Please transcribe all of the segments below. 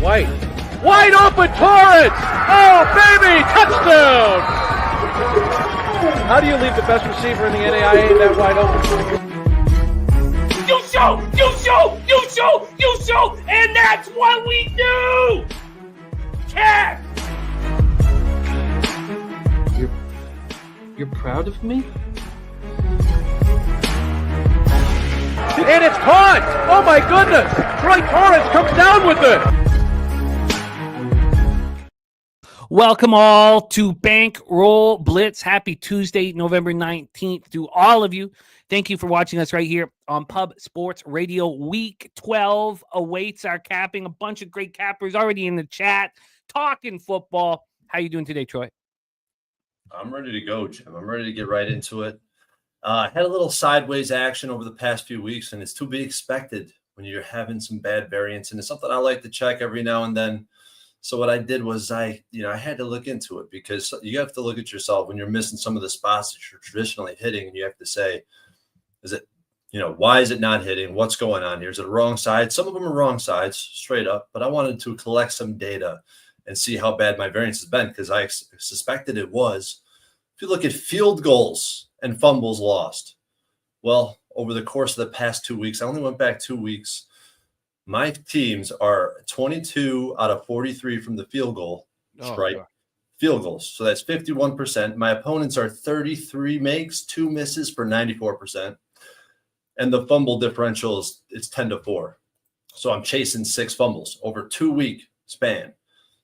White. Wide open Torrence! Oh, baby! Touchdown! How do you leave the best receiver in the NAIA that wide open? You show, and that's what we do! Cat! You're proud of me? And it's caught! Oh my goodness! Troy Torrence comes down with it! Welcome all to Bankroll Blitz. Happy Tuesday, November 19th to all of you. Thank you for watching us right here on Pub Sports Radio. Week 12 awaits our capping. A bunch of great cappers already in the chat talking football. How you doing today, Troy? I'm ready to go, Jim. I'm ready to get right into it. I had a little sideways action over the past few weeks, and it's to be expected when you're having some bad variance. And it's something I like to check every now and then. So what I did was I had to look into it, because you have to look at yourself when you're missing some of the spots that you're traditionally hitting, and you have to say, is it, why is it not hitting? What's going on here? Is it a wrong side? Some of them are wrong sides, straight up, but I wanted to collect some data and see how bad my variance has been, because I suspected it was. If you look at field goals and fumbles lost, well, over the course of the past 2 weeks, I only went back 2 weeks. My teams are 22 out of 43 from the field goal strike. Field goals. So that's 51%. My opponents are 33 makes, 2 misses for 94%. And the fumble differential it's 10-4. So I'm chasing 6 fumbles over 2 week span.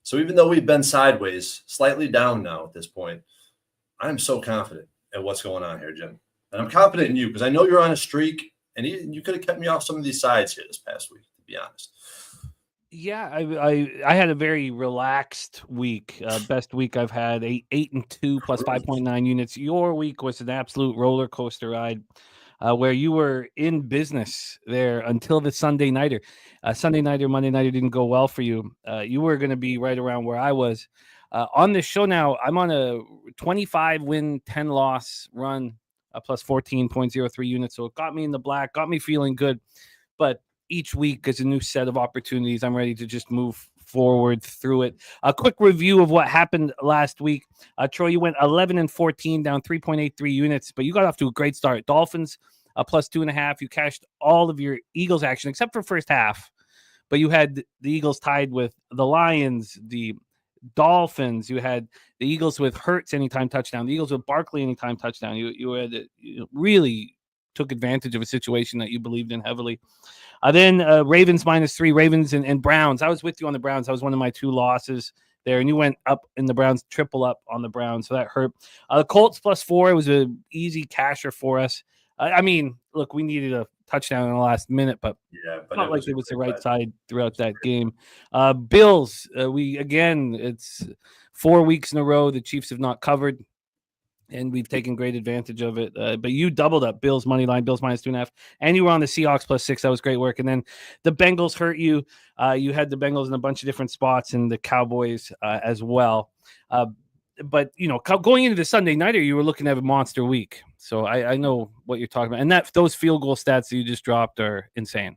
So even though we've been sideways, slightly down now at this point, I'm so confident in what's going on here, Jim. And I'm confident in you, because I know you're on a streak, and you could have kept me off some of these sides here this past week, to be honest. Yeah, I had a very relaxed week. Best week I've had, 8-2 plus 5.9 units. Your week was an absolute roller coaster ride, where you were in business there until the Sunday nighter. Sunday nighter, Monday nighter didn't go well for you. You were going to be right around where I was. On this show now, I'm on a 25-win, 10-loss run, plus 14.03 units. So it got me in the black, got me feeling good. But each week is a new set of opportunities. I'm ready to just move forward through it. A quick review of what happened last week. Troy, you went 11-14, down 3.83 units, but you got off to a great start. Dolphins, plus 2.5. You cashed all of your Eagles action, except for first half. But you had the Eagles tied with the Lions, the Dolphins. You had the Eagles with Hurts anytime touchdown, the Eagles with Barkley anytime touchdown. You really took advantage of a situation that you believed in heavily. Then Ravens -3, Ravens and Browns. I was with you on the Browns. That was one of my 2 losses there, and you went up in the Browns, triple up on the Browns, so that hurt. The Colts +4. It was an easy casher for us. I mean, look, we needed a touchdown in the last minute, but not like it was the right side throughout that game. Bills, it's 4 weeks in a row the Chiefs have not covered, and we've taken great advantage of it. But you doubled up Bills money line, Bills -2.5, and you were on the Seahawks +6. That was great work. And then the Bengals hurt you. You had the Bengals in a bunch of different spots, and the Cowboys as well. But going into the Sunday nighter, you were looking at a monster week. So I know what you're talking about, and those field goal stats that you just dropped are insane.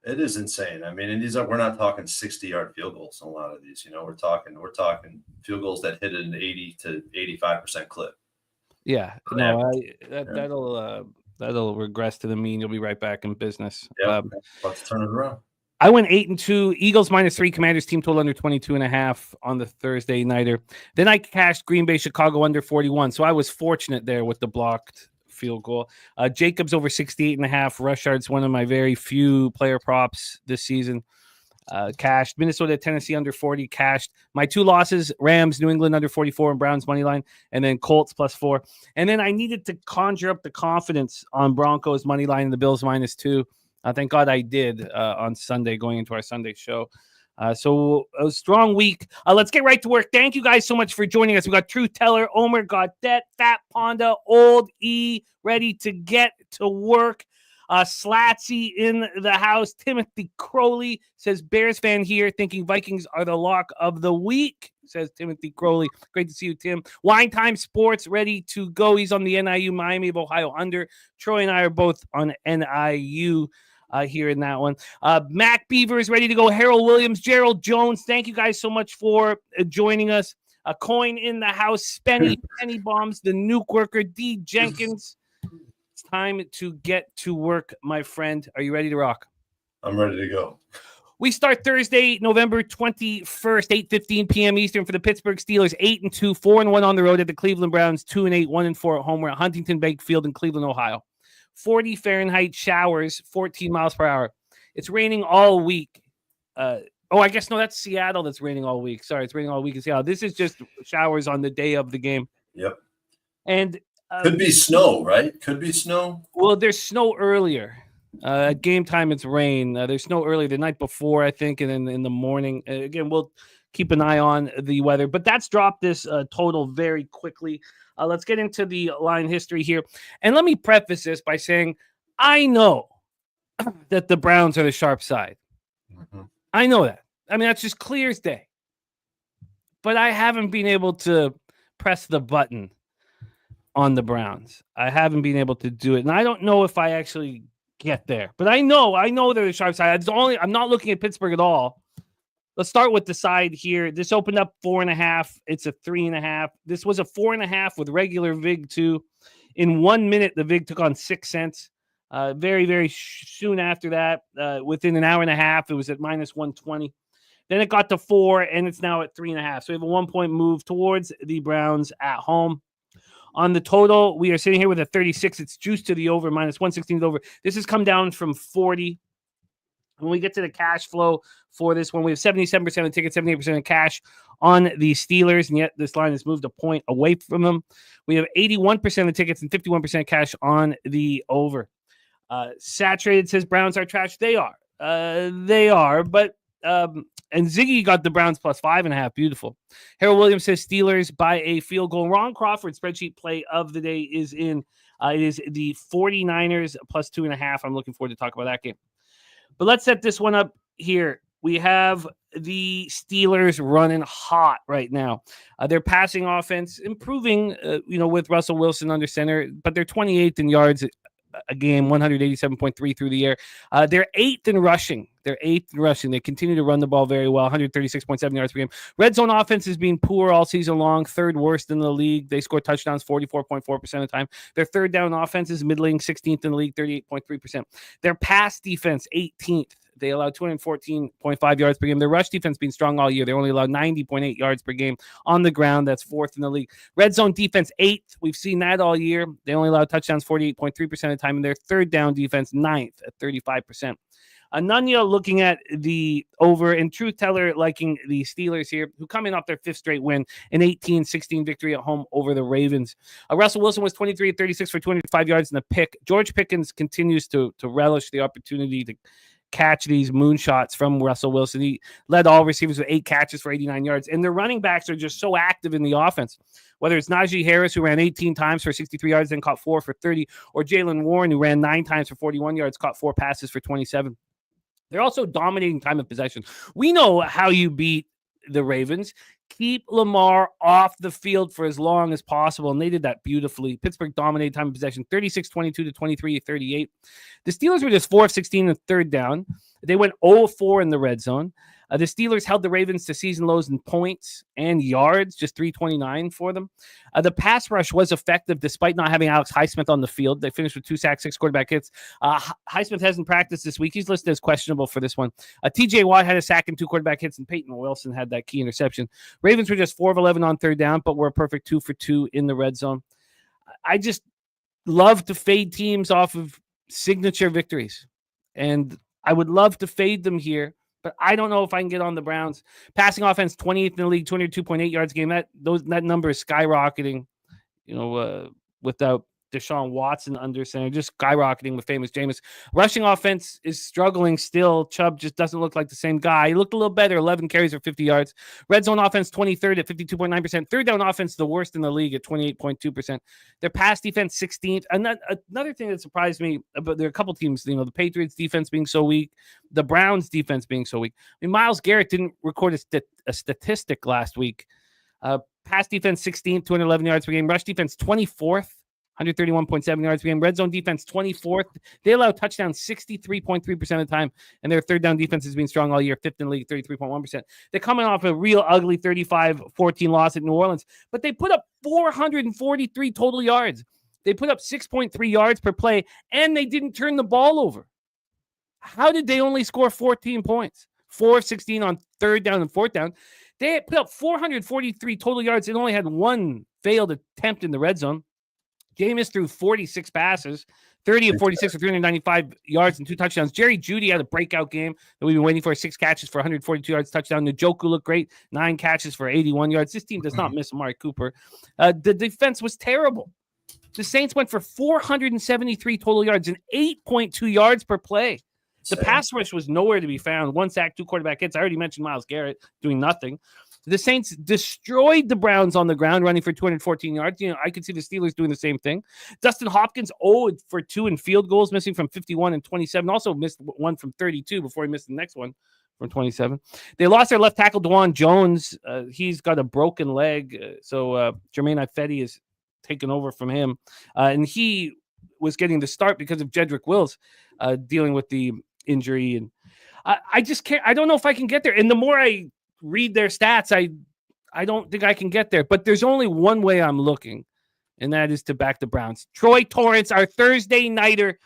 It is insane. I mean, and we're not talking 60-yard field goals on a lot of these. We're talking field goals that hit an 80 to 85% clip. Yeah, no, that'll regress to the mean. You'll be right back in business. Yeah, let's turn it around. I went 8-2, Eagles -3, Commanders team total under 22.5 on the Thursday nighter. Then I cashed Green Bay, Chicago under 41. So I was fortunate there with the blocked field goal. Jacobs over 68.5 rush yards, one of my very few player props this season. Cashed Minnesota, Tennessee under 40, cashed my 2 losses, Rams, New England under 44, and Browns money line, and then Colts +4. And then I needed to conjure up the confidence on Broncos money line and the Bills -2. Thank God I did on Sunday, going into our Sunday show. So a strong week. Let's get right to work. Thank you guys so much for joining us. We got Truth Teller, Omer Gaudet, Fat Ponda, Old E, ready to get to work. Slatsy in the house. Timothy Crowley says, Bears fan here, thinking Vikings are the lock of the week, says Timothy Crowley. Great to see you, Tim. Wine Time Sports, ready to go. He's on the NIU Miami of Ohio under. Troy and I are both on NIU. here in that one. Mac Beaver is ready to go. Harold Williams, Gerald Jones. Thank you guys so much for joining us. A coin in the house. Penny Bombs, the nuke worker, D Jenkins. It's time to get to work, my friend. Are you ready to rock? I'm ready to go. We start Thursday, November 21st, 8:15 p.m. Eastern for the Pittsburgh Steelers, 8-2, 4-1 on the road at the Cleveland Browns, 2-8, 1-4 at home. We're at Huntington Bank Field in Cleveland, Ohio. 40 Fahrenheit showers, 14 miles per hour. It's raining all week. I guess no, that's Seattle. That's raining all week. Sorry, it's raining all week in Seattle. This is just showers on the day of the game. Yep. And could be snow, right? Could be snow. Well, there's snow earlier. At game time, it's rain. There's snow early the night before, I think, and then in the morning. Again, we'll keep an eye on the weather. But that's dropped this total very quickly. Let's get into the line history here. And let me preface this by saying I know that the Browns are the sharp side. Mm-hmm. I know that. I mean, that's just clear as day. But I haven't been able to press the button on the Browns. I haven't been able to do it. And I don't know if I actually get there. But I know they're the sharp side. I'm not looking at Pittsburgh at all. Let's start with the side here. This opened up 4.5. It's a 3.5. This was a 4.5 with regular VIG too. In 1 minute, the VIG took on 6 cents. Very, very soon after that, within an hour and a half, it was at minus 120. Then it got to 4, and it's now at 3.5. So we have a 1-point move towards the Browns at home. On the total, we are sitting here with a 36. It's juiced to the over, minus 116 over. This has come down from 40. When we get to the cash flow for this one, we have 77% of the tickets, 78% of cash on the Steelers, and yet this line has moved a point away from them. We have 81% of the tickets and 51% cash on the over. Saturated says Browns are trash. They are. But and Ziggy got the Browns plus 5.5. Beautiful. Harold Williams says Steelers by a field goal. Ron Crawford spreadsheet play of the day is in. It is the 49ers plus 2.5. I'm looking forward to talk about that game. But let's set this one up here. We have the Steelers running hot right now. Their passing offense improving, with Russell Wilson under center, but they're 28th in yards a game, 187.3 through the air. They're 8th in rushing. They continue to run the ball very well, 136.7 yards per game. Red zone offense has been poor all season long, 3rd worst in the league. They score touchdowns 44.4% of the time. Their third down offense is middling, 16th in the league, 38.3%. Their pass defense, 18th. They allow 214.5 yards per game. Their rush defense been strong all year. They only allow 90.8 yards per game on the ground. That's 4th in the league. Red zone defense, 8th. We've seen that all year. They only allow touchdowns 48.3% of the time. And their third down defense, 9th at 35%. Anunya looking at the over, and Truth Teller liking the Steelers here, who come in off their 5th straight win, an 18-16 victory at home over the Ravens. Russell Wilson was 23 of 36 for 205 yards in a pick. George Pickens continues to relish the opportunity to catch these moonshots from Russell Wilson. He led all receivers with 8 catches for 89 yards. And the running backs are just so active in the offense. Whether it's Najee Harris, who ran 18 times for 63 yards, then caught 4 for 30, or Jaylen Warren, who ran 9 times for 41 yards, caught 4 passes for 27. They're also dominating time of possession. We know how you beat the Ravens. Keep Lamar off the field for as long as possible, and they did that beautifully. Pittsburgh dominated time of possession, 36-22 to 23-38. The Steelers were just 4 of 16 in third down. They went 0-4 in the red zone. The Steelers held the Ravens to season lows in points and yards, just 329 for them. The pass rush was effective despite not having Alex Highsmith on the field. They finished with 2 sacks, 6 quarterback hits. Highsmith hasn't practiced this week. He's listed as questionable for this one. TJ Watt had a sack and 2 quarterback hits, and Peyton Wilson had that key interception. Ravens were just 4 of 11 on third down, but were a perfect 2 for 2 in the red zone. I just love to fade teams off of signature victories, and I would love to fade them here, but I don't know if I can get on the Browns. Passing offense, 28th in the league, 202.8 yards a game. That number is skyrocketing, without Deshaun Watson under center, just skyrocketing with famous Jameis. Rushing offense is struggling still. Chubb just doesn't look like the same guy. He looked a little better, 11 carries for 50 yards. Red zone offense, 23rd at 52.9%. Third down offense, the worst in the league at 28.2%. Their pass defense, 16th. And another thing that surprised me, but there are a couple teams, the Patriots defense being so weak, the Browns defense being so weak. I mean, Myles Garrett didn't record a statistic last week. Pass defense, 16th, 211 yards per game. Rush defense, 24th. 131.7 yards per game. Red zone defense, 24th. They allow touchdowns 63.3% of the time, and their third down defense has been strong all year, 5th in the league, 33.1%. They're coming off a real ugly 35-14 loss at New Orleans, but they put up 443 total yards. They put up 6.3 yards per play, and they didn't turn the ball over. How did they only score 14 points? 4 of 16 on third down and fourth down. They put up 443 total yards and only had one failed attempt in the red zone. Jameis threw 46 passes, 30 of 46 for 395 yards and 2 touchdowns. Jerry Jeudy had a breakout game that we've been waiting for, 6 catches for 142 yards, touchdown. Njoku looked great, 9 catches for 81 yards. This team does not miss Amari Cooper. The defense was terrible. The Saints went for 473 total yards and 8.2 yards per play. The pass rush was nowhere to be found. 1 sack, 2 quarterback hits. I already mentioned Myles Garrett doing nothing. The Saints destroyed the Browns on the ground, running for 214 yards. I could see the Steelers doing the same thing. Dustin Hopkins 0 for 2 in field goals, missing from 51 and 27. Also missed one from 32 before he missed the next one from 27. They lost their left tackle, DeJuan Jones. He's got a broken leg, so Jermaine Ifedi is taken over from him. And he was getting the start because of Jedrick Wills dealing with the injury. And I just can't. I don't know if I can get there. And the more I read their stats, I don't think I can get there, but there's only one way I'm looking, and that is to back the Browns. Troy Torrence, our Thursday nighter,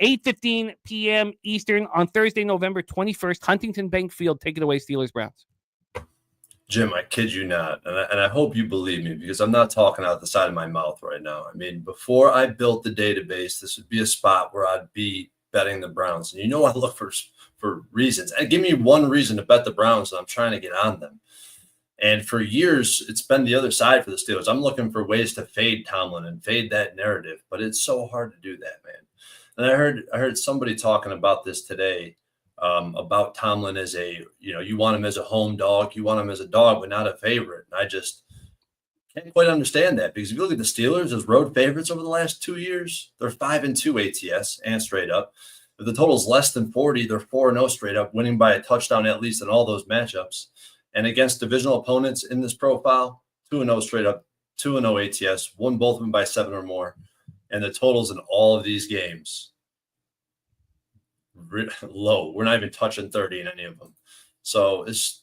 8:15 p.m. Eastern on Thursday, November 21st, Huntington Bank Field. Take it away, Steelers Browns. Jim, I kid you not, and I hope you believe me, because I'm not talking out the side of my mouth right now. I mean, before I built the database, this would be a spot where I'd be betting the Browns. And I look for reasons. And give me one reason to bet the Browns, and I'm trying to get on them. And for years, it's been the other side for the Steelers. I'm looking for ways to fade Tomlin and fade that narrative, but it's so hard to do that, man. And I heard somebody talking about this today, about Tomlin as you want him as a home dog, you want him as a dog, but not a favorite. And I just can't quite understand that, because if you look at the Steelers as road favorites over the last 2 years, they're 5-2 ATS and straight up. If the total is less than 40, they're 4-0 straight up, winning by a touchdown at least in all those matchups. And against divisional opponents in this profile, 2-0 straight up, 2-0 ATS, won both of them by 7 or more. And the totals in all of these games, low. We're not even touching 30 in any of them. So it's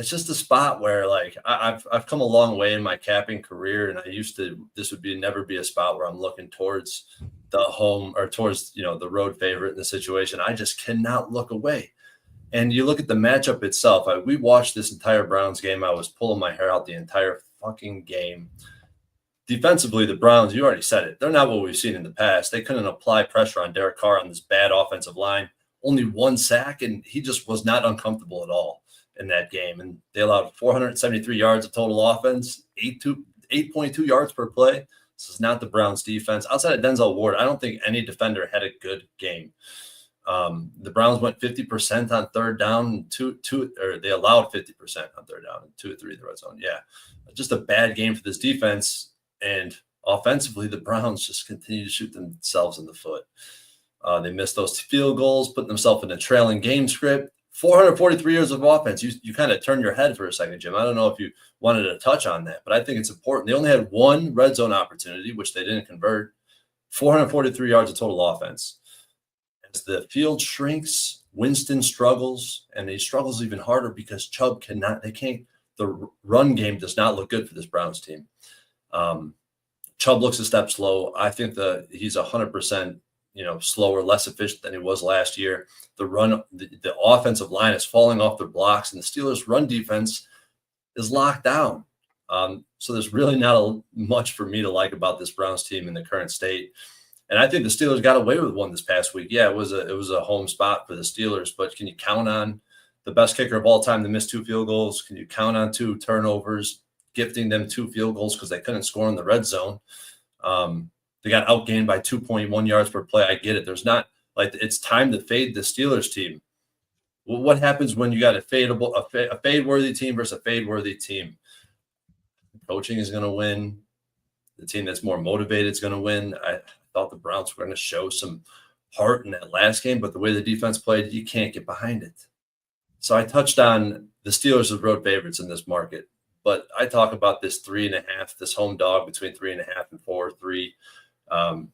just a spot where, like, I've come a long way in my capping career, and this would never be a spot where I'm looking towards the home or towards the road favorite in the situation. I just cannot look away. And you look at the matchup itself. We watched this entire Browns game. I was pulling my hair out the entire fucking game. Defensively, the Browns, you already said it, they're not what we've seen in the past. They couldn't apply pressure on Derek Carr on this bad offensive line. Only 1 sack, and he just was not uncomfortable at all in that game. And they allowed 473 yards of total offense, 8.2 yards per play. This is not the Browns defense. Outside of Denzel Ward, I don't think any defender had a good game. The Browns went 50% on third down, or they allowed 50% on third down, and 2 or 3 in the red zone. Yeah, just a bad game for this defense. And offensively, the Browns just continue to shoot themselves in the foot. They missed those field goals, putting themselves in a trailing game script. 443 years of offense. You kind of turned your head for a second, Jim. I don't know if you wanted to touch on that, but I think it's important. They only had 1 red zone opportunity, which they didn't convert. 443 yards of total offense. As the field shrinks, Winston struggles, and he struggles even harder because Chubb the run game does not look good for this Browns team. Chubb looks a step slow. I think he's 100%, slower, less efficient than he was last year. The offensive line is falling off their blocks, and the Steelers' run defense is locked down. So there's really not much for me to like about this Browns team in the current state. And I think the Steelers got away with one this past week. Yeah, it was a home spot for the Steelers, but can you count on the best kicker of all time to miss 2 field goals? Can you count on 2 turnovers, gifting them 2 field goals because they couldn't score in the red zone? They got outgained by 2.1 yards per play. I get it. There's not it's time to fade the Steelers team. Well, what happens when you got a fade-worthy team versus a fade-worthy team? Coaching is going to win. The team that's more motivated is going to win. I thought the Browns were going to show some heart in that last game, but the way the defense played, you can't get behind it. So I touched on the Steelers as road favorites in this market, But I talk about this 3.5, this home dog between 3.5 and 4-3.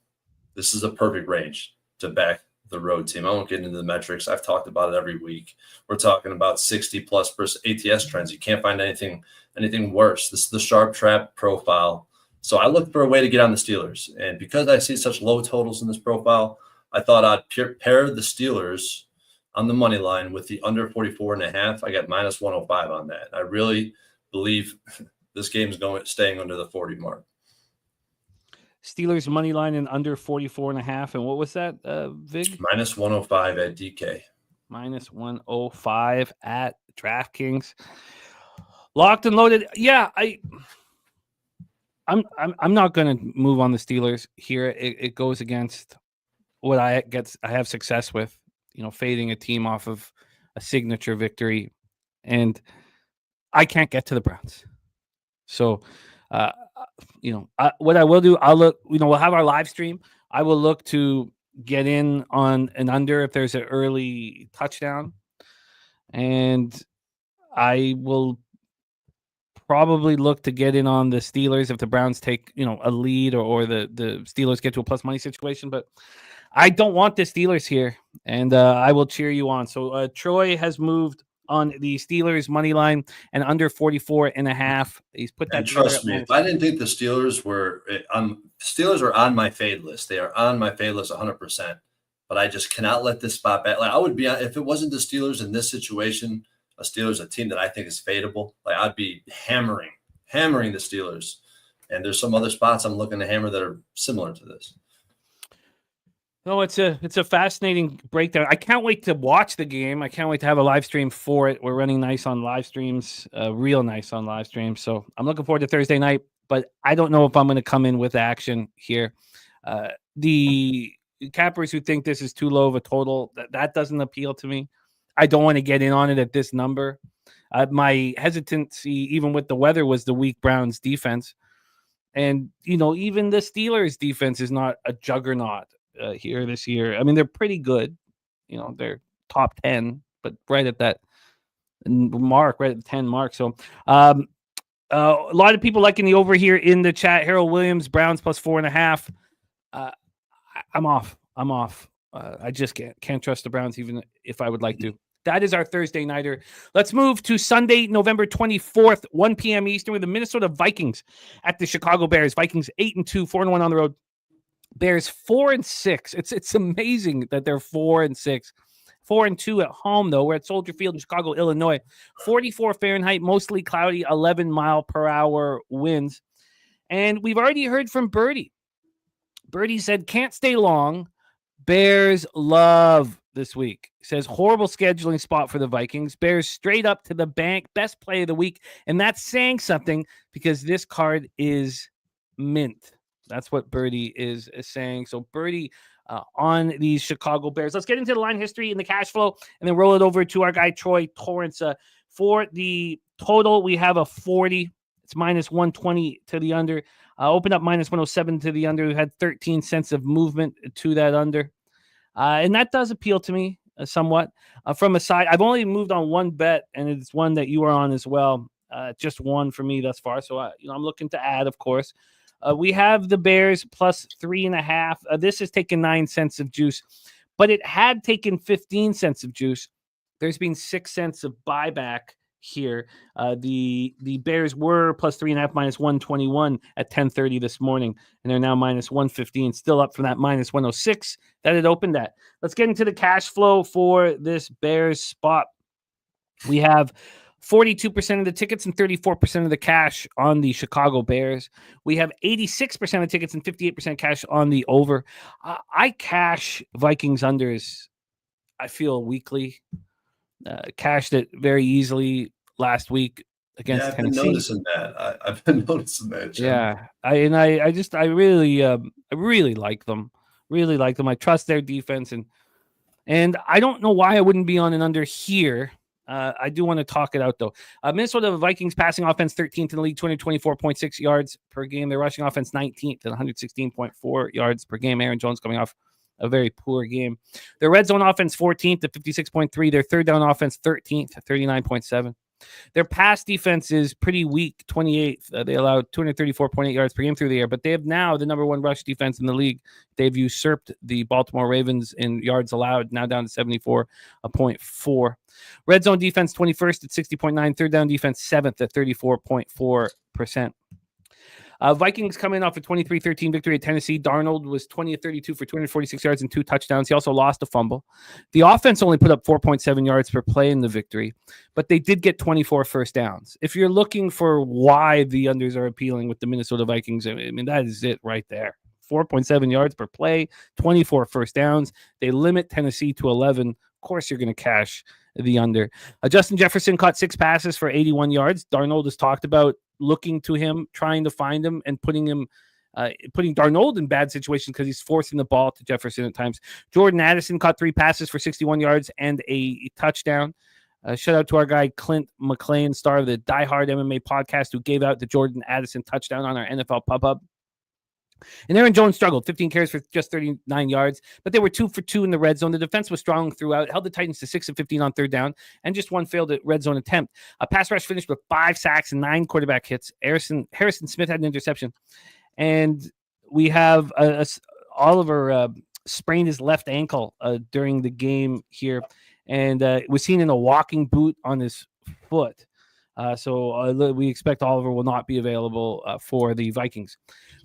This is a perfect range to back the road team. I won't get into the metrics. I've talked about it every week. We're talking about 60+ ATS trends. You can't find anything worse. This is the sharp trap profile. So I look for a way to get on the Steelers. And because I see such low totals in this profile, I thought I'd pair the Steelers on the money line with the under 44.5. I got minus 105 on that. I really believe this game's staying under the 40 mark. Steelers money line and under 44.5. And what was that, Vig? Minus 105 at DK. Minus 105 at DraftKings. Locked and loaded. Yeah, I'm not going to move on the Steelers here. It goes against what I have success with, fading a team off of a signature victory, and I can't get to the Browns. So, what I will do, I'll look. We'll have our live stream. I will look to get in on an under if there's an early touchdown, and I will probably look to get in on the Steelers if the Browns take, a lead or the Steelers get to a plus money situation. But I don't want the Steelers here, and I will cheer you on. So Troy has moved on the Steelers money line and under 44.5. He's put that. And trust me, if I didn't think the Steelers were on my fade list. They are on my fade list 100%. But I just cannot let this spot back. Like I would be if it wasn't the Steelers in this situation. A Steelers, a team that I think is fadeable. Like I'd be hammering the Steelers. And there's some other spots I'm looking to hammer that are similar to this. No, it's a fascinating breakdown. I can't wait to watch the game. I can't wait to have a live stream for it. We're running nice on live streams, real nice on live streams. So I'm looking forward to Thursday night, but I don't know if I'm going to come in with action here. The cappers who think this is too low of a total, that doesn't appeal to me. I don't want to get in on it at this number. My hesitancy, even with the weather, was the weak Browns defense. And, even the Steelers defense is not a juggernaut here this year. I mean, they're pretty good. They're top 10, but right at that mark, right at the 10 mark. So a lot of people liking the over here in the chat. Harold Williams, Browns plus 4.5. I'm off. I just can't trust the Browns, even if I would like to. That is our Thursday nighter. Let's move to Sunday, November 24th, 1 p.m. Eastern, with the Minnesota Vikings at the Chicago Bears. Vikings 8-2, 4-1 on the road. Bears 4-6. It's amazing that they're 4-6. 4-2 at home, though. We're at Soldier Field in Chicago, Illinois. 44 Fahrenheit, mostly cloudy, 11 mile per hour winds. And we've already heard from Birdie. Birdie said, can't stay long. Bears love this week. Says horrible scheduling spot for the Vikings. Bears straight up to the bank. Best play of the week. And that's saying something because this card is mint. That's what Birdie is saying. So Birdie on these Chicago Bears. Let's get into the line history and the cash flow and then roll it over to our guy, Troy Torrence. For the total, we have a 40. It's minus 120 to the under. Open up minus 107 to the under. We had 13 cents of movement to that under. And that does appeal to me somewhat. From a side, I've only moved on one bet, and it's one that you are on as well. Just one for me thus far. So, I'm looking to add, of course. We have the Bears plus 3.5. This has taken 9 cents of juice, but it had taken 15 cents of juice. There's been 6 cents of buyback here. The Bears were plus 3.5, minus 121 at 10:30 this morning, and they're now minus 115, still up from that minus 106 that it opened at. Let's get into the cash flow for this Bears spot. We have 42% of the tickets and 34% of the cash on the Chicago Bears. We have 86% of tickets and 58% cash on the over. I cash Vikings unders, I feel, weekly. Cashed it very easily last week against Tennessee. I've been noticing that. Jim. Yeah, I really like them. Really like them. I trust their defense, and I don't know why I wouldn't be on an under here. I do want to talk it out though. Minnesota Vikings passing offense 13th in the league, 224.6 yards per game. Their rushing offense 19th at 116.4 yards per game. Aaron Jones coming off a very poor game. Their red zone offense 14th at 56.3. Their third down offense 13th at 39.7. Their pass defense is pretty weak, 28th. They allow 234.8 yards per game through the air, but they have now the number 1 rush defense in the league. They've usurped the Baltimore Ravens in yards allowed, now down to 74.4. Red zone defense, 21st at 60.9. Third down defense, 7th at 34.4%. Vikings coming off a 23-13 victory at Tennessee. Darnold was 20 of 32 for 246 yards and 2 touchdowns. He also lost a fumble. The offense only put up 4.7 yards per play in the victory, but they did get 24 first downs. If you're looking for why the unders are appealing with the Minnesota Vikings, I mean, that is it right there. 4.7 yards per play, 24 first downs. They limit Tennessee to 11. Of course, you're going to cash the under. Justin Jefferson caught 6 passes for 81 yards. Darnold has talked about looking to him, trying to find him, and putting Darnold in bad situations because he's forcing the ball to Jefferson at times. Jordan Addison caught 3 passes for 61 yards and a touchdown. Shout out to our guy Clint McLean, star of the Die Hard MMA podcast, who gave out the Jordan Addison touchdown on our NFL Pub-Up. And Aaron Jones struggled, 15 carries for just 39 yards, but they were 2 for 2 in the red zone. The defense was strong throughout, held the Titans to 6 of 15 on third down, and just 1 failed red zone attempt. A pass rush finished with 5 sacks and 9 quarterback hits. Harrison Smith had an interception. And we have Oliver sprained his left ankle during the game here, and was seen in a walking boot on his foot. So we expect Oliver will not be available for the Vikings.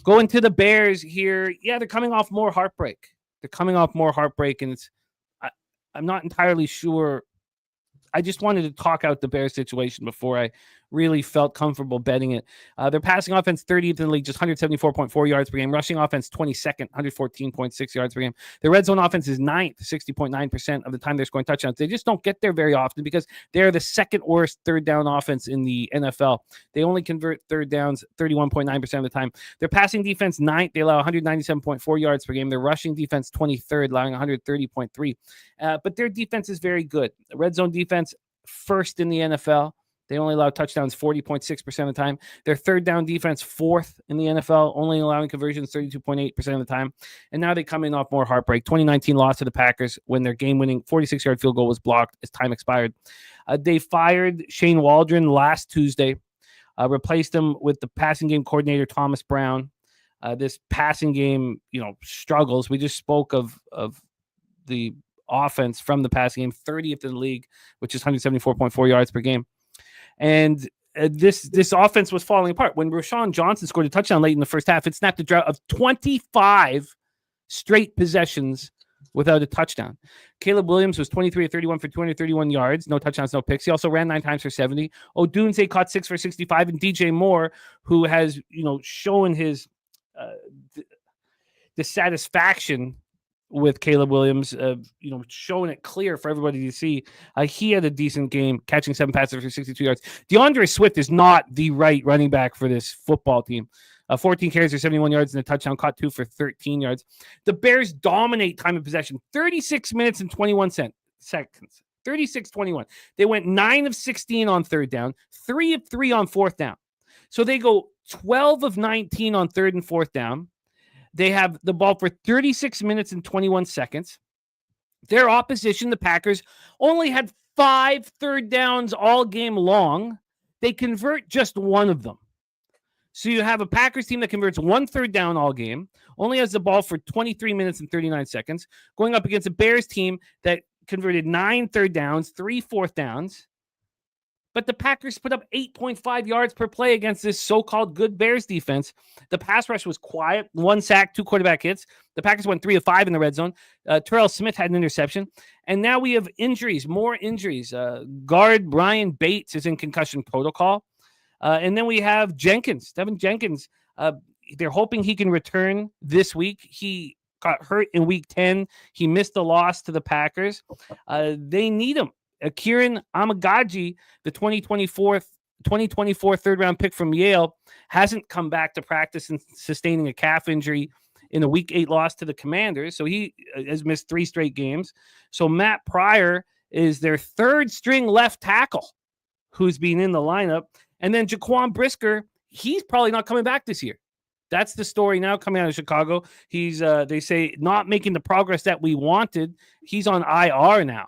Going to the Bears here. Yeah, they're coming off more heartbreak. And I'm not entirely sure. I just wanted to talk out the Bears situation before I really felt comfortable betting it. Their passing offense, 30th in the league, just 174.4 yards per game. Rushing offense, 22nd, 114.6 yards per game. Their red zone offense is 9th, 60.9% of the time they're scoring touchdowns. They just don't get there very often because they're the second worst third down offense in the NFL. They only convert third downs 31.9% of the time. Their passing defense, 9th. They allow 197.4 yards per game. Their rushing defense, 23rd, allowing 130.3. But their defense is very good. Red zone defense, first in the NFL. They only allow touchdowns 40.6% of the time. Their third down defense, 4th in the NFL, only allowing conversions 32.8% of the time. And now they come in off more heartbreak. 2019 loss to the Packers when their game-winning 46-yard field goal was blocked as time expired. They fired Shane Waldron last Tuesday, replaced him with the passing game coordinator, Thomas Brown. This passing game, struggles. We just spoke of the offense from the passing game, 30th in the league, which is 174.4 yards per game. And this offense was falling apart. When Rashawn Johnson scored a touchdown late in the first half, it snapped a drought of 25 straight possessions without a touchdown. Caleb Williams was 23 of 31 for 231 yards, no touchdowns, no picks. He also ran 9 times for 70. Odunze caught 6 for 65, and DJ Moore, who has shown his dissatisfaction with Caleb Williams, showing it clear for everybody to see. He had a decent game, catching 7 passes for 62 yards. DeAndre Swift is not the right running back for this football team. 14 carries for 71 yards and a touchdown, caught 2 for 13 yards. The Bears dominate time of possession, 36 minutes and 21 seconds, 36-21. They went 9 of 16 on third down, 3 of 3 on fourth down. So they go 12 of 19 on third and fourth down. They have the ball for 36 minutes and 21 seconds. Their opposition, the Packers, only had 5 third downs all game long. They convert just 1 of them. So you have a Packers team that converts 1 third down all game, only has the ball for 23 minutes and 39 seconds, going up against a Bears team that converted 9 third downs, 3 fourth downs. But the Packers put up 8.5 yards per play against this so-called good Bears defense. The pass rush was quiet, 1 sack, 2 quarterback hits. The Packers went 3 of 5 in the red zone. Terrell Smith had an interception. And now we have injuries, more injuries. Guard Brian Bates is in concussion protocol. And then we have Devin Jenkins. They're hoping he can return this week. He got hurt in week 10. He missed the loss to the Packers. They need him. Kieran Amagaji, the 2024 third-round pick from Yale, hasn't come back to practice and sustaining a calf injury in a Week 8 loss to the Commanders. So he has missed 3 straight games. So Matt Pryor is their third-string left tackle who's been in the lineup. And then Jaquan Brisker, he's probably not coming back this year. That's the story now coming out of Chicago. He's, they say, not making the progress that we wanted. He's on IR now.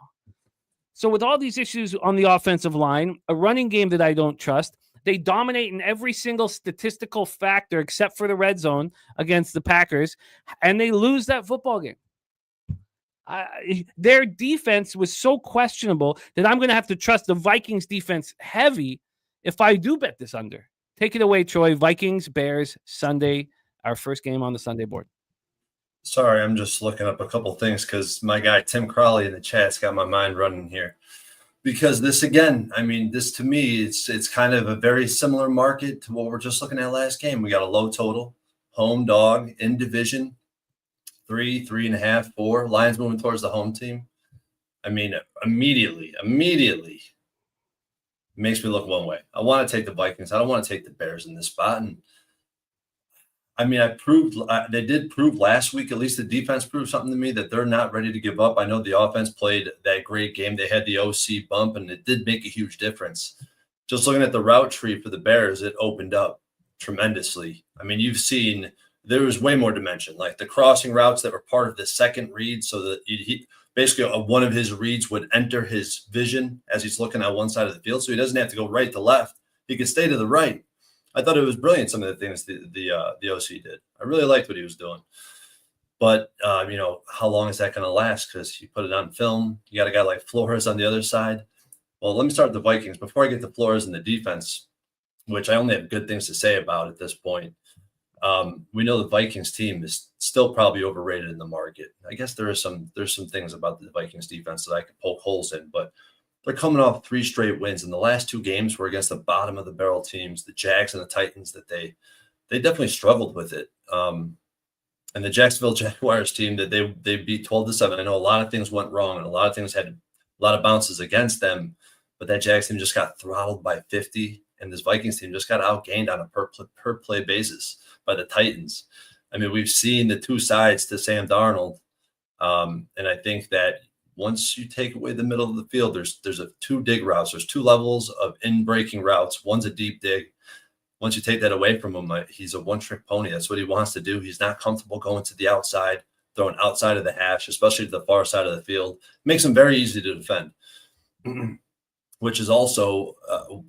So with all these issues on the offensive line, a running game that I don't trust, they dominate in every single statistical factor except for the red zone against the Packers, and they lose that football game. Their defense was so questionable that I'm going to have to trust the Vikings defense heavy if I do bet this under. Take it away, Troy. Vikings, Bears, Sunday, our first game on the Sunday board. Sorry, I'm just looking up a couple things because my guy Tim Crowley in the chat's got my mind running here. Because this again, I mean, this to me, it's kind of a very similar market to what we're just looking at last game. We got a low total, home dog in division, 3.5, 4. Lions moving towards the home team. I mean, immediately makes me look one way. I want to take the Vikings. I don't want to take the Bears in this spot. And I mean, they did prove last week, at least the defense proved something to me that they're not ready to give up. I know the offense played that great game. They had the OC bump, and it did make a huge difference. Just looking at the route tree for the Bears, it opened up tremendously. I mean, you've seen there was way more dimension, like the crossing routes that were part of the second read, so that he basically one of his reads would enter his vision as he's looking at one side of the field, so he doesn't have to go right to left. He can stay to the right. I thought it was brilliant, some of the things the OC did. I really liked what he was doing. But, how long is that going to last? Because you put it on film. You got a guy like Flores on the other side. Well, let me start with the Vikings. Before I get to Flores and the defense, which I only have good things to say about at this point, we know the Vikings team is still probably overrated in the market. I guess there's some things about the Vikings defense that I could poke holes in, but they're coming off 3 straight wins, and the last 2 games were against the bottom of the barrel teams, the Jags and the Titans, that they definitely struggled with it. And the Jacksonville Jaguars team that they beat 12-7. I know a lot of things went wrong, and a lot of things had a lot of bounces against them, but that Jags team just got throttled by 50, and this Vikings team just got outgained on a per play basis by the Titans. I mean, we've seen the 2 sides to Sam Darnold, and I think that once you take away the middle of the field, there's 2 dig routes. There's 2 levels of in-breaking routes. One's a deep dig. Once you take that away from him, he's a one-trick pony. That's what he wants to do. He's not comfortable going to the outside, throwing outside of the hash, especially to the far side of the field. Makes him very easy to defend, which is also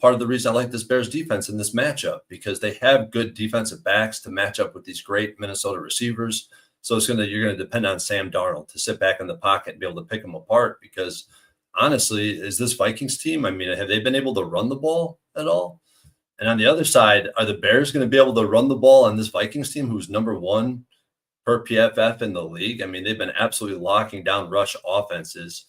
part of the reason I like this Bears defense in this matchup, because they have good defensive backs to match up with these great Minnesota receivers. So you're going to depend on Sam Darnold to sit back in the pocket and be able to pick them apart, because honestly, is this Vikings team, I mean, have they been able to run the ball at all? And on the other side, are the Bears going to be able to run the ball on this Vikings team who's number 1 per PFF in the league? I mean, they've been absolutely locking down rush offenses.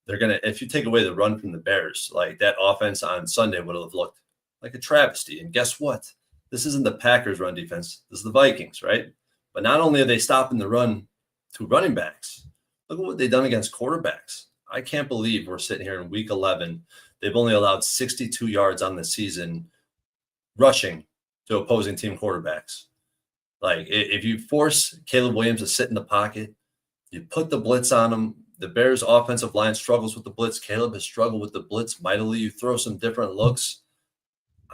They're going to, if you take away the run from the Bears, like that offense on Sunday would have looked like a travesty. And guess what? This isn't the Packers run defense. This is the Vikings, right? But not only are they stopping the run to running backs, look at what they've done against quarterbacks. I can't believe we're sitting here in week 11. They've only allowed 62 yards on the season rushing to opposing team quarterbacks. Like, if you force Caleb Williams to sit in the pocket, you put the blitz on him. The Bears offensive line struggles with the blitz. Caleb has struggled with the blitz mightily. You throw some different looks.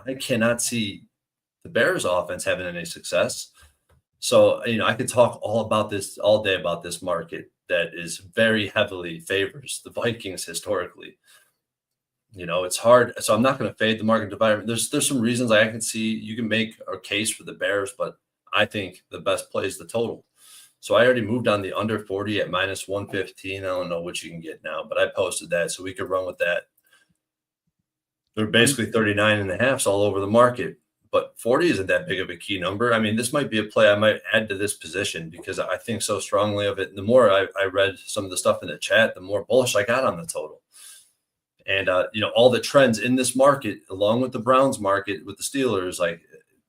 I cannot see the Bears offense having any success. So, I could talk all day about this market that is very heavily favors the Vikings historically. It's hard. So I'm not going to fade the market environment. There's some reasons I can see you can make a case for the Bears, but I think the best play is the total. So I already moved on the under 40 at minus 115. I don't know what you can get now, but I posted that so we could run with that. They're basically 39.5 all over the market. But 40 isn't that big of a key number. I mean, this might be a play I might add to this position because I think so strongly of it. And the more I read some of the stuff in the chat, the more bullish I got on the total. And, all the trends in this market, along with the Browns market, with the Steelers, like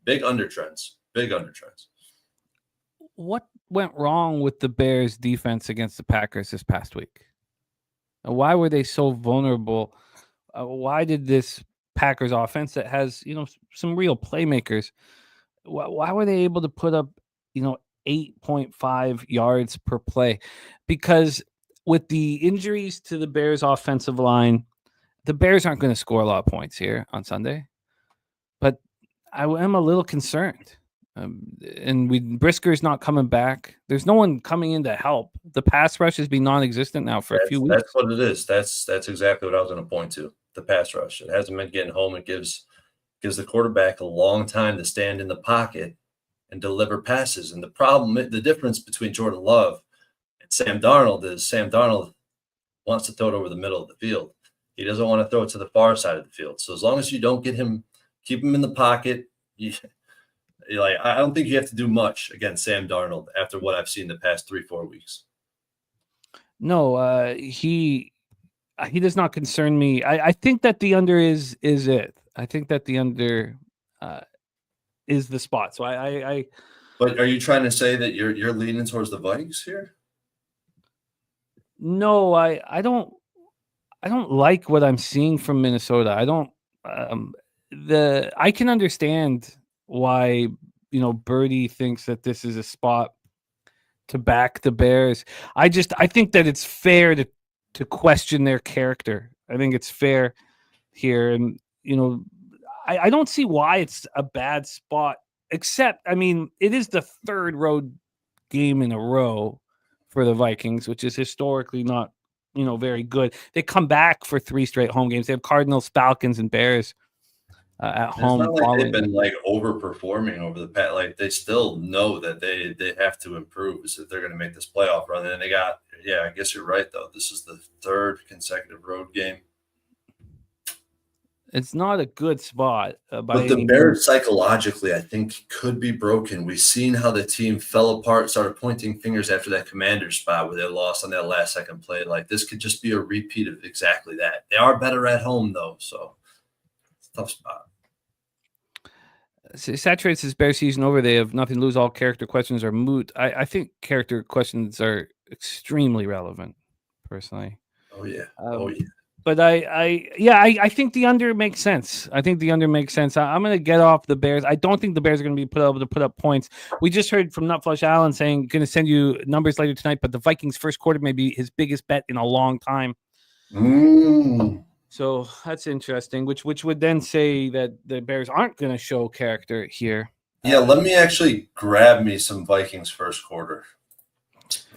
big under trends. What went wrong with the Bears defense against the Packers this past week? Why were they so vulnerable? Why did this Packers offense that has, some real playmakers, why were they able to put up, 8.5 yards per play? Because with the injuries to the Bears offensive line, the Bears aren't going to score a lot of points here on Sunday. But I am a little concerned And Brisker's not coming back. There's no one coming in to help. The pass rush has been non-existent now for a few weeks. That's what it is. That's exactly what I was going to point to. The pass rush. It hasn't been getting home. It gives the quarterback a long time to stand in the pocket and deliver passes. And the difference between Jordan Love and Sam Darnold is Sam Darnold wants to throw it over the middle of the field. He doesn't want to throw it to the far side of the field. So as long as you don't keep him in the pocket, I don't think you have to do much against Sam Darnold after what I've seen the past 3-4 weeks. No, he does not concern me. I think that the under is it. I think that the under is the spot. So I. But are you trying to say that you're leaning towards the Vikings here? No, I don't like what I'm seeing from Minnesota. I don't. I can understand why Birdie thinks that this is a spot to back the Bears. I think that it's fair to question their character. I think it's fair here, and I don't see why it's a bad spot. Except, it is the third road game in a row for the Vikings, which is historically not very good. They come back for 3 straight home games. They have Cardinals, Falcons, and Bears at home. It's not like they've been overperforming over the past. They still know that they have to improve if they're going to make this playoff run. And they got, I guess you're right though. This is the 3rd consecutive road game. It's not a good spot. But the Bears psychologically, I think, could be broken. We've seen how the team fell apart, started pointing fingers after that Commander spot where they lost on that last second play. This could just be a repeat of exactly that. They are better at home though, so it's a tough spot. Saturates his Bear season over. They have nothing to lose. All character questions are moot. I think character questions are extremely relevant, personally. Oh yeah. But I think the under makes sense. I'm going to get off the Bears. I don't think the Bears are going to be able to put up points. We just heard from Nutflush Allen saying going to send you numbers later tonight, but the Vikings first quarter may be his biggest bet in a long time. So that's interesting, which would then say that the Bears aren't going to show character here. Yeah, let me actually grab me some Vikings first quarter.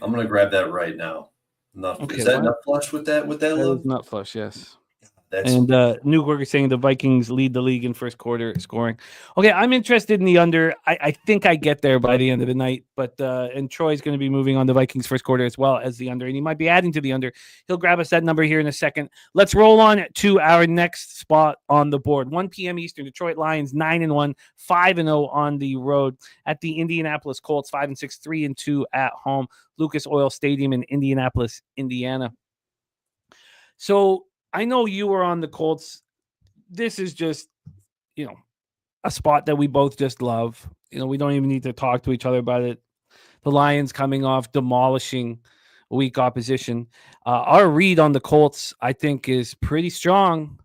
I'm going to grab that right now. Is that Nutflush with that love? Nutflush, yes. And Newkirk is saying the Vikings lead the league in first quarter scoring. Okay, I'm interested in the under. I think I get there by the end of the night, but and Troy's going to be moving on the Vikings first quarter as well as the under, and he might be adding to the under. He'll grab us that number here in a second. Let's roll on to our next spot on the board. 1 p.m. Eastern, Detroit Lions 9-1, 5-0 on the road at the Indianapolis Colts, 5-6, 3-2 at home. Lucas Oil Stadium in Indianapolis, Indiana. So I know you were on the Colts. This is just, a spot that we both just love. We don't even need to talk to each other about it. The Lions coming off demolishing weak opposition. Our read on the Colts, I think, is pretty strong.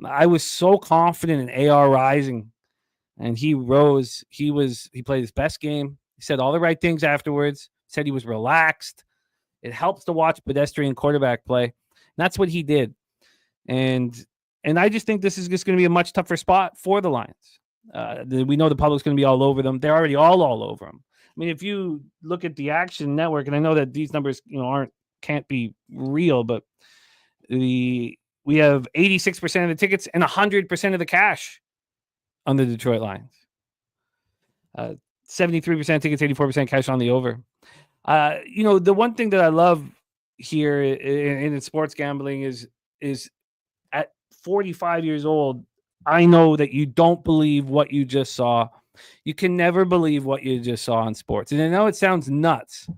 I was so confident in AR rising, and he rose. He played his best game. He said all the right things afterwards. Said he was relaxed. It helps to watch pedestrian quarterback play. And that's what he did. And I just think this is just going to be a much tougher spot for the Lions. We know the public's going to be all over them. They're already all over them. If you look at the Action Network, and I know that these numbers, can't be real, but we have 86% of the tickets and 100% of the cash on the Detroit Lions. 73% tickets, 84% cash on the over. The one thing that I love here in sports gambling is at 45 years old, I know that you don't believe what you just saw. You can never believe what you just saw in sports. And I know it sounds nuts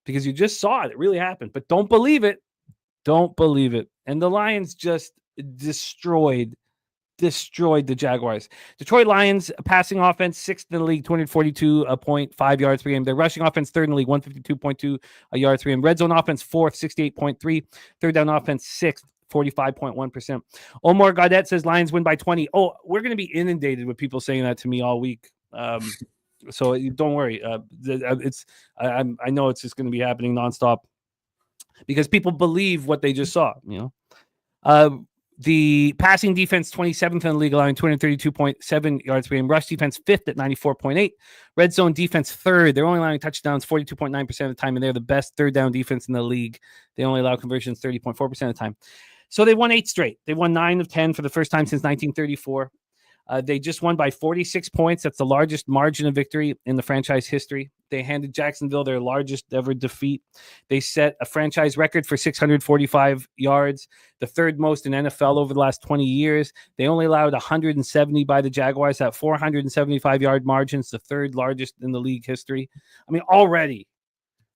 because you just saw it. It really happened. But don't believe it. Don't believe it. And the Lions just destroyed the Jaguars. Detroit Lions passing offense, 6th in the league, 242.5 yards per game. Their rushing offense, 3rd in the league, 152.2 yards per game. Red zone offense, 4th, 68.3. Third down offense, 6th, 45.1%. Omar Gaudet says Lions win by 20. Oh, we're going to be inundated with people saying that to me all week. So don't worry. I know it's just going to be happening nonstop because people believe what they just saw. The passing defense, 27th in the league, allowing 232.7 yards per game. Rush defense, 5th at 94.8. Red zone defense, 3rd. They're only allowing touchdowns 42.9% of the time, and they're the best third down defense in the league. They only allow conversions 30.4% of the time. So they won 8 straight. They won 9 of 10 for the first time since 1934. They just won by 46 points. That's the largest margin of victory in the franchise history. They handed Jacksonville their largest ever defeat. They set a franchise record for 645 yards, the 3rd most in NFL over the last 20 years. They only allowed 170 by the Jaguars at 475-yard margins, the 3rd largest in the league history. I mean, already,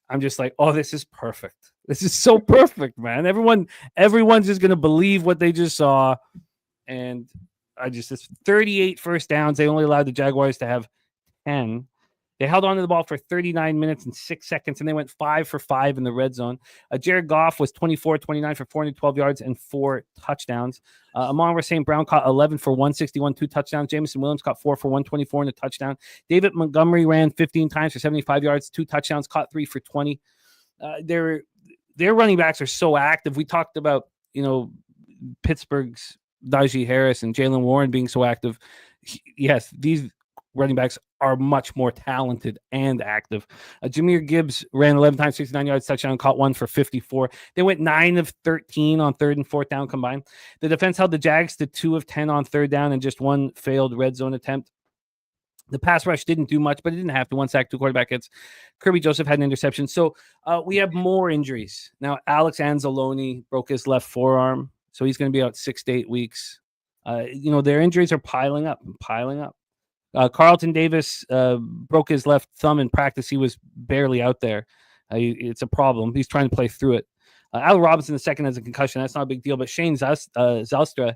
I'm just like, oh, this is perfect. This is so perfect, man. Everyone's just going to believe what they just saw. And it's 38 first downs. They only allowed the Jaguars to have 10. They held on to the ball for 39 minutes and 6 seconds, and they went 5 for 5 in the red zone. Jared Goff was 24-29 for 412 yards and 4 touchdowns. Amon-Ra St. Brown caught 11 for 161, 2 touchdowns. Jameson Williams caught 4 for 124 and a touchdown. David Montgomery ran 15 times for 75 yards, 2 touchdowns, caught 3 for 20. Their running backs are so active. We talked about, Pittsburgh's Najee Harris and Jaylen Warren being so active. Yes, these running backs are much more talented and active. Jahmyr Gibbs ran 11 times, 69 yards, touchdown, caught 1 for 54. They went 9 of 13 on 3rd and 4th down combined. The defense held the Jags to 2 of 10 on 3rd down and just 1 failed red zone attempt. The pass rush didn't do much, but it didn't have to. 1 sack, 2 quarterback hits. Kirby Joseph had an interception. So we have more injuries. Now, Alex Anzalone broke his left forearm, so he's going to be out 6 to 8 weeks. Their injuries are piling up. Carlton Davis broke his left thumb in practice. He was barely out there. It's a problem. He's trying to play through it. Al Robinson II has a concussion. That's not a big deal. But Shane Zylstra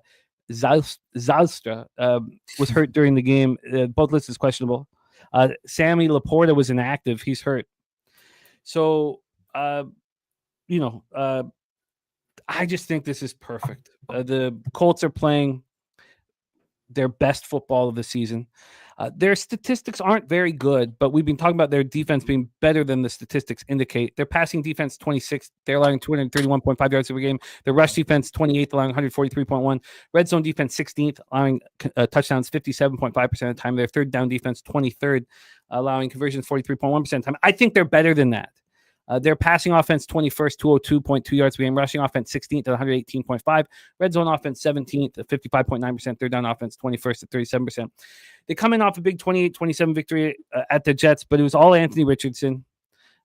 was hurt during the game. Both lists is questionable. Sammy Laporta was inactive. He's hurt. So, I just think this is perfect. The Colts are playing their best football of the season. Their statistics aren't very good, but we've been talking about their defense being better than the statistics indicate. Their passing defense, 26th. They're allowing 231.5 yards per game. Their rush defense, 28th, allowing 143.1. Red zone defense, 16th, allowing touchdowns 57.5% of the time. Their 3rd down defense, 23rd, allowing conversions 43.1% of the time. I think they're better than that. Their passing offense, 21st, 202.2 yards per game. Rushing offense, 16th at 118.5. Red zone offense, 17th at 55.9%. Third down offense, 21st at 37%. They come in off a big 28-27 victory at the Jets, but it was all Anthony Richardson.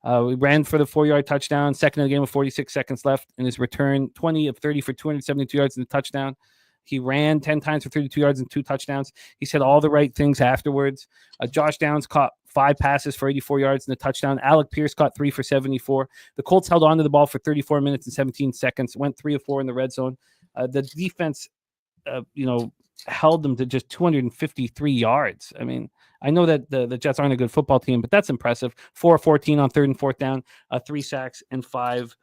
We ran for the 4-yard touchdown. Second of the game with 46 seconds left in his return. 20 of 30 for 272 yards and a touchdown. He ran 10 times for 32 yards and 2 touchdowns. He said all the right things afterwards. Josh Downs caught 5 passes for 84 yards and a touchdown. Alec Pierce caught 3 for 74. The Colts held on to the ball for 34 minutes and 17 seconds. Went 3 of 4 in the red zone. The defense, held them to just 253 yards. I mean, I know that the Jets aren't a good football team, but that's impressive. 4 of 14 on 3rd and 4th down, 3 sacks and 5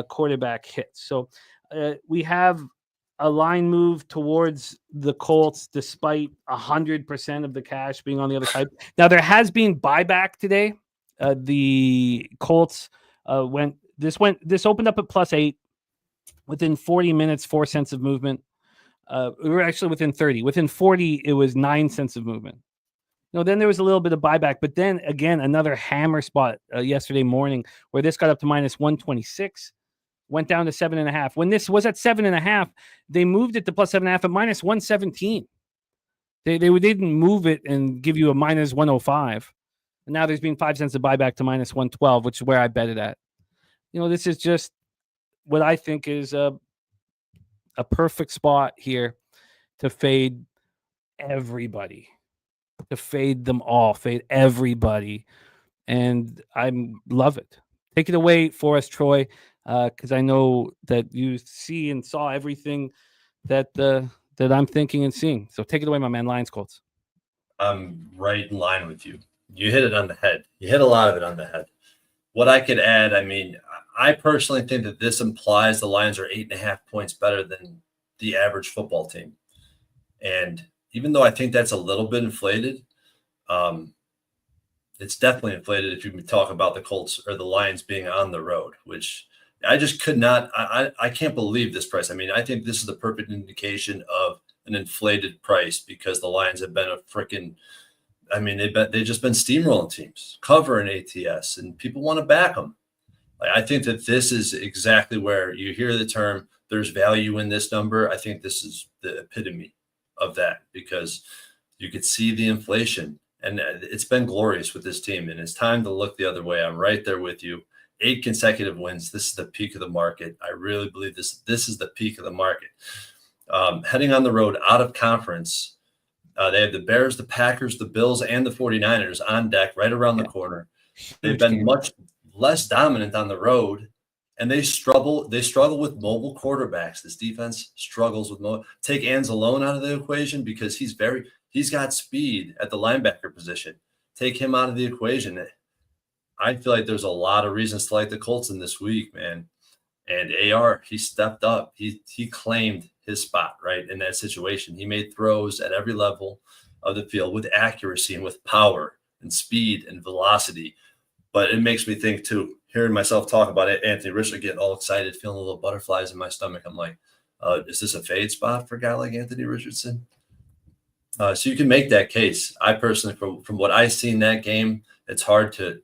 quarterback hits. So we have a line move towards the Colts despite 100% of the cash being on the other side. Now, there has been buyback today. The Colts this opened up at +8. Within 40 minutes, 4 cents of movement. We were actually within 30. Within 40, it was 9 cents of movement. Then there was a little bit of buyback, but then again, another hammer spot yesterday morning where this got up to -126. Went down to 7.5. When this was at 7.5, they moved it to +7.5 at -117. They didn't move it and give you a -105. And now there's been 5 cents of buyback to -112, which is where I bet it at. This is just what I think is a perfect spot here to fade everybody, to fade them all, fade everybody. And I love it. Take it away for us, Troy. Because I know that you see and saw everything that I'm thinking and seeing. So take it away, my man. Lions, Colts. I'm right in line with you. You hit it on the head. You hit a lot of it on the head. What I could add, I personally think that this implies the Lions are 8.5 points better than the average football team. And even though I think that's a little bit inflated, it's definitely inflated if you talk about the Colts or the Lions being on the road, which I just could not. I can't believe this price. I mean, I think this is the perfect indication of an inflated price because the Lions have been a freaking. I mean, they've just been steamrolling teams, covering ATS, and people want to back them. Like, I think that this is exactly where you hear the term. There's value in this number. I think this is the epitome of that because you could see the inflation, and it's been glorious with this team. And it's time to look the other way. I'm right there with you. 8 consecutive wins. This is the peak of the market. I really believe this is the peak of the market. Heading on the road out of conference, they have the Bears, the Packers, the Bills, and the 49ers on deck right around the corner. They've been much less dominant on the road, and they struggle with mobile quarterbacks. This defense struggles with take Anzalone out of the equation because he's got speed at the linebacker position. Take him out of the equation. I feel like there's a lot of reasons to like the Colts in this week, man. And AR, he stepped up. He claimed his spot right in that situation. He made throws at every level of the field with accuracy and with power and speed and velocity. But it makes me think too, hearing myself talk about it, Anthony Richardson getting all excited, feeling little butterflies in my stomach. I'm like, is this a fade spot for a guy like Anthony Richardson? So you can make that case. I personally, from what I see in that game, it's hard to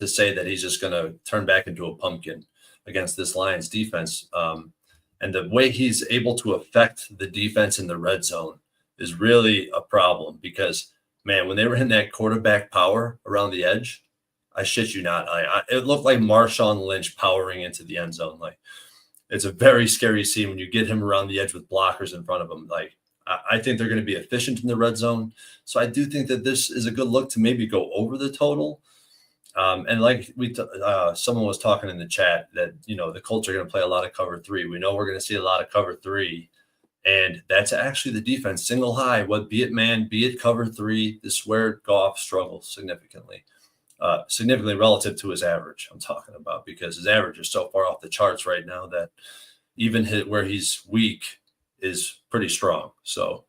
say that he's just going to turn back into a pumpkin against this Lions defense. And the way he's able to affect the defense in the red zone is really a problem because, man, when they were in that quarterback power around the edge, I shit you not, it looked like Marshawn Lynch powering into the end zone. Like, it's a very scary scene when you get him around the edge with blockers in front of him. Like, I think they're going to be efficient in the red zone. So I do think that this is a good look to maybe go over the total. And like someone was talking in the chat that, the Colts are going to play a lot of cover 3. We know we're going to see a lot of cover 3. And that's actually the defense single high, be it man, be it cover 3. This is where Goff struggles significantly relative to his average. I'm talking about because his average is so far off the charts right now that even where he's weak is pretty strong. So,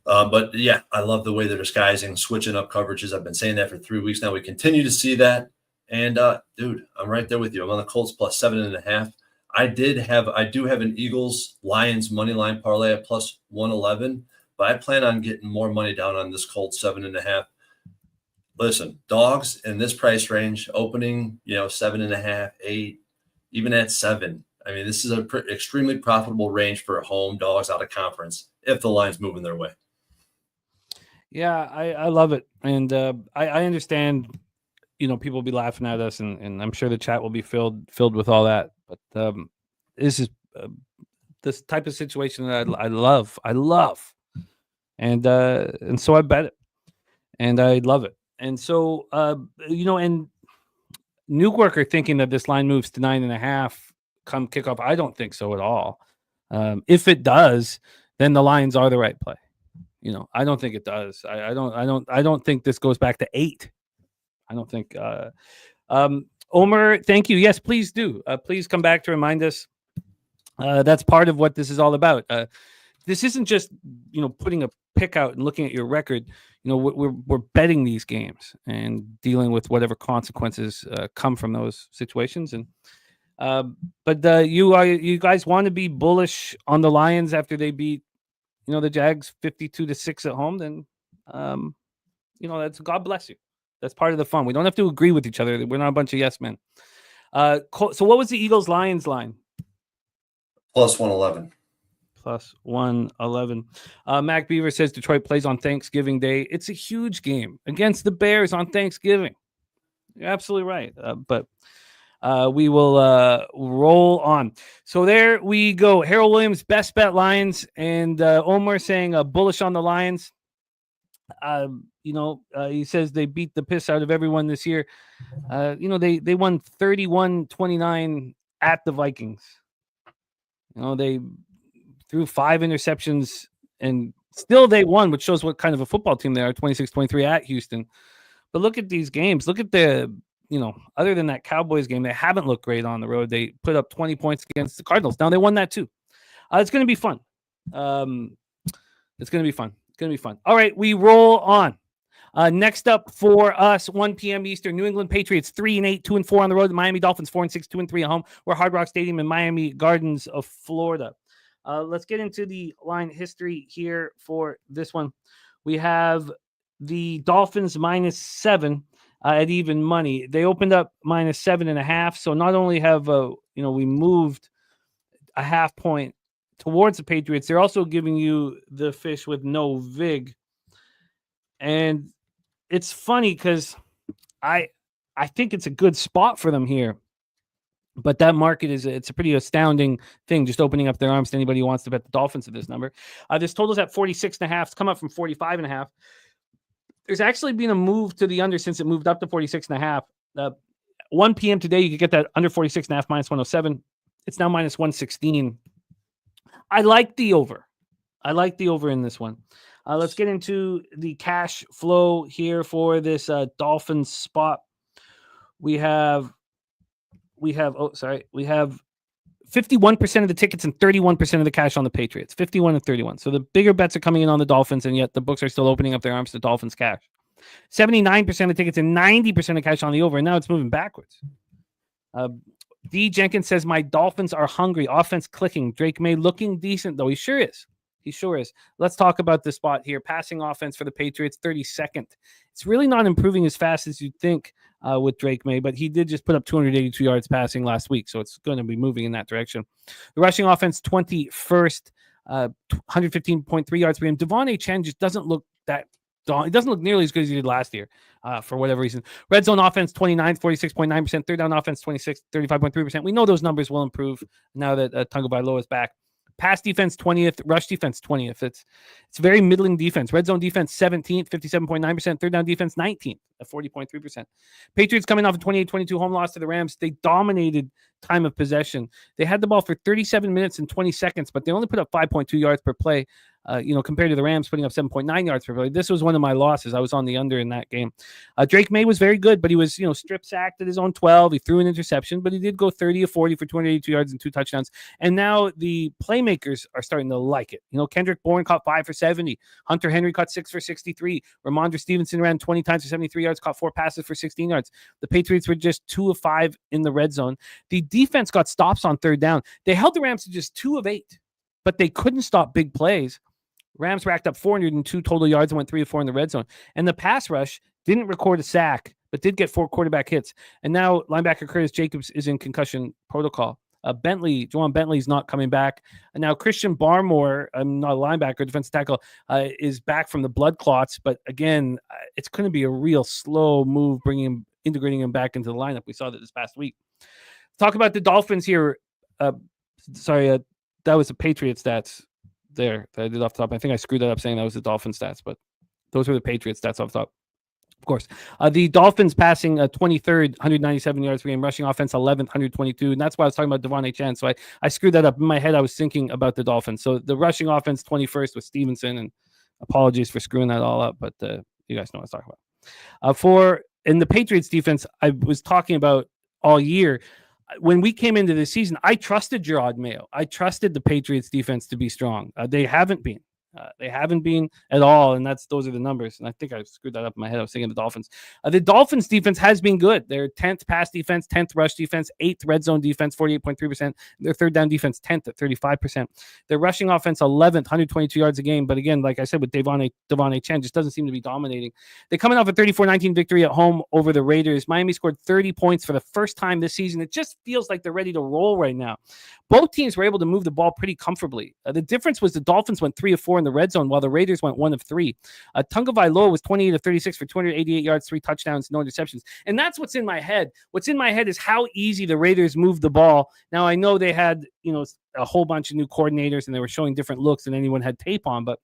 but yeah, I love the way they're disguising, switching up coverages. I've been saying that for 3 weeks now. We continue to see that. And dude, I'm right there with you. I'm on the Colts plus 7.5. I do have an Eagles Lions money line parlay at plus 111, but I plan on getting more money down on this Colts 7.5. Listen, dogs in this price range, opening, 7.5, 8, even at 7. I mean, this is an extremely profitable range for home dogs out of conference if the line's moving their way. Yeah, I love it. And I understand, people will be laughing at us, and I'm sure the chat will be filled with all that. But this is this type of situation that I love. And so I bet it. And I love it. And so, and Nuke Worker thinking that this line moves to 9.5 come kickoff. I don't think so at all. If it does, then the Lions are the right play. I don't think it does. I don't think this goes back to 8. I don't think. Omer, thank you. Yes, please do. Please come back to remind us. That's part of what this is all about. This isn't just putting a pick out and looking at your record. We're betting these games and dealing with whatever consequences come from those situations. And but you guys want to be bullish on the Lions after they beat the Jags 52-6 at home, then that's God bless you. That's part of the fun. We don't have to agree with each other. We're not a bunch of yes men. So what was the Eagles Lions line? Plus 111. Plus 111. Mac Beaver says Detroit plays on Thanksgiving Day. It's a huge game against the Bears on Thanksgiving. You're absolutely right. But we will roll on. So there we go. Harold Williams, best bet Lions, and Omar saying bullish on the Lions. He says they beat the piss out of everyone this year. They won 31-29 at the Vikings. They threw 5 interceptions and still they won, which shows what kind of a football team they are, 26-23 at Houston. But look at these games. Look at other than that Cowboys game, they haven't looked great on the road. They put up 20 points against the Cardinals. Now they won that too. It's going to be fun. It's going to be fun. All right, we roll on. Next up for us, 1 p.m. Eastern, New England Patriots 3-8, 2-4 on the road. The Miami Dolphins 4-6, 2-3 at home. We're Hard Rock Stadium in Miami Gardens of Florida. Let's get into the line history here for this one. We have the Dolphins -7 at even money. They opened up -7.5. So not only have we moved a half point towards the Patriots, they're also giving you the fish with no vig. And it's funny because I think it's a good spot for them here. But that market it's a pretty astounding thing, just opening up their arms to anybody who wants to bet the Dolphins at this number. This total's at 46.5. It's come up from 45.5. There's actually been a move to the under since it moved up to 46.5. 1 p.m. today, you could get that under 46.5 -107. It's now -116. I like the over. I like the over in this one. Let's get into the cash flow here for this Dolphins spot. We have 51% of the tickets and 31% of the cash on the Patriots, 51 and 31. So the bigger bets are coming in on the Dolphins, and yet the books are still opening up their arms to Dolphins cash. 79% of tickets and 90% of cash on the over, and now it's moving backwards. D. Jenkins says, my Dolphins are hungry. Offense clicking. Drake May looking decent, though. He sure is. He sure is. Let's talk about the spot here. Passing offense for the Patriots, 32nd. It's really not improving as fast as you'd think with Drake May, but he did just put up 282 yards passing last week, so it's going to be moving in that direction. The rushing offense, 21st, 115.3 yards per game. Devon A. Chen just doesn't look that It doesn't look nearly as good as he did last year for whatever reason. Red zone offense, 29th, 46.9%. Third down offense, 26th, 35.3%. We know those numbers will improve now that Tagovailoa is back. Pass defense, 20th. Rush defense, 20th. It's very middling defense. Red zone defense, 17th, 57.9%. Third down defense, 19th, at 40.3%. Patriots coming off a 28-22 home loss to the Rams. They dominated time of possession. They had the ball for 37 minutes and 20 seconds, but they only put up 5.2 yards per play. Compared to the Rams putting up 7.9 yards per play. This was one of my losses. I was on the under in that game. Drake May was very good, but he was, strip sacked at his own 12. He threw an interception, but he did go 30 of 40 for 282 yards and 2 touchdowns. And now the playmakers are starting to like it. Kendrick Bourne caught 5 for 70. Hunter Henry caught 6 for 63. Ramondre Stevenson ran 20 times for 73 yards, caught 4 passes for 16 yards. The Patriots were just 2 of 5 in the red zone. The defense got stops on third down. They held the Rams to just 2 of 8, but they couldn't stop big plays. Rams racked up 402 total yards and went 3 of 4 in the red zone. And the pass rush didn't record a sack, but did get 4 quarterback hits. And now linebacker Curtis Jacobs is in concussion protocol. Juwan Bentley's not coming back. And now Christian Barmore, not a linebacker, defensive tackle, is back from the blood clots. But again, it's going to be a real slow move integrating him back into the lineup. We saw that this past week. Talk about the Dolphins here. That was the Patriots stats. There that I did off the top. I think I screwed that up saying that was the Dolphin stats, but those were the Patriots stats off the top. Of course, the Dolphins passing 23rd, 197 yards per game, rushing offense 11th, 122, and that's why I was talking about Devon A. Chen. So I screwed that up in my head. I was thinking about the Dolphins. So the rushing offense 21st with Stevenson, and apologies for screwing that all up, but you guys know what I was talking about. In the Patriots defense, I was talking about all year. When we came into the season, I trusted Gerard Mayo. I trusted the Patriots defense to be strong. They haven't been. They haven't been at all, and those are the numbers. And I think I screwed that up in my head. I was thinking the Dolphins. The Dolphins defense has been good. Their 10th pass defense, 10th rush defense, 8th red zone defense, 48.3%. Their third down defense, 10th at 35%. Their rushing offense, 11th, 122 yards a game. But again, like I said, with Devon A. Chen, just doesn't seem to be dominating. They're coming off a 34-19 victory at home over the Raiders. Miami scored 30 points for the first time this season. It just feels like they're ready to roll right now. Both teams were able to move the ball pretty comfortably. The difference was the Dolphins went 3 of 4 in the red zone, while the Raiders went 1 of 3. Tagovailoa was 28 of 36 for 288 yards, 3 touchdowns, no interceptions. And that's what's in my head. What's in my head is how easy the Raiders moved the ball. Now, I know they had, a whole bunch of new coordinators, and they were showing different looks than anyone had tape on, but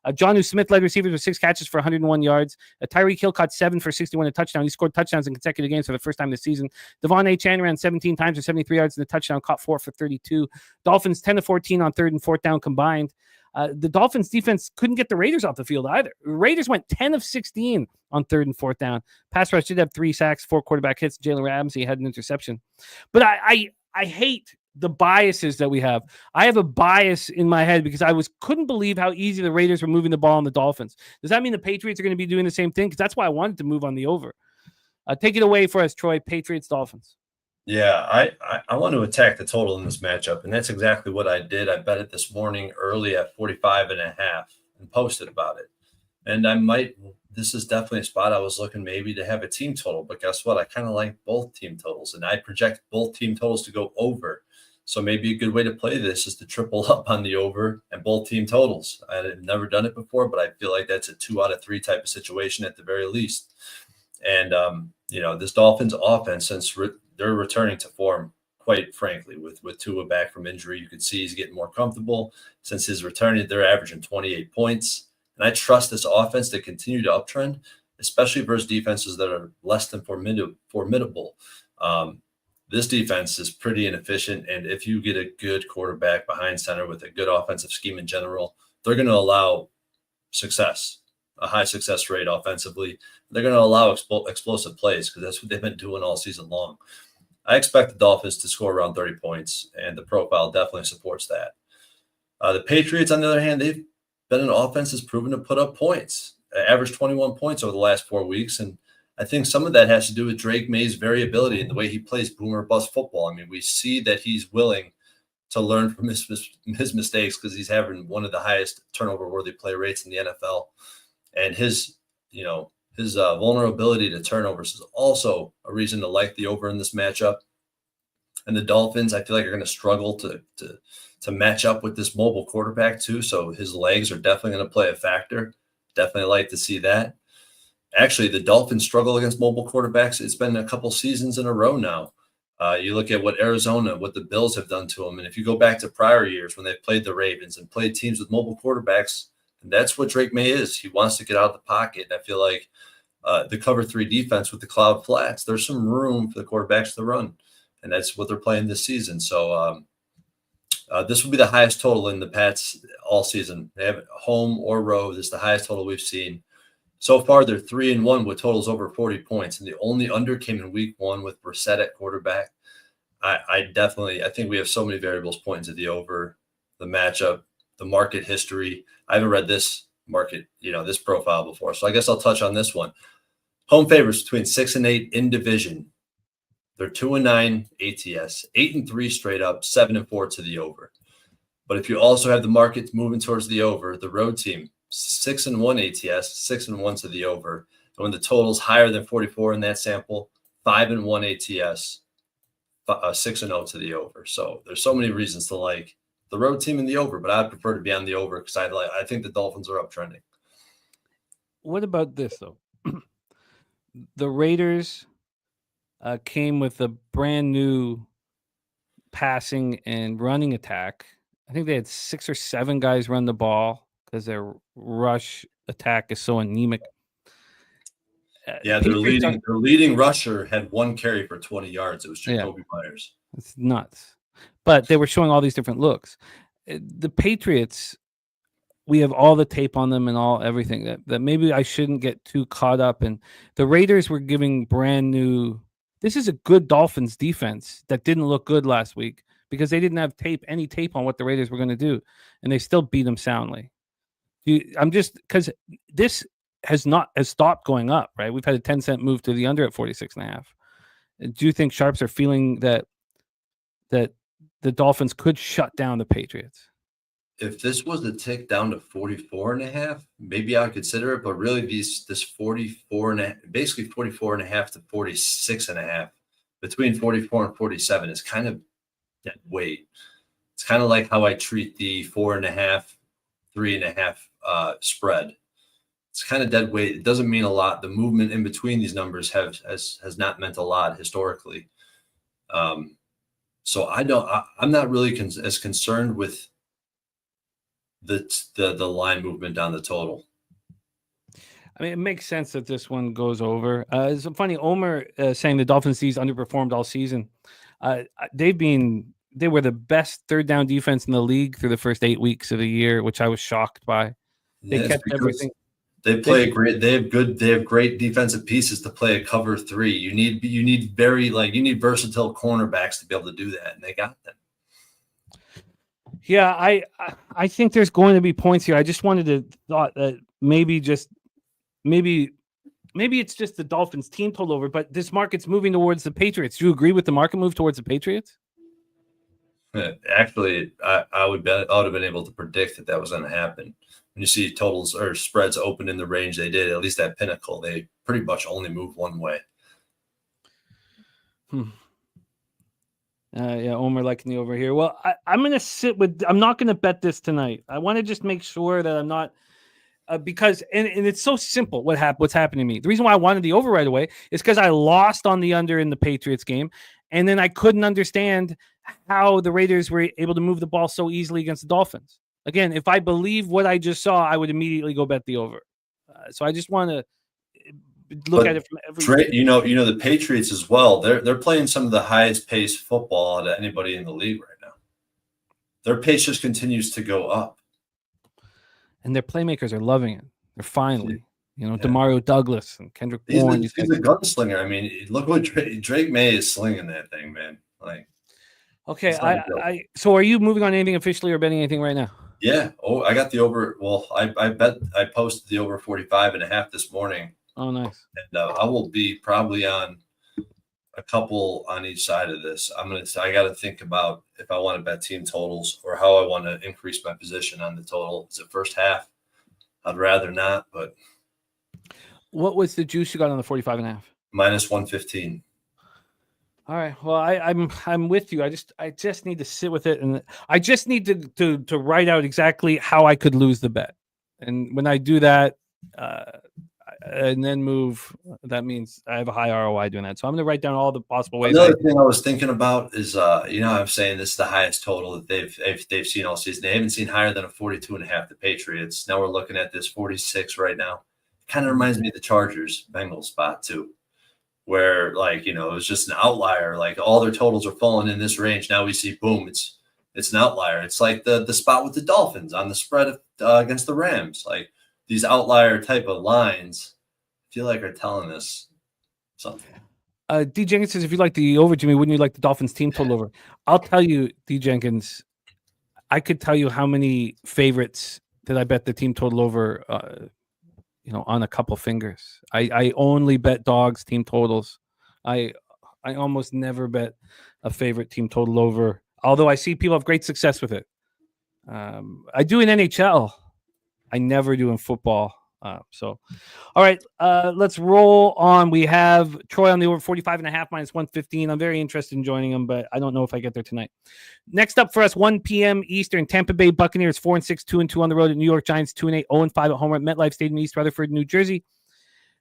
Jonnu Smith led receivers with 6 catches for 101 yards. Tyreek Hill caught 7 for 61 a touchdown. He scored touchdowns in consecutive games for the first time this season. Devon A. Chen ran 17 times for 73 yards in the touchdown, caught 4 for 32. Dolphins 10 of 14 on third and fourth down combined. The Dolphins defense couldn't get the Raiders off the field either. The Raiders went 10 of 16 on third and fourth down. Pass rush did have 3 sacks, 4 quarterback hits. Jalen Ramsey had an interception. But I hate the biases that we have. I have a bias in my head because I couldn't believe how easy the Raiders were moving the ball on the Dolphins. Does that mean the Patriots are going to be doing the same thing? Because that's why I wanted to move on the over. Take it away for us, Troy. Patriots, Dolphins. Yeah, I want to attack the total in this matchup, and that's exactly what I did. I bet it this morning early at 45.5 and posted about it. And this is definitely a spot I was looking maybe to have a team total, but guess what? I kind of like both team totals, and I project both team totals to go over. So maybe a good way to play this is to triple up on the over and both team totals. I've never done it before, but I feel like that's a 2 out of 3 type of situation at the very least. And, this Dolphins offense, since they're returning to form, quite frankly, with Tua back from injury, you could see he's getting more comfortable. Since his return, they're averaging 28 points. And I trust this offense to continue to uptrend, especially versus defenses that are less than formidable. This defense is pretty inefficient, and if you get a good quarterback behind center with a good offensive scheme in general, they're going to allow success, a high success rate offensively. They're going to allow explosive plays because that's what they've been doing all season long. I expect the Dolphins to score around 30 points, and the profile definitely supports that. The Patriots, on the other hand, they've been an offense that's proven to put up points, averaged 21 points over the last 4 weeks, and I think some of that has to do with Drake May's variability in the way he plays boomer bust football. I mean, we see that he's willing to learn from his mistakes because he's having one of the highest turnover-worthy play rates in the NFL. And his vulnerability to turnovers is also a reason to like the over in this matchup. And the Dolphins, I feel like, are going to struggle to match up with this mobile quarterback too. So his legs are definitely going to play a factor. Definitely like to see that. Actually, the Dolphins struggle against mobile quarterbacks. It's been a couple seasons in a row now. You look at what the Bills have done to them. And if you go back to prior years when they've played the Ravens and played teams with mobile quarterbacks, that's what Drake May is. He wants to get out of the pocket. And I feel like the cover 3 defense with the cloud flats, there's some room for the quarterbacks to run. And that's what they're playing this season. So this will be the highest total in the Pats all season. They have home or road. This is the highest total we've seen. So far, they're 3-1 with totals over 40 points. And the only under came in week 1 with Brissett at quarterback. I think we have so many variables pointing to the over, the matchup, the market history. I haven't read this market, this profile before. So I guess I'll touch on this one. Home favorites between 6 and 8 in division. They're 2-9 ATS, 8-3 straight up, 7-4 to the over. But if you also have the markets moving towards the over, the road team, 6-1 ATS, 6-1 to the over. And when the total's higher than 44 in that sample, 5-1 ATS, 6-0 to the over. So there's so many reasons to like the road team in the over, but I'd prefer to be on the over because I think the Dolphins are uptrending. What about this though? The Raiders came with a brand new passing and running attack. I think they had 6 or 7 guys run the ball because their rush attack is so anemic. Yeah, their leading rusher had 1 carry for 20 yards. It was Jacoby Myers. It's nuts. But they were showing all these different looks. The Patriots, we have all the tape on them and everything that maybe I shouldn't get too caught up in. The Raiders were giving brand new. This is a good Dolphins defense that didn't look good last week because they didn't have any tape on what the Raiders were going to do, and they still beat them soundly. I'm just because this has stopped going up, right? We've had a 10-cent move to the under at 46.5. Do you think sharps are feeling that the Dolphins could shut down the Patriots? If this was a tick down to 44.5, maybe I would consider it. But really, this 44.5, basically 44.5 to 46.5, between 44 and 47 is kind of dead weight. It's kind of like how I treat the 4.5, 3.5 spread. It's kind of dead weight. It doesn't mean a lot. The movement in between these numbers has not meant a lot historically. So I'm not really as concerned with the line movement down the total. I mean, it makes sense that this one goes over. It's funny, Omer saying the Dolphins underperformed all season. They were the best third down defense in the league through the first 8 weeks of the year, which I was shocked by. They kept everything. They play great. They have great defensive pieces to play a cover 3. You need versatile cornerbacks to be able to do that, and they got them. Yeah, I think there's going to be points here. I just wanted to thought that maybe it's just the Dolphins team total over, but this market's moving towards the Patriots. Do you agree with the market move towards the Patriots? Actually, I would have been able to predict that was going to happen. When you see totals or spreads open in the range they did, at least at Pinnacle, they pretty much only move one way. Yeah, Omer liking the over here. Well, I'm going to sit with. I'm not going to bet this tonight. I want to just make sure that I'm not because and it's so simple. What's happening to me? The reason why I wanted the over right away is because I lost on the under in the Patriots game, and then I couldn't understand how the Raiders were able to move the ball so easily against the Dolphins. Again, if I believe what I just saw, I would immediately go bet the over. So I just want to look at it from every. The Patriots as well. They're playing some of the highest paced football out of anybody in the league right now. Their pace just continues to go up, and their playmakers are loving it. They're finally, Demario Douglas and Kendrick Bourne. He's a gunslinger. I mean, look what Drake May is slinging that thing, man. Like, okay, so are you moving on anything officially or betting anything right now? Yeah. Oh, I got the over. Well, I posted the over 45.5 this morning. Oh, nice. And I will be probably on a couple on each side of this. I got to think about if I want to bet team totals or how I want to increase my position on the total. Is it first half? I'd rather not, but. What was the juice you got on the 45.5? Minus 115. All right. Well, I'm with you. I just need to sit with it, and I just need to write out exactly how I could lose the bet. And when I do that, and then move, that means I have a high ROI doing that. So I'm going to write down all the possible ways. Another thing I was thinking about is, I'm saying this is the highest total that they've seen all season. They haven't seen higher than a 42.5. The Patriots. Now we're looking at this 46 right now. Kind of reminds me of the Chargers Bengals spot too, where it was just an outlier. Like all their totals are falling in this range. Now we see, boom, it's an outlier. It's like the spot with the Dolphins on the spread against the Rams. Like these outlier type of lines, I feel like are telling us something. D. Jenkins says, if you like the over, Jimmy, wouldn't you like the Dolphins team total over? I'll tell you, D. Jenkins, I could tell you how many favorites did I bet the team total over, on a couple fingers. I only bet dogs team totals. I almost never bet a favorite team total over, although I see people have great success with it. I do in NHL. I never do in football. All right, let's roll on. We have Troy on the over 45.5 minus 115. I'm very interested in joining him, but I don't know if I get there tonight. Next up for us, 1 p.m. Eastern, Tampa Bay Buccaneers 4-6, 2-2 on the road at New York Giants 2-8, 0-5 at home at MetLife Stadium, East Rutherford, New Jersey.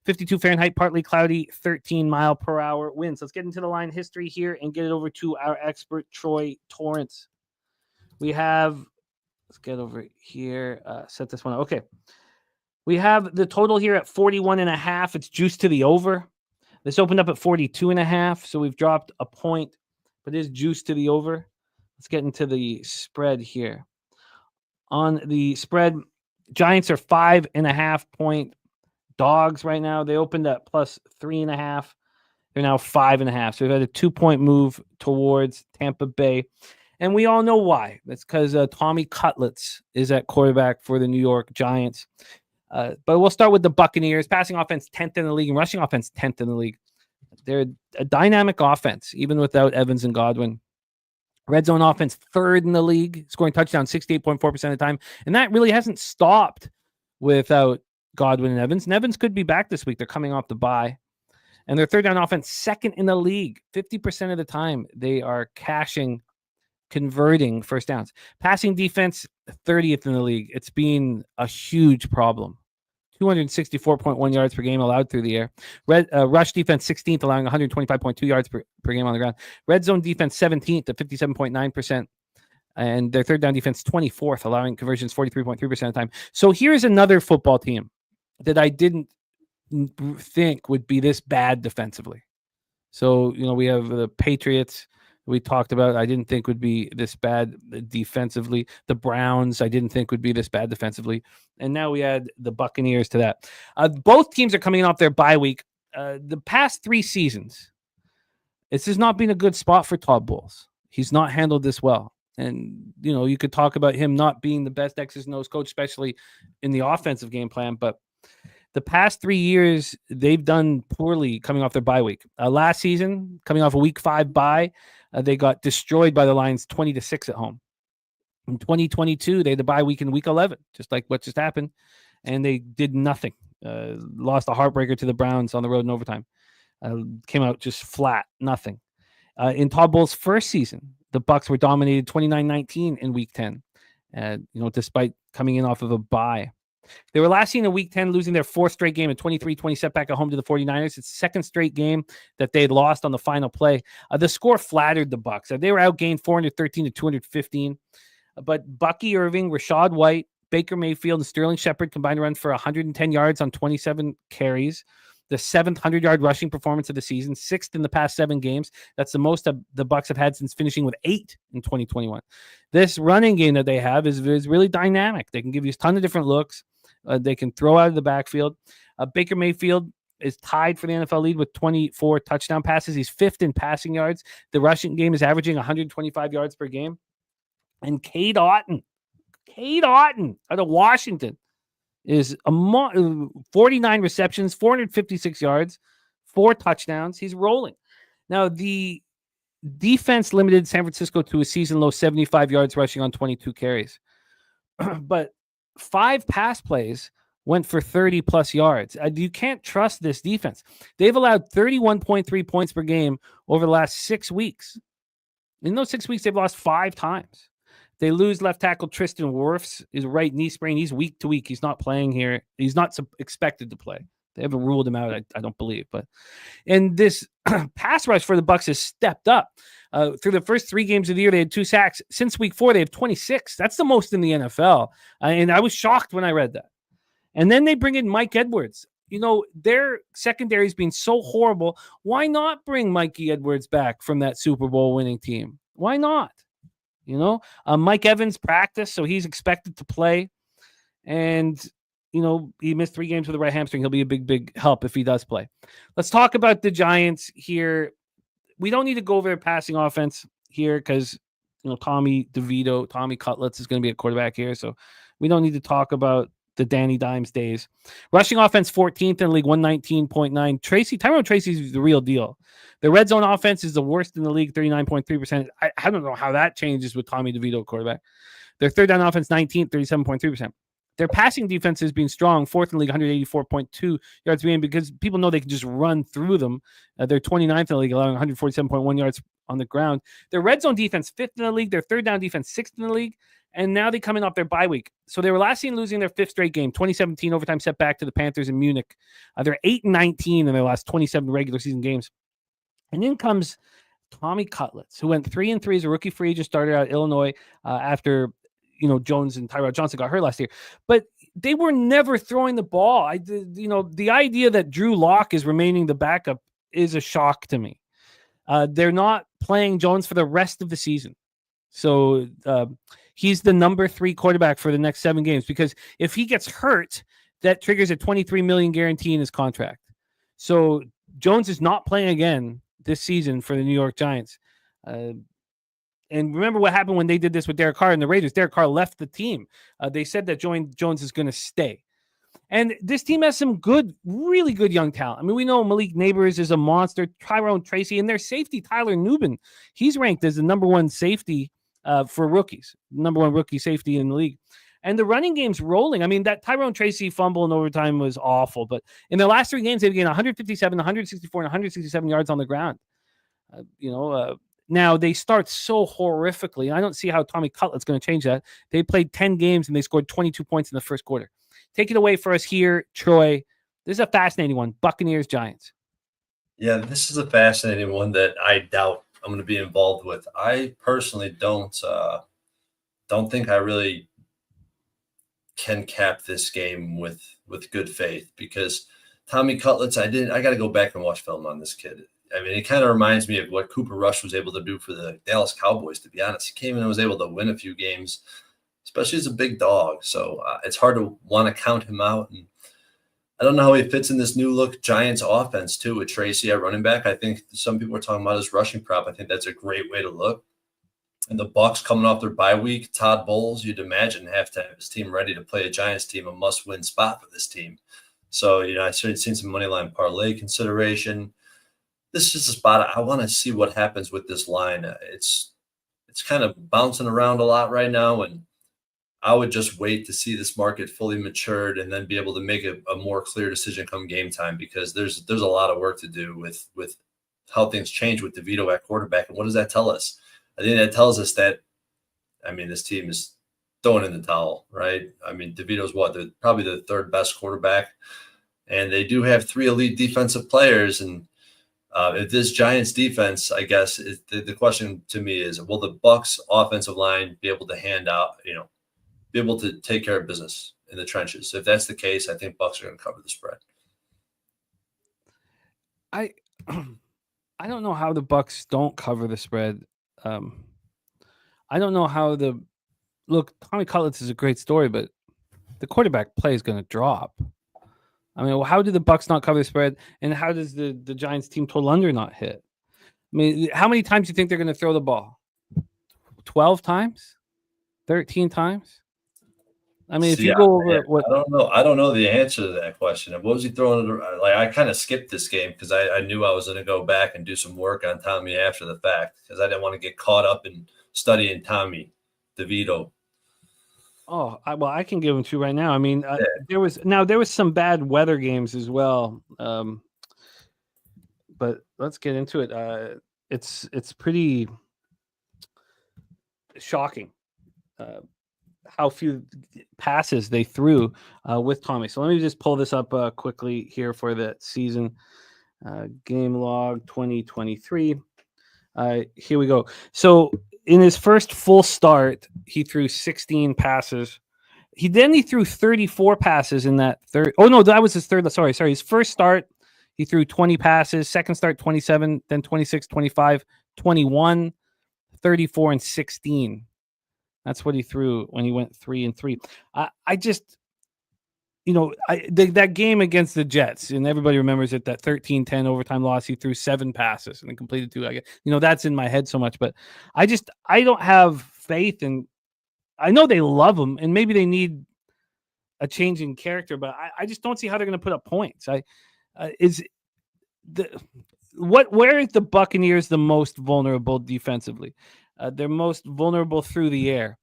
52 Fahrenheit, partly cloudy, 13 mile per hour winds. Let's get into the line history here and get it over to our expert, Troy Torrence. Let's get over here, set this one up. Okay. We have the total here at 41.5. It's juiced to the over. This opened up at 42.5, so we've dropped a point, but it is juiced to the over. Let's get into the spread here. On the spread, Giants are 5.5 point dogs right now. They opened at plus 3.5. They're now 5.5. So we've had a 2-point move towards Tampa Bay. And we all know why. That's because Tommy Cutlets is at quarterback for the New York Giants. But we'll start with the Buccaneers. Passing offense 10th in the league and rushing offense 10th in the league. They're a dynamic offense, even without Evans and Godwin. Red zone offense 3rd in the league, scoring touchdowns 68.4% of the time. And that really hasn't stopped without Godwin and Evans. And Evans could be back this week. They're coming off the bye. And their 3rd down offense 2nd in the league. 50% of the time they are converting first downs. Passing defense 30th in the league. It's been a huge problem. 264.1 yards per game allowed through the air. Rush defense 16th, allowing 125.2 yards per game on the ground. Red zone defense 17th at 57.9%. And their 3rd down defense 24th, allowing conversions 43.3% of the time. So here's another football team that I didn't think would be this bad defensively. So, we have the Patriots we talked about. I didn't think would be this bad defensively. The Browns, I didn't think would be this bad defensively. And now we add the Buccaneers to that. Both teams are coming off their bye week. The past 3 seasons, this has not been a good spot for Todd Bowles. He's not handled this well. And, you could talk about him not being the best X's and O's coach, especially in the offensive game plan. But the past 3 years, they've done poorly coming off their bye week. Last season, coming off a week 5 bye, they got destroyed by the Lions 20-6 at home. In 2022, they had the bye week in week 11, just like what just happened. And they did nothing. Lost a heartbreaker to the Browns on the road in overtime. Came out just flat, nothing. In Todd Bowles' first season, the Bucs were dominated 29-19 in week 10, despite coming in off of a bye. They were last seen in week 10 losing their fourth straight game, a 23-20 setback at home to the 49ers. It's the second straight game that they had lost on the final play. The score flattered the Bucs. They were outgained 413-215. But Bucky Irving, Rashad White, Baker Mayfield, and Sterling Shepard combined to run for 110 yards on 27 carries. The 7th 100-yard rushing performance of the season, 6th in the past 7 games. That's the most the Bucs have had since finishing with 8 in 2021. This running game that they have is really dynamic. They can give you a ton of different looks. They can throw out of the backfield. Baker Mayfield is tied for the NFL lead with 24 touchdown passes. He's 5th in passing yards. The rushing game is averaging 125 yards per game. And Cade Otton out of Washington is 49 receptions, 456 yards, 4 touchdowns. He's rolling. Now, the defense limited San Francisco to a season-low 75 yards rushing on 22 carries. But 5 pass plays went for 30-plus yards. You can't trust this defense. They've allowed 31.3 points per game over the last 6 weeks. In those 6 weeks, they've lost 5 times. They lose left tackle Tristan Wirfs, his right knee sprain. He's week to week. He's not playing here. He's not expected to play. They haven't ruled him out, I don't believe. And this pass rush for the Bucs has stepped up. Through the first 3 games of the year, they had 2 sacks. Since week 4, they have 26. That's the most in the NFL. And I was shocked when I read that. And then they bring in Mike Edwards. Their secondary has been so horrible. Why not bring Mikey Edwards back from that Super Bowl winning team? Why not? Mike Evans practiced, so he's expected to play. And, he missed 3 games with the right hamstring. He'll be a big, big help if he does play. Let's talk about the Giants here. We don't need to go over their passing offense here because, Tommy Cutlets is going to be a quarterback here. So we don't need to talk about the Danny Dimes days. Rushing offense 14th in the league, 119.9. Tyrone Tracy's the real deal. The red zone offense is the worst in the league, 39.3%. I don't know how that changes with Tommy DeVito quarterback. Their third down offense 19th, 37.3%. Their passing defense has been strong, 4th in the league, 184.2 yards per game, because people know they can just run through them. They're 29th in the league, allowing 147.1 yards on the ground. Their red zone defense 5th in the league. Their third down defense 6th in the league. And now they come in off their bye week. So they were last seen losing their 5th straight game, 2017 overtime setback to the Panthers in Munich. They're 8-19 in their last 27 regular season games. And in comes Tommy Cutlets, who went 3-3 as a rookie free agent, started out at Illinois after Jones and Tyrod Johnson got hurt last year. But they were never throwing the ball. The idea that Drew Lock is remaining the backup is a shock to me. They're not playing Jones for the rest of the season. So he's the number 3 quarterback for the next 7 games, because if he gets hurt, that triggers a $23 million guarantee in his contract. So Jones is not playing again this season for the New York Giants. And remember what happened when they did this with Derek Carr and the Raiders. Derek Carr left the team. They said that Jones is going to stay. And this team has some really good young talent. I mean, we know Malik Neighbors is a monster, Tyrone Tracy, and their safety, Tyler Nubin. He's ranked as the number 1 safety for rookies, number 1 rookie safety in the league. And the running game's rolling. I mean, that Tyrone Tracy fumble in overtime was awful, but in their last 3 games, they've gained 157, 164, and 167 yards on the ground. Now they start so horrifically. I don't see how Tommy Cutlet's going to change that. They played 10 games and they scored 22 points in the first quarter. Take it away for us here, Troy. This is a fascinating one. Buccaneers, Giants. Yeah, this is a fascinating one that I doubt I'm going to be involved with. I personally don't think I really can cap this game with good faith, because Tommy Cutlets, I got to go back and watch film on this kid. I mean, it kind of reminds me of what Cooper Rush was able to do for the Dallas Cowboys, to be honest. He came in and was able to win a few games, especially as a big dog. So it's hard to want to count him out. And I don't know how he fits in this new look Giants offense, too, with Tracy at running back. I think some people are talking about his rushing prop. I think that's a great way to look. And the Bucs coming off their bye week, Todd Bowles, you'd imagine have to have his team ready to play a Giants team, a must-win spot for this team. So, I started seeing some money line parlay consideration. This is a spot I want to see what happens with this line. It's kind of bouncing around a lot right now, and I would just wait to see this market fully matured and then be able to make a more clear decision come game time, because there's a lot of work to do with how things change with DeVito at quarterback. And what does that tell us? I think that tells us that, this team is throwing in the towel, right? DeVito's probably the third best quarterback, and they do have 3 elite defensive players. And if this Giants defense, I guess the question to me is, will the Bucs offensive line be able to be able to take care of business in the trenches? If that's the case, I think Bucs are going to cover the spread. I don't know how the Bucs don't cover the spread. I don't know how Tommy Cutlets is a great story, but the quarterback play is going to drop. How do the Bucs not cover the spread, and how does the Giants team total under not hit? How many times do you think they're going to throw the ball? 12 times? 13 times? If you go over what I don't know the answer to that question. What was he throwing? I kind of skipped this game because I knew I was going to go back and do some work on Tommy after the fact, because I didn't want to get caught up in studying Tommy DeVito. Oh, I can give him 2 right now. There was some bad weather games as well. But let's get into it. It's pretty shocking how few passes they threw with Tommy. So let me just pull this up quickly here for the season game log 2023. Here we go. So in his first full start, he threw 16 passes. He threw 34 passes in that third. Oh no, that was his third. Sorry. His first start, he threw 20 passes. Second start, 27, then 26, 25, 21, 34, and 16. That's what he threw when he went 3-3. That game against the Jets, and everybody remembers it, that 13-10 overtime loss, he threw 7 passes and completed 2. I guess, that's in my head so much, but I don't have faith in. I know they love him, and maybe they need a change in character, but I just don't see how they're going to put up points. Where is the Buccaneers the most vulnerable defensively? They're most vulnerable through the air.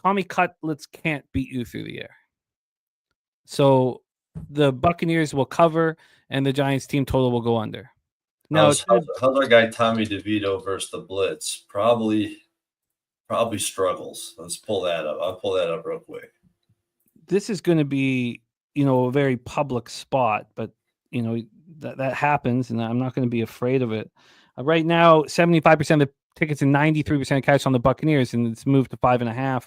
Tommy Cutlets can't beat you through the air. So the Buccaneers will cover, and the Giants team total will go under. Now, how's our guy Tommy DeVito versus the Blitz? Probably struggles. Let's pull that up. I'll pull that up real quick. This is going to be, a very public spot, but that happens, and I'm not going to be afraid of it. Right now, 75% of the tickets and 93% cash on the Buccaneers, and it's moved to 5.5.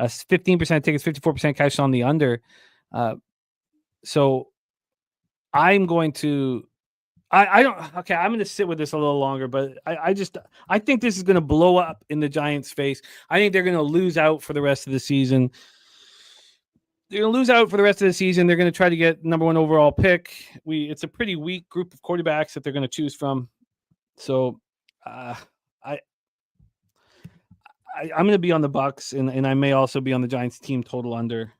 15% tickets, 54% cash on the under. So I'm going to. I'm going to sit with this a little longer, but I think this is going to blow up in the Giants' face. I think they're going to lose out for the rest of the season. They're going to lose out for the rest of the season. They're going to try to get number 1 overall pick. It's a pretty weak group of quarterbacks that they're going to choose from. So I'm going to be on the Bucs, and I may also be on the Giants team total under.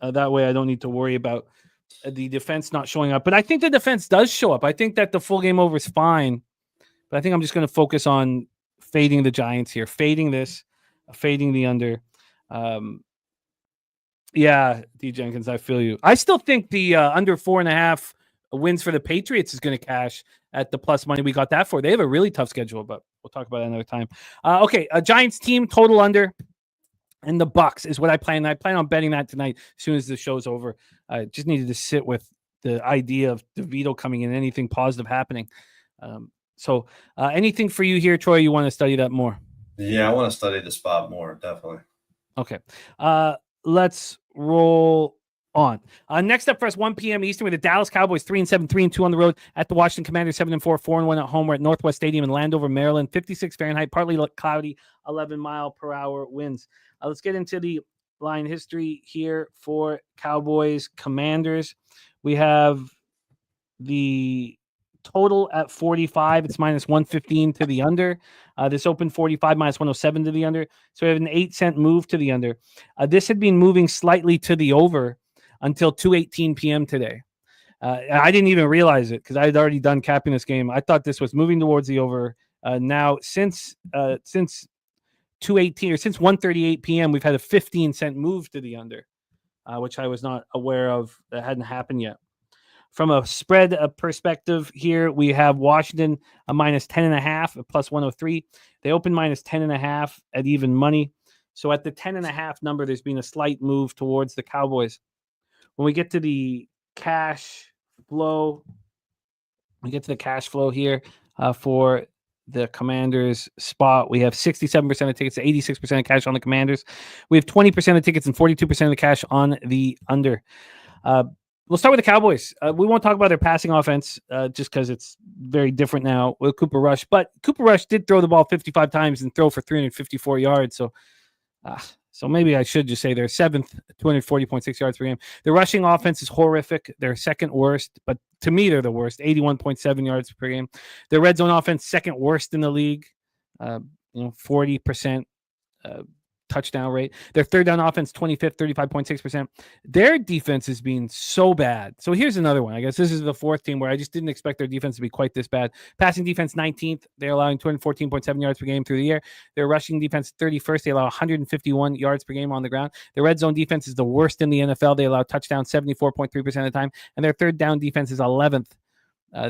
That way I don't need to worry about the defense not showing up. But I think the defense does show up. I think that the full game over is fine. But I think I'm just going to focus on fading the Giants here, fading the under. Yeah, D. Jenkins, I feel you. I still think the under 4.5 wins for the Patriots is going to cash at the plus money we got that for. They have a really tough schedule, but we'll talk about it another time. Okay, a Giants team total under, and the Bucs is what I plan. I plan on betting that tonight as soon as the show's over. I just needed to sit with the idea of DeVito coming in, anything positive happening. So anything for you here, Troy? You want to study that more? Yeah, I want to study the spot more, definitely. Okay. Let's roll on. Next up for us, 1 p.m. Eastern, with the Dallas Cowboys 3-7, 3-2 on the road at the Washington Commanders 7-4, 4-1 at home. We're at Northwest Stadium in Landover, Maryland. 56 Fahrenheit, partly cloudy, 11-mile-per-hour winds. Let's get into the line history here for Cowboys Commanders. We have the total at 45. It's minus 115 to the under. This opened 45, minus 107 to the under. So we have an 8-cent move to the under. This had been moving slightly to the over until 2:18 p.m. today. I didn't even realize it because I had already done capping this game. I thought this was moving towards the over. Now, since 2:18 or since 1:38 p.m., we've had a 15-cent move to the under, which I was not aware of. That hadn't happened yet. From a spread perspective here, we have Washington a minus 10.5, a plus 103. They open minus 10.5 at even money. So at the 10.5 number, there's been a slight move towards the Cowboys. When we get to the cash flow, here for the Commanders spot. We have 67% of tickets to 86% of cash on the Commanders. We have 20% of tickets and 42% of the cash on the under. We'll start with the Cowboys. We won't talk about their passing offense just because it's very different now with Cooper Rush. But Cooper Rush did throw the ball 55 times and throw for 354 yards. So maybe I should just say they're 7th, 240.6 yards per game. The rushing offense is horrific. They're second worst, but to me, they're the worst, 81.7 yards per game. Their red zone offense, second worst in the league, 40% touchdown rate. Their third down offense, 25th, 35.6%. Their defense is being so bad. So here's another one. I guess this is the fourth team where I just didn't expect their defense to be quite this bad. Passing defense, 19th. They're allowing 214.7 yards per game through the air. Their rushing defense, 31st. They allow 151 yards per game on the ground. Their red zone defense is the worst in the NFL. They allow touchdowns 74.3% of the time. And their third down defense is 11th.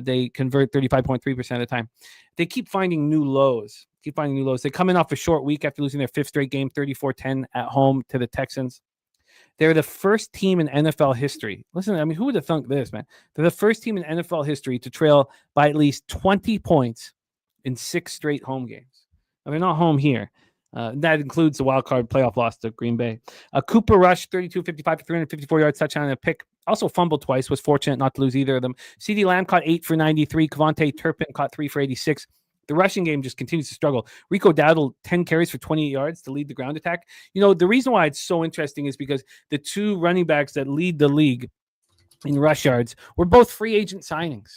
They convert 35.3% of the time. They keep finding new lows. They come in off a short week after losing their 5th straight game, 34-10 at home to the Texans. They're the first team in NFL history. Listen, I mean, who would have thunk this, man? They're the first team in NFL history to trail by at least 20 points in 6 straight home games. Now, they're not home here. That includes the wild card playoff loss to Green Bay. Cooper Rush, 32-55 for 354 yards, touchdown and a pick. Also fumbled twice, was fortunate not to lose either of them. CeeDee Lamb caught 8 for 93. Kevontae Turpin caught 3 for 86. The rushing game just continues to struggle. Rico Dowdle, 10 carries for 28 yards to lead the ground attack. The reason why it's so interesting is because the two running backs that lead the league in rush yards were both free agent signings.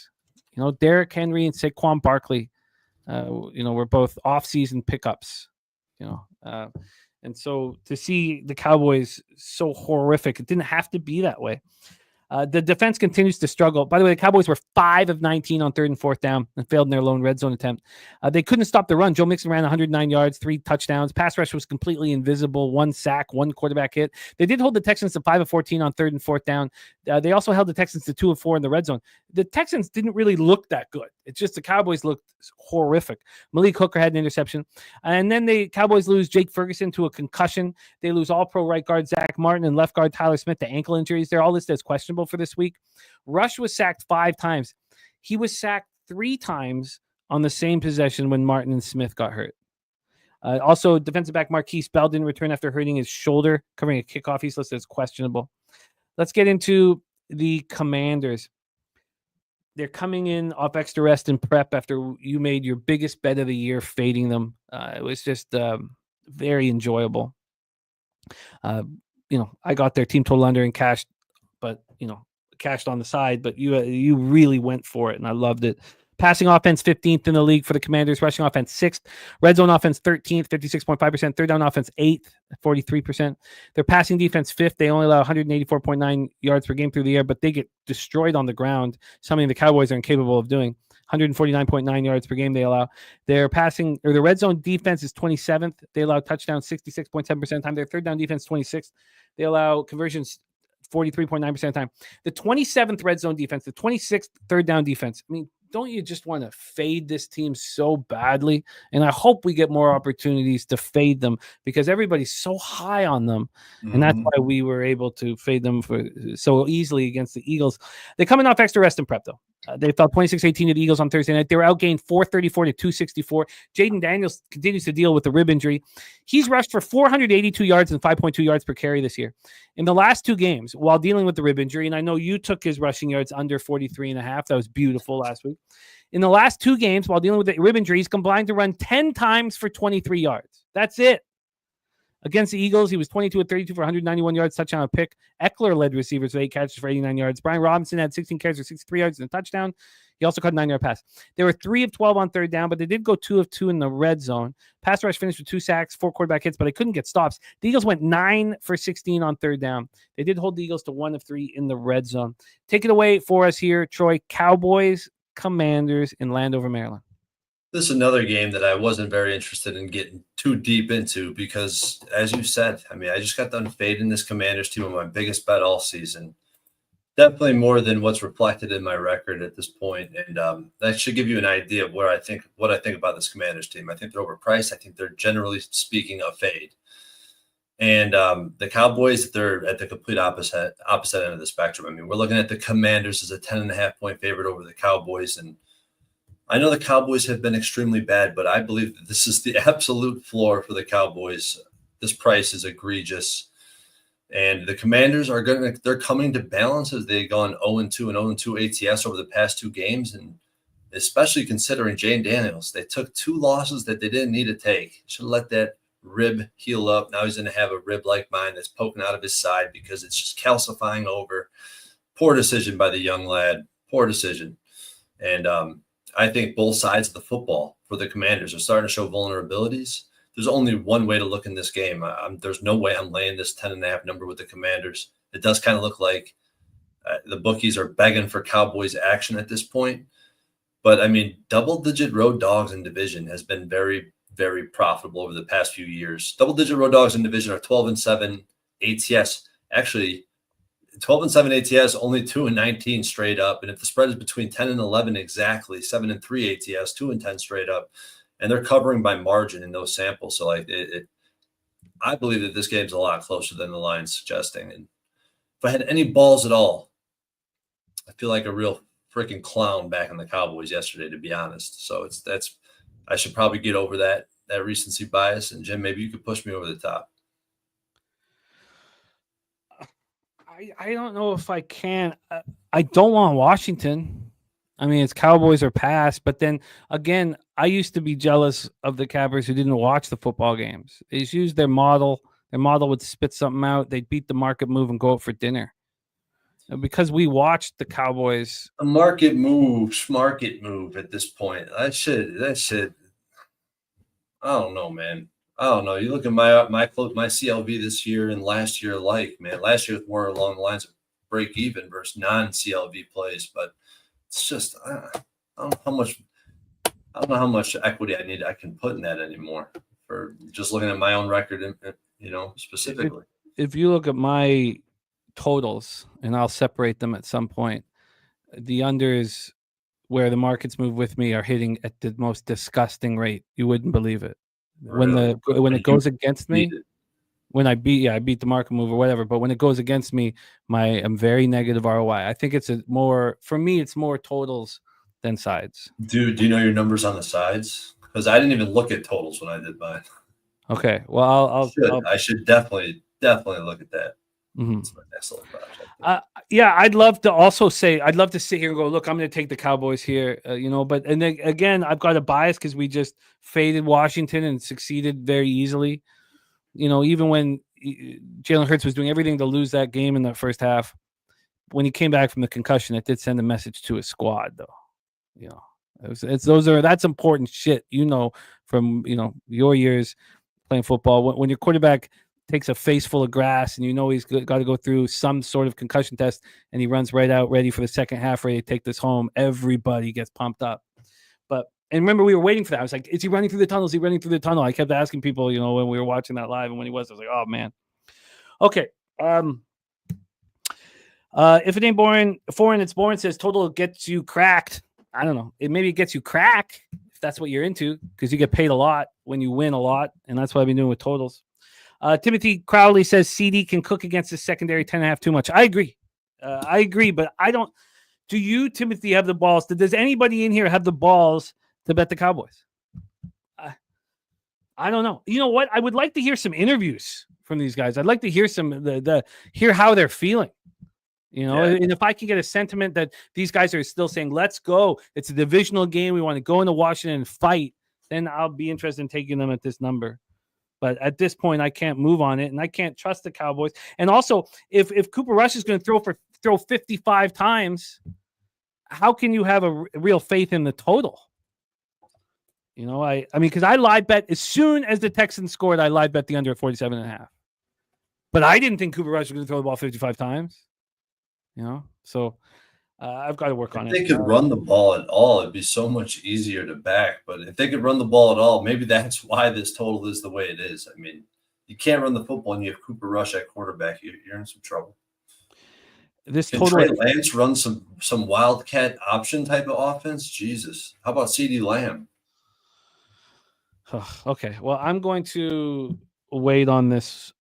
Derrick Henry and Saquon Barkley, were both off-season pickups. And so to see the Cowboys so horrific, it didn't have to be that way. The defense continues to struggle. By the way, the Cowboys were 5 of 19 on 3rd and 4th down and failed in their lone red zone attempt. They couldn't stop the run. Joe Mixon ran 109 yards, 3 touchdowns. Pass rush was completely invisible. 1 sack, 1 quarterback hit. They did hold the Texans to 5 of 14 on 3rd and 4th down. They also held the Texans to 2 of 4 in the red zone. The Texans didn't really look that good. It's just the Cowboys looked horrific. Malik Hooker had an interception. And then the Cowboys lose Jake Ferguson to a concussion. They lose all-pro right guard Zach Martin and left guard Tyler Smith to ankle injuries. They're all listed as questionable for this week. Rush was sacked 5 times. He was sacked 3 times on the same possession when Martin and Smith got hurt. Also, defensive back Marquise Bell didn't return after hurting his shoulder, covering a kickoff. He's listed as questionable. Let's get into the Commanders. They're coming in off extra rest and prep after you made your biggest bet of the year, fading them. It was just very enjoyable. I got their team total under and cashed, but cashed on the side. But you really went for it, and I loved it. Passing offense 15th in the league for the Commanders. Rushing offense 6th. Red zone offense 13th, 56.5%. Third down offense 8th, 43%. Their passing defense 5th. They only allow 184.9 yards per game through the air, but they get destroyed on the ground, something the Cowboys are incapable of doing. 149.9 yards per game they allow. Their red zone defense is 27th. They allow touchdowns 66.7% of the time. Their third down defense 26th. They allow conversions 43.9% of the time. The 27th red zone defense, the 26th third down defense. I mean, don't you just want to fade this team so badly? And I hope we get more opportunities to fade them because everybody's so high on them. Mm-hmm. And that's why we were able to fade them so easily against the Eagles. They're coming off extra rest and prep, though. They fell 26-18 to the Eagles on Thursday night. They were outgained 434 to 264. Jaden Daniels continues to deal with the rib injury. He's rushed for 482 yards and 5.2 yards per carry this year. In the last 2 games, while dealing with the rib injury, and I know you took his rushing yards under 43.5. That was beautiful last week. In the last 2 games, while dealing with the rib injury, he's combined to run 10 times for 23 yards. That's it. Against the Eagles, he was 22 of 32 for 191 yards, touchdown, a pick. Eckler led receivers with 8 catches for 89 yards. Brian Robinson had 16 carries for 63 yards and a touchdown. He also caught a 9-yard pass. They were 3 of 12 on third down, but they did go 2 of 2 in the red zone. Pass rush finished with 2 sacks, 4 quarterback hits, but they couldn't get stops. The Eagles went 9 for 16 on third down. They did hold the Eagles to 1 of 3 in the red zone. Take it away for us here, Troy. Cowboys, Commanders in Landover, Maryland. This is another game that I wasn't very interested in getting too deep into because, as you said, I mean, I just got done fading this Commanders team on my biggest bet all season. Definitely more than what's reflected in my record at this point. And that should give you an idea of what I think about this Commanders team. I think they're overpriced. I think they're generally speaking a fade. And the Cowboys, they're at the complete opposite end of the spectrum. I mean, we're looking at the Commanders as a 10.5-point favorite over the Cowboys. And I know the Cowboys have been extremely bad, but I believe that this is the absolute floor for the Cowboys. This price is egregious. And the Commanders they're coming to balance as they've gone 0-2 and 0-2 ATS over the past 2 games. And especially considering Jane Daniels, they took 2 losses that they didn't need to take. Should have let that rib heal up. Now he's going to have a rib like mine that's poking out of his side because it's just calcifying over. Poor decision by the young lad. Poor decision. And I think both sides of the football for the Commanders are starting to show vulnerabilities. There's only one way to look in this game. There's no way I'm laying this 10.5 number with the Commanders. It does kind of look like the bookies are begging for Cowboys action at this point. But, I mean, double-digit road dogs in division has been very, very profitable over the past few years. Double-digit road dogs in division are 12-7 ATS. Actually, 12-7 ATS, only 2-19 straight up. And if the spread is between 10 and 11 exactly, 7-3 ATS, 2-10 straight up. And they're covering by margin in those samples. So, like, I believe that this game's a lot closer than the line's suggesting. And if I had any balls at all, I feel like a real freaking clown back in the Cowboys yesterday, to be honest. So I should probably get over that recency bias. And Jim, maybe you could push me over the top. I don't know if I can. I don't want Washington. I mean, it's Cowboys or pass. But then again, I used to be jealous of the Cowboys who didn't watch the football games. They just used their model. Their model would spit something out. They'd beat the market move and go out for dinner. And because we watched the Cowboys. A market move at this point. That shit. I don't know, man. I don't know. You look at my CLV this year and last year alike, man. Last year was more along the lines of break even versus non-CLV plays, but it's just I don't know how much equity I can put in that anymore for just looking at my own record and specifically. If you look at my totals, and I'll separate them at some point, the unders where the markets move with me are hitting at the most disgusting rate. You wouldn't believe it. Really? When it goes against me, when I beat the market move or whatever, but when it goes against me, I'm very negative ROI. I think it's more totals than sides. Do you know your numbers on the sides? Because I didn't even look at totals when I did mine. Okay, well, I should definitely look at that. Mm-hmm. It's my next little project. Yeah, I'd love to sit here and go, look, I'm going to take the Cowboys here, but then again, I've got a bias because we just faded Washington and succeeded very easily. Even when Jalen Hurts was doing everything to lose that game in the first half, when he came back from the concussion, it did send a message to his squad, though. That's important shit, from your years playing football. When your quarterback takes a face full of grass and he's got to go through some sort of concussion test and he runs right out ready for the second half, ready to take this home, everybody gets pumped up. And remember, we were waiting for that. I was like, is he running through the tunnel? Is he running through the tunnel? I kept asking people, when we were watching that live, and when he was, I was like, oh, man. Okay. If it ain't foreign, it's boring, says total gets you cracked. I don't know. Maybe it gets you crack if that's what you're into, because you get paid a lot when you win a lot, and that's what I've been doing with totals. Timothy Crowley says CD can cook against the secondary 10.5 too much. I agree, but I don't. Do you, Timothy, have the balls? Does anybody in here have the balls to bet the Cowboys? I don't know. You know what? I would like to hear some interviews from these guys. I'd like to hear hear how they're feeling. And if I can get a sentiment that these guys are still saying, let's go, it's a divisional game, we want to go into Washington and fight, then I'll be interested in taking them at this number. But at this point, I can't move on it, and I can't trust the Cowboys. And also, if Cooper Rush is going to throw 55 times, how can you have a real faith in the total? You know, I mean, because I live bet as soon as the Texans scored, I live bet the under at 47.5. But I didn't think Cooper Rush was going to throw the ball 55 times. You know, so I've got to work on it. If they could run the ball at all, it'd be so much easier to back. But if they could run the ball at all, maybe that's why this total is the way it is. I mean, you can't run the football and you have Cooper Rush at quarterback. You're in some trouble. This Can total Trey Lance run some wildcat option type of offense? Jesus. How about CeeDee Lamb? Okay, well, I'm going to wait on this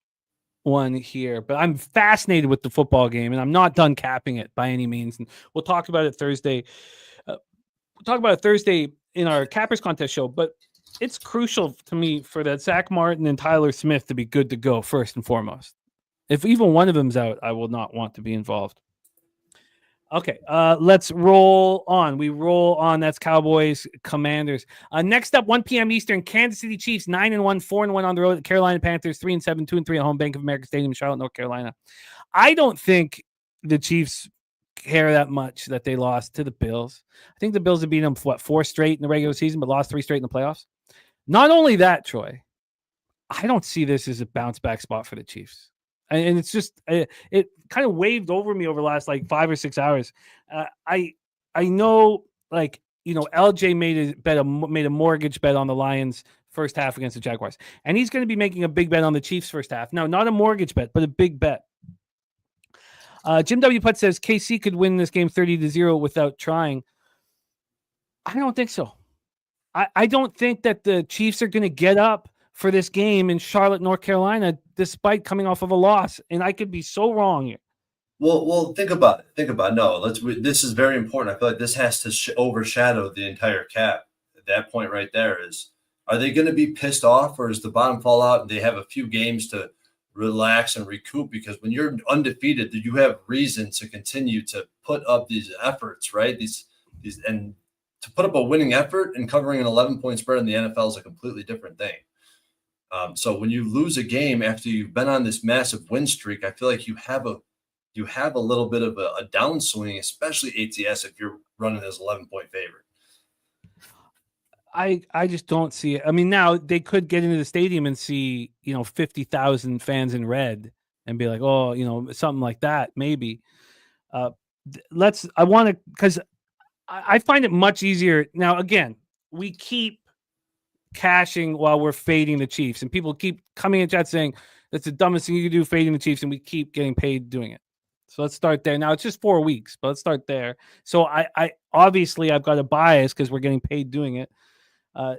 one here, but I'm fascinated with the football game, and I'm not done capping it by any means. And we'll talk about it Thursday. We'll talk about it Thursday in our Cappers Contest show, but it's crucial to me for that Zach Martin and Tyler Smith to be good to go first and foremost. If even one of them's out, I will not want to be involved. Okay, let's roll on. We roll on. That's Cowboys, Commanders. Next up, 1 p.m. Eastern, Kansas City Chiefs, 9-1, 4-1 on the road. Carolina Panthers, 3-7, 2-3 at home. Bank of America Stadium, Charlotte, North Carolina. I don't think the Chiefs care that much that they lost to the Bills. I think the Bills have beaten them, 4 straight in the regular season, but lost 3 straight in the playoffs. Not only that, Troy, I don't see this as a bounce back spot for the Chiefs. And it's just it kind of waved over me over the last 5 or 6 hours. I know LJ made a mortgage bet on the Lions first half against the Jaguars, and he's going to be making a big bet on the Chiefs first half. No, not a mortgage bet, but a big bet. Jim W. Putt says KC could win this game 30-0 without trying. I don't think so. I don't think that the Chiefs are going to get up for this game in Charlotte, North Carolina, despite coming off of a loss. And I could be so wrong here. Well, think about it. No, this is very important. I feel like this has to overshadow the entire cap. At that point right there is, are they going to be pissed off, or is the bottom fall out and they have a few games to relax and recoup? Because when you're undefeated, you have reason to continue to put up these efforts, right? These and to put up a winning effort and covering an 11-point spread in the NFL is a completely different thing. So when you lose a game after you've been on this massive win streak, I feel like you have a little bit of a downswing, especially ATS if you're running as 11-point favorite. I just don't see it. I mean, now they could get into the stadium and see 50,000 fans in red and be like, oh, something like that maybe. Because I find it much easier now. Again, we keep cashing while we're fading the Chiefs, and people keep coming in chat saying that's the dumbest thing you can do, fading the Chiefs, and we keep getting paid doing it. So let's start there. Now it's just 4 weeks, but let's start there. So I obviously I've got a bias because we're getting paid doing it.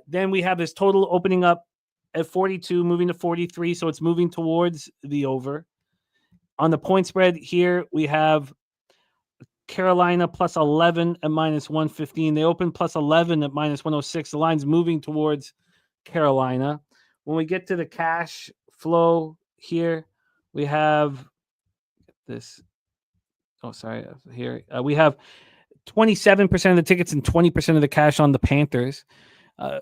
Then we have this total opening up at 42, moving to 43, so it's moving towards the over. On the point spread here, we have Carolina plus 11 at minus 115. They open plus 11 at minus 106. The line's moving towards Carolina. When we get to the cash flow here, we have this. Oh, sorry. Here we have 27% of the tickets and 20% of the cash on the Panthers,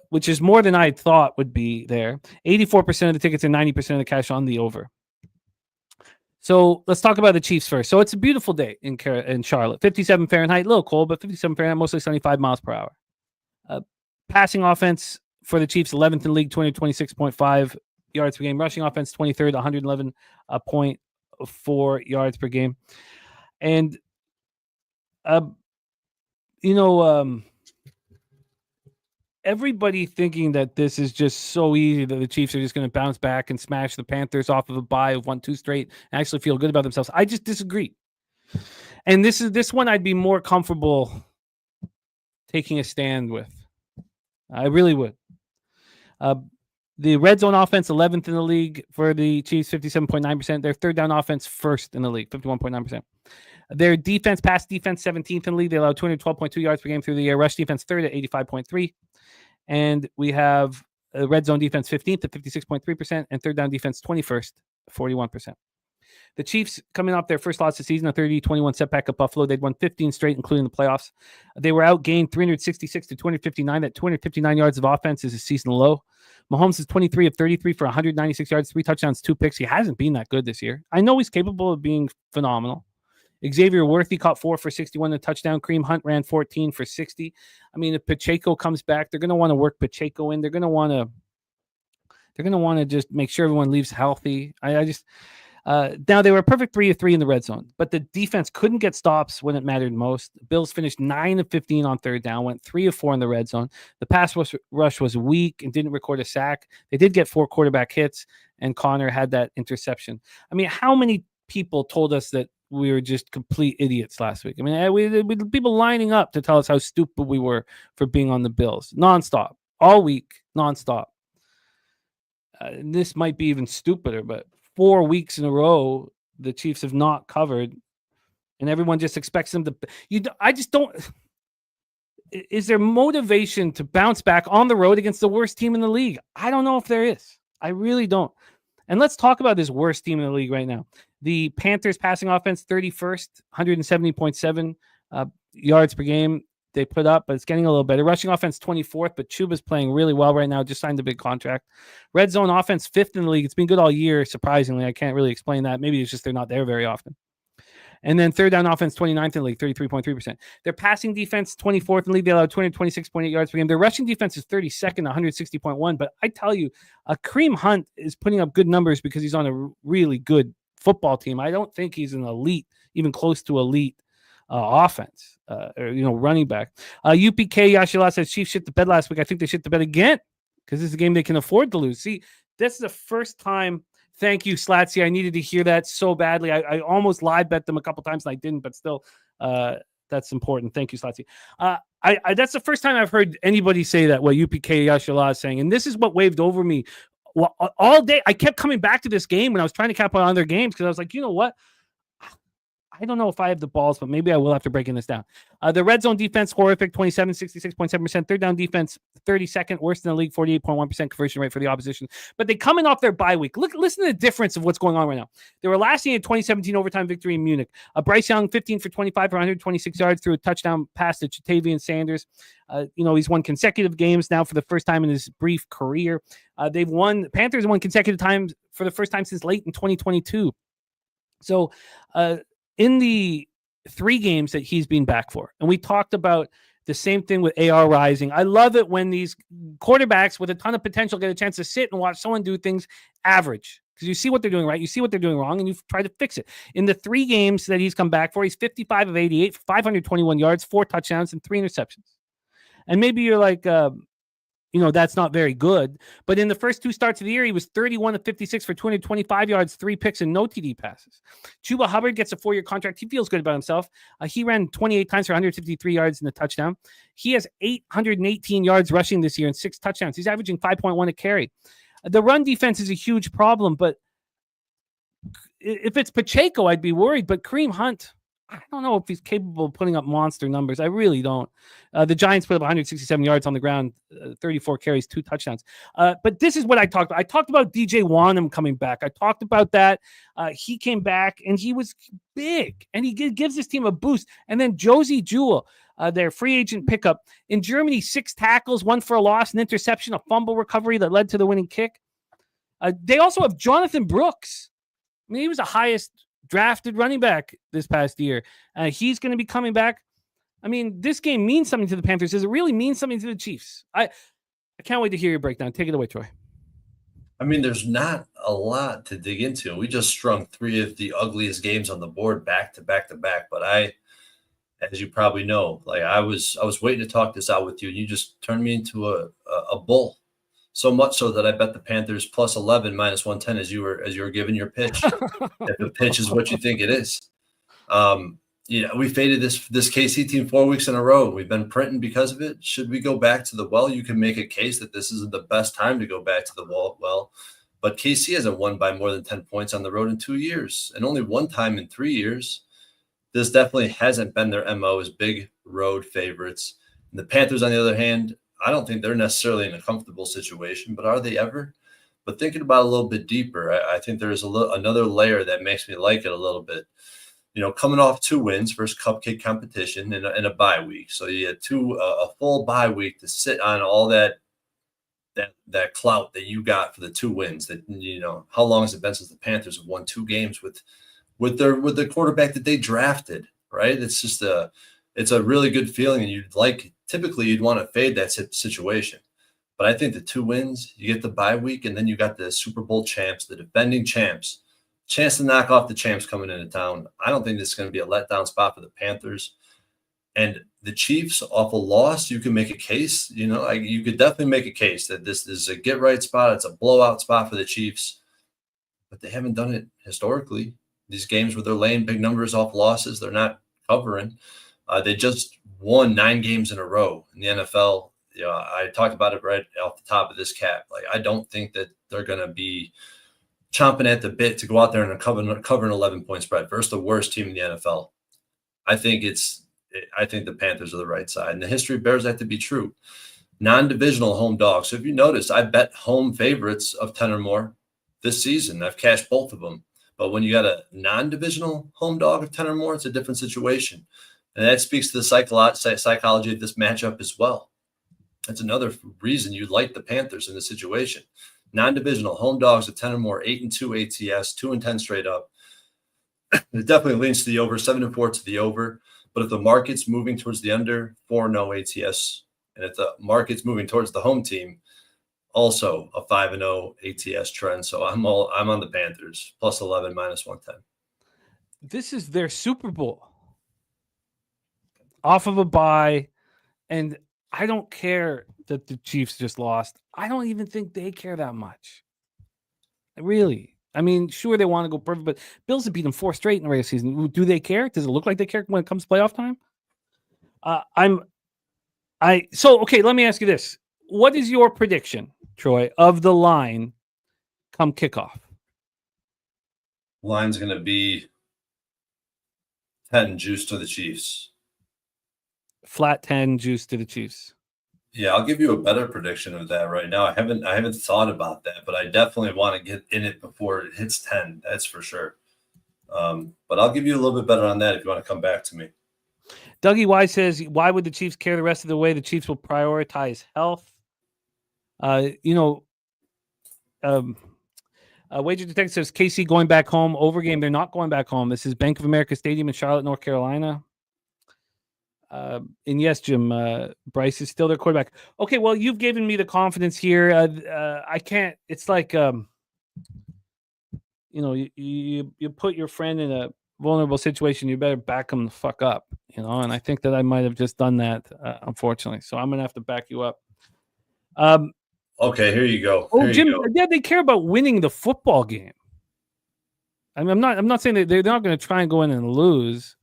which is more than I thought would be there. 84% of the tickets and 90% of the cash on the over. So let's talk about the Chiefs first. So it's a beautiful day in Charlotte. 57 Fahrenheit, a little cold, but 57 Fahrenheit, mostly 75 miles per hour. Passing offense for the Chiefs, 11th in the league, 226.5 yards per game. Rushing offense, 23rd, 111.4 yards per game. And, everybody thinking that this is just so easy that the Chiefs are just going to bounce back and smash the Panthers off of a bye of 1-2 straight and actually feel good about themselves. I just disagree. And this one I'd be more comfortable taking a stand with. I really would. The red zone offense, 11th in the league for the Chiefs, 57.9%. Their third down offense, first in the league, 51.9%. Their defense, pass defense, 17th in the league. They allow 212.2 yards per game through the air. Rush defense, third at 85.3. And we have a red zone defense 15th at 56.3% and third down defense 21st, 41%. The Chiefs coming off their first loss of the season, a 30-21 setback at Buffalo. They'd won 15 straight, including the playoffs. They were outgained 366 to 259. That 259 yards of offense is a season low. Mahomes is 23 of 33 for 196 yards, 3 touchdowns, 2 picks. He hasn't been that good this year. I know he's capable of being phenomenal. Xavier Worthy caught 4 for 61 a touchdown. Kareem Hunt ran 14 for 60. I mean, if Pacheco comes back, they're going to want to work Pacheco in. They're going to want to just make sure everyone leaves healthy. Now they were a perfect 3 of 3 in the red zone, but the defense couldn't get stops when it mattered most. Bills finished 9 of 15 on third down, went 3 of 4 in the red zone. The pass rush was weak and didn't record a sack. They did get 4 quarterback hits, and Connor had that interception. I mean, how many people told us that we were just complete idiots last week? I mean, we people lining up to tell us how stupid we were for being on the Bills nonstop all week, nonstop. This might be even stupider, but 4 weeks in a row the Chiefs have not covered, and everyone just expects them to. I just don't. Is there motivation to bounce back on the road against the worst team in the league? I don't know if there is. I really don't. And let's talk about this worst team in the league right now. The Panthers passing offense, 31st, 170.7 yards per game they put up, but it's getting a little better. Rushing offense, 24th, but Chuba's playing really well right now. Just signed a big contract. Red zone offense, 5th in the league. It's been good all year, surprisingly. I can't really explain that. Maybe it's just they're not there very often. And then third down offense, 29th in the league, 33.3%. Their passing defense, 24th in the league. They allowed 226.8 yards per game. Their rushing defense is 32nd, 160.1. But I tell you, Kareem Hunt is putting up good numbers because he's on a really good football team. I don't think he's an elite, even close to elite offense, running back. UPK Yashila says Chiefs shit the bed last week. I think they shit the bed again because this is a game they can afford to lose. See, this is the first time. Thank you, Slatsy. I needed to hear that so badly. I almost live bet them a couple times and I didn't, but still, that's important. Thank you, Slatsy. That's the first time I've heard anybody say that, what UPK Yashila is saying. And this is what waved over me all day. I kept coming back to this game when I was trying to cap on their games because I was like, you know what? I don't know if I have the balls, but maybe I will after breaking this down. The red zone defense, horrific, 27, 66.7%. Third down defense, 32nd, worst in the league, 48.1% conversion rate for the opposition. But they coming off their bye week. Listen to the difference of what's going on right now. They were last year in 2017 overtime victory in Munich. Bryce Young, 15 for 25 for 126 yards through a touchdown pass to Jatavian Sanders. He's won consecutive games now for the first time in his brief career. Panthers won consecutive times for the first time since late in 2022. So, in the 3 games that he's been back for, and we talked about the same thing with AR Rising. I love it when these quarterbacks with a ton of potential get a chance to sit and watch someone do things average because you see what they're doing right, you see what they're doing wrong, and you try to fix it. In the 3 games that he's come back for, he's 55 of 88, 521 yards, 4 touchdowns, and 3 interceptions. And maybe you're like, that's not very good. But in the first 2 starts of the year, he was 31 of 56 for 225 yards, 3 picks, and no TD passes. Chuba Hubbard gets a 4-year contract. He feels good about himself. He ran 28 times for 153 yards in the touchdown. He has 818 yards rushing this year and 6 touchdowns. He's averaging 5.1 a carry. The run defense is a huge problem, but if it's Pacheco, I'd be worried. But Kareem Hunt, I don't know if he's capable of putting up monster numbers. I really don't. The Giants put up 167 yards on the ground, 34 carries, 2 touchdowns. But this is what I talked about. I talked about DJ Wanham coming back. I talked about that. He came back, and he was big, and he gives this team a boost. And then Josie Jewell, their free agent pickup. In Germany, 6 tackles, 1 for a loss, an interception, a fumble recovery that led to the winning kick. They also have Jonathan Brooks. I mean, he was the highest drafted running back this past year. He's going to be coming back. I mean, this game means something to the Panthers. Does it really mean something to the Chiefs? I can't wait to hear your breakdown. Take it away, Troy. I mean, there's not a lot to dig into. We just strung 3 of the ugliest games on the board back to back to back. But as you probably know, I was waiting to talk this out with you, and you just turned me into a bull. So much so that I bet the Panthers plus 11 minus 110 as you were giving your pitch. If the pitch is what you think it is. We faded this KC team 4 weeks in a row. We've been printing because of it. Should we go back to the well? You can make a case that this isn't the best time to go back to the well. But KC hasn't won by more than 10 points on the road in 2 years, and only one time in 3 years. This definitely hasn't been their MO as big road favorites. And the Panthers, on the other hand, I don't think they're necessarily in a comfortable situation, but are they ever? But thinking about it a little bit deeper, I think there's another layer that makes me like it a little bit. Coming off 2 wins versus cupcake competition in a bye week. So you had a full bye week to sit on all that clout that you got for the 2 wins. That how long has it been since the Panthers have won 2 games with with the quarterback that they drafted, right? It's a really good feeling, and typically you'd want to fade that situation. But I think the 2 wins, you get the bye week, and then you got the Super Bowl champs, the defending champs, chance to knock off the champs coming into town. I don't think this is going to be a letdown spot for the Panthers. And the Chiefs, off a loss, you can make a case. You could definitely make a case that this is a get-right spot. It's a blowout spot for the Chiefs. But they haven't done it historically. These games where they're laying big numbers off losses, they're not covering. They just won 9 games in a row in the NFL. I talked about it right off the top of this cap. Like, I don't think that they're going to be chomping at the bit to go out there and cover an 11-point spread versus the worst team in the NFL. I think the Panthers are the right side, and the history bears that to be true. Non-divisional home dogs. So if you notice, I bet home favorites of 10 or more this season. I've cashed both of them. But when you got a non-divisional home dog of 10 or more, it's a different situation. And that speaks to the psychology of this matchup as well. That's another reason you like the Panthers in this situation. Non-divisional home dogs of 10 or more, 8-2 ATS, 2-10 straight up. It definitely leans to the over, 7-4 to the over. But if the market's moving towards the under, 4-0 ATS. And if the market's moving towards the home team, also a 5-0 ATS trend. So I'm on the Panthers, plus 11, minus 110. This is their Super Bowl. Off of a bye, and I don't care that the Chiefs just lost. I don't even think they care that much. Really. I mean, sure, they want to go perfect, but Bills have beat them 4 straight in the regular season. Do they care? Does it look like they care when it comes to playoff time? Okay, let me ask you this. What is your prediction, Troy, of the line come kickoff? Line's going to be 10 juice to the Chiefs. Flat 10 juice to the Chiefs. Yeah, I'll give you a better prediction of that right now. I haven't thought about that, but I definitely want to get in it before it hits 10. That's for sure. But I'll give you a little bit better on that if you want to come back to me. Dougie Y says, why would the Chiefs care the rest of the way? The Chiefs will prioritize health. Wager Detective says, KC going back home. Over game, they're not going back home. This is Bank of America Stadium in Charlotte, North Carolina. And yes, Jim, Bryce is still their quarterback. Okay, well, you've given me the confidence here. I can't. It's like, you put your friend in a vulnerable situation. You better back them the fuck up, And I think that I might have just done that, unfortunately. So I'm gonna have to back you up. Okay, here you go. Oh, Jim, yeah, they care about winning the football game. I mean, I'm not saying that they're not going to try and go in and lose.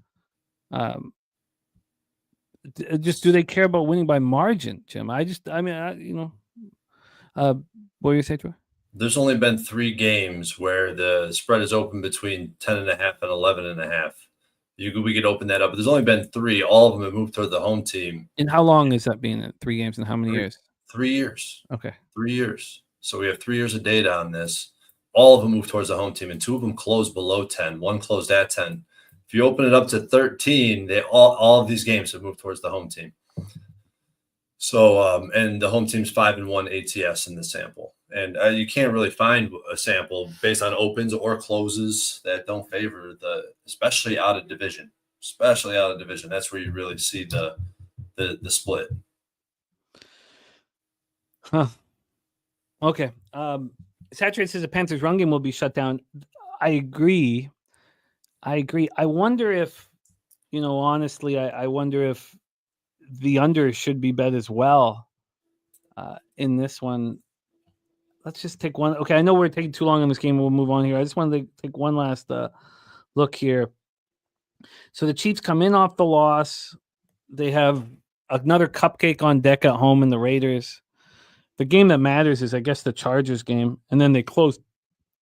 Just do they care about winning by margin, Jim? What were you say, Troy? There's only been 3 games where the spread is open between 10.5 and 11.5. We could open that up, but there's only been 3. All of them have moved toward the home team. And how long has that been? 3 games and how many years? 3 years. Okay. 3 years. So we have 3 years of data on this. All of them moved towards the home team, and 2 of them closed below 10. 1 closed at 10. If you open it up to 13, all of these games have moved towards the home team. So, and the home team's 5-1 ATS in the sample. And you can't really find a sample based on opens or closes that don't favor especially out of division. That's where you really see the split. Huh. Okay. Saturated says the Panthers run game will be shut down. I agree. I wonder if, honestly, I wonder if the under should be bet as well in this one. Let's just take one. Okay, I know we're taking too long in this game. We'll move on here. I just wanted to take one last look here. So the Chiefs come in off the loss. They have another cupcake on deck at home in the Raiders. The game that matters is, I guess, the Chargers game. And then they close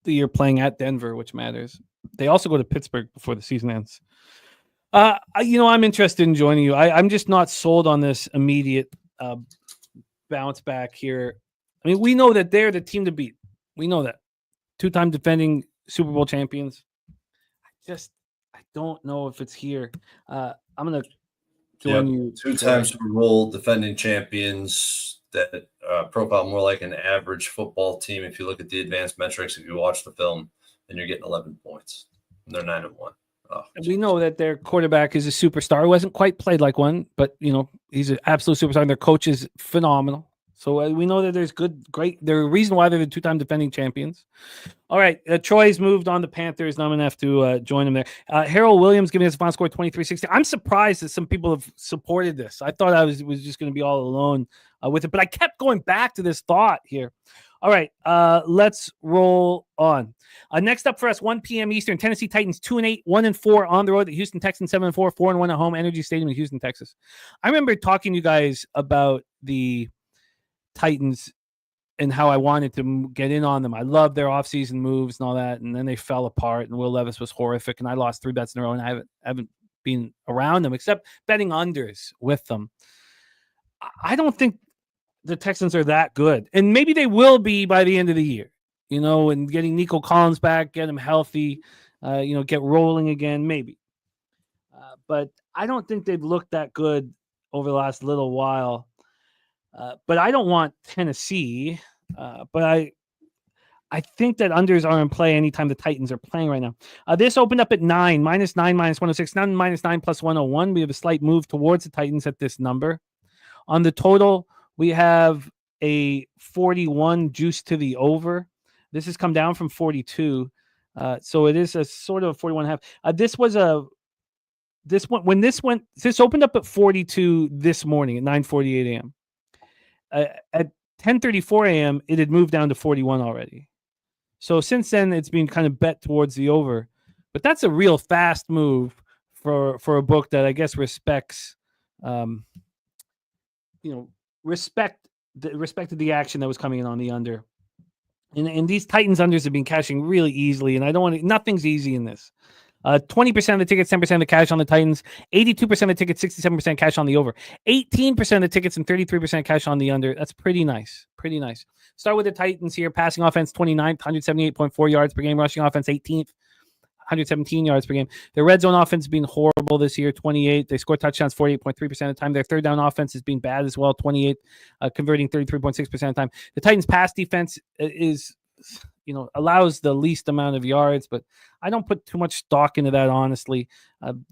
the year playing at Denver, which matters. They also go to Pittsburgh before the season ends. I'm interested in joining you. I'm just not sold on this immediate bounce back here. I mean, we know that they're the team to beat. We know that. 2-time defending Super Bowl champions. I don't know if it's here. I'm going to join you. 2-time Super Bowl defending champions that profile more like an average football team. If you look at the advanced metrics, if you watch the film, then you're getting 11 points. They're 9-1. Oh, we know that their quarterback is a superstar. He wasn't quite played like one, but he's an absolute superstar. And their coach is phenomenal. So we know that there's there's a reason why they're the 2-time defending champions. All right, Troy's moved on to Panthers, and I'm going to have to join him there. Harold Williams giving us a final score 23-16. I'm surprised that some people have supported this. I thought I was just going to be all alone with it, but I kept going back to this thought here. All right, let's roll on. Next up for us, 1 p.m. Eastern, Tennessee Titans 2-8, 1-4 on the road. The Houston Texans 7-4, 4-1 at home, Energy Stadium in Houston, Texas. I remember talking to you guys about the Titans and how I wanted to get in on them. I loved their offseason moves and all that, and then they fell apart, and Will Levis was horrific, and I lost 3 bets in a row, and I haven't been around them except betting unders with them. I don't think the Texans are that good, and maybe they will be by the end of the year, and getting Nico Collins back, get him healthy, get rolling again, maybe. But I don't think they've looked that good over the last little while. But I don't want Tennessee. But I think that unders are in play anytime the Titans are playing right now. This opened up at 9, -9, -106, now -9 plus 101. We have a slight move towards the Titans at this number. On the total, we have a 41 juice to the over. This has come down from 42. So it is a sort of 41.5. This opened up at 42 this morning at 9:48 a.m. At 10:34 a.m., it had moved down to 41 already. So since then, it's been kind of bet towards the over. But that's a real fast move for a book that I guess respected the action that was coming in on the under. And these Titans unders have been cashing really easily, and nothing's easy in this. 20% of the tickets, 10% of the cash on the Titans, 82% of the tickets, 67% cash on the over, 18% of the tickets, and 33% cash on the under. That's pretty nice. Pretty nice. Start with the Titans here. Passing offense, 29th, 178.4 yards per game. Rushing offense, 18th, 117 yards per game. Their red zone offense has been horrible this year, 28. They score touchdowns 48.3% of the time. Their third down offense has been bad as well, 28, converting 33.6% of the time. The Titans' pass defense is allows the least amount of yards, but I don't put too much stock into that, honestly.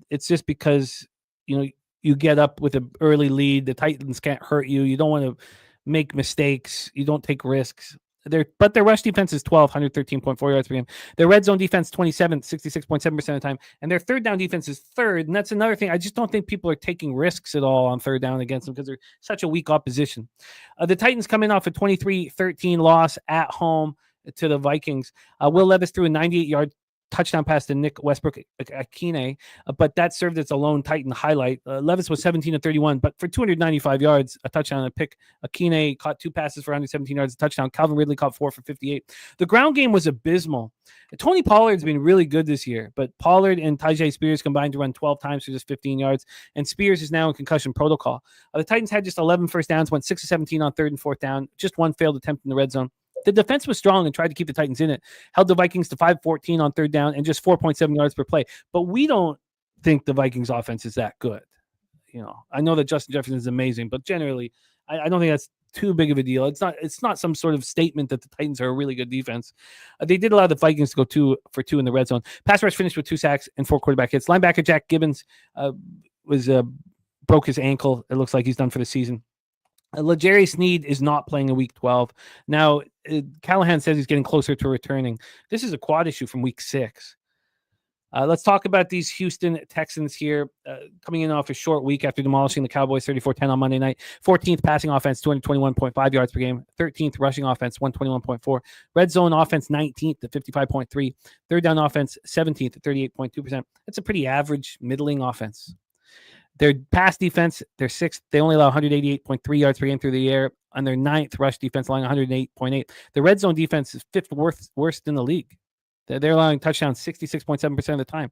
It's just because, you get up with an early lead. The Titans can't hurt you. You don't want to make mistakes. You don't take risks. But their rush defense is 12, 113.4 yards per game. Their red zone defense, 27, 66.7% of the time. And their third down defense is third. And that's another thing. I just don't think people are taking risks at all on third down against them because they're such a weak opposition. The Titans come in off a 23-13 loss at home to the Vikings. Will Levis threw a 98-yard touchdown pass to Nick Westbrook-Akine, but that served as a lone Titan highlight. Levis was 17-31, but for 295 yards, a touchdown, a pick. Akine caught 2 passes for 117 yards, a touchdown. Calvin Ridley caught 4 for 58. The ground game was abysmal. Tony Pollard's been really good this year, but Pollard and Tyjae Spears combined to run 12 times for just 15 yards, and Spears is now in concussion protocol. The Titans had just 11 first downs, went 6 of 17 on third and fourth down, just one failed attempt in the red zone. The defense was strong and tried to keep the Titans in it, held the Vikings to 5-14 on third down and just 4.7 yards per play. But we don't think the Vikings offense is that good. I know that Justin Jefferson is amazing, but generally, I don't think that's too big of a deal. It's not some sort of statement that the Titans are a really good defense. They did allow the Vikings to go 2 for 2 in the red zone. Pass rush finished with 2 sacks and 4 quarterback hits. Linebacker Jack Gibbons broke his ankle. It looks like he's done for the season. L'Jarius Sneed is not playing in Week 12. Now, Callahan says he's getting closer to returning. This is a quad issue from Week 6. Let's talk about these Houston Texans here, coming in off a short week after demolishing the Cowboys 34-10 on Monday night. 14th passing offense, 221.5 yards per game. 13th rushing offense, 121.4. Red zone offense, 19th at 55.3. Third down offense, 17th at 38.2%. That's a pretty average, middling offense. Their pass defense, they're 6th. They only allow 188.3 yards per game through the air. On their 9th rush defense, allowing 108.8. The red zone defense is 5th worst in the league. They're allowing touchdowns 66.7% of the time.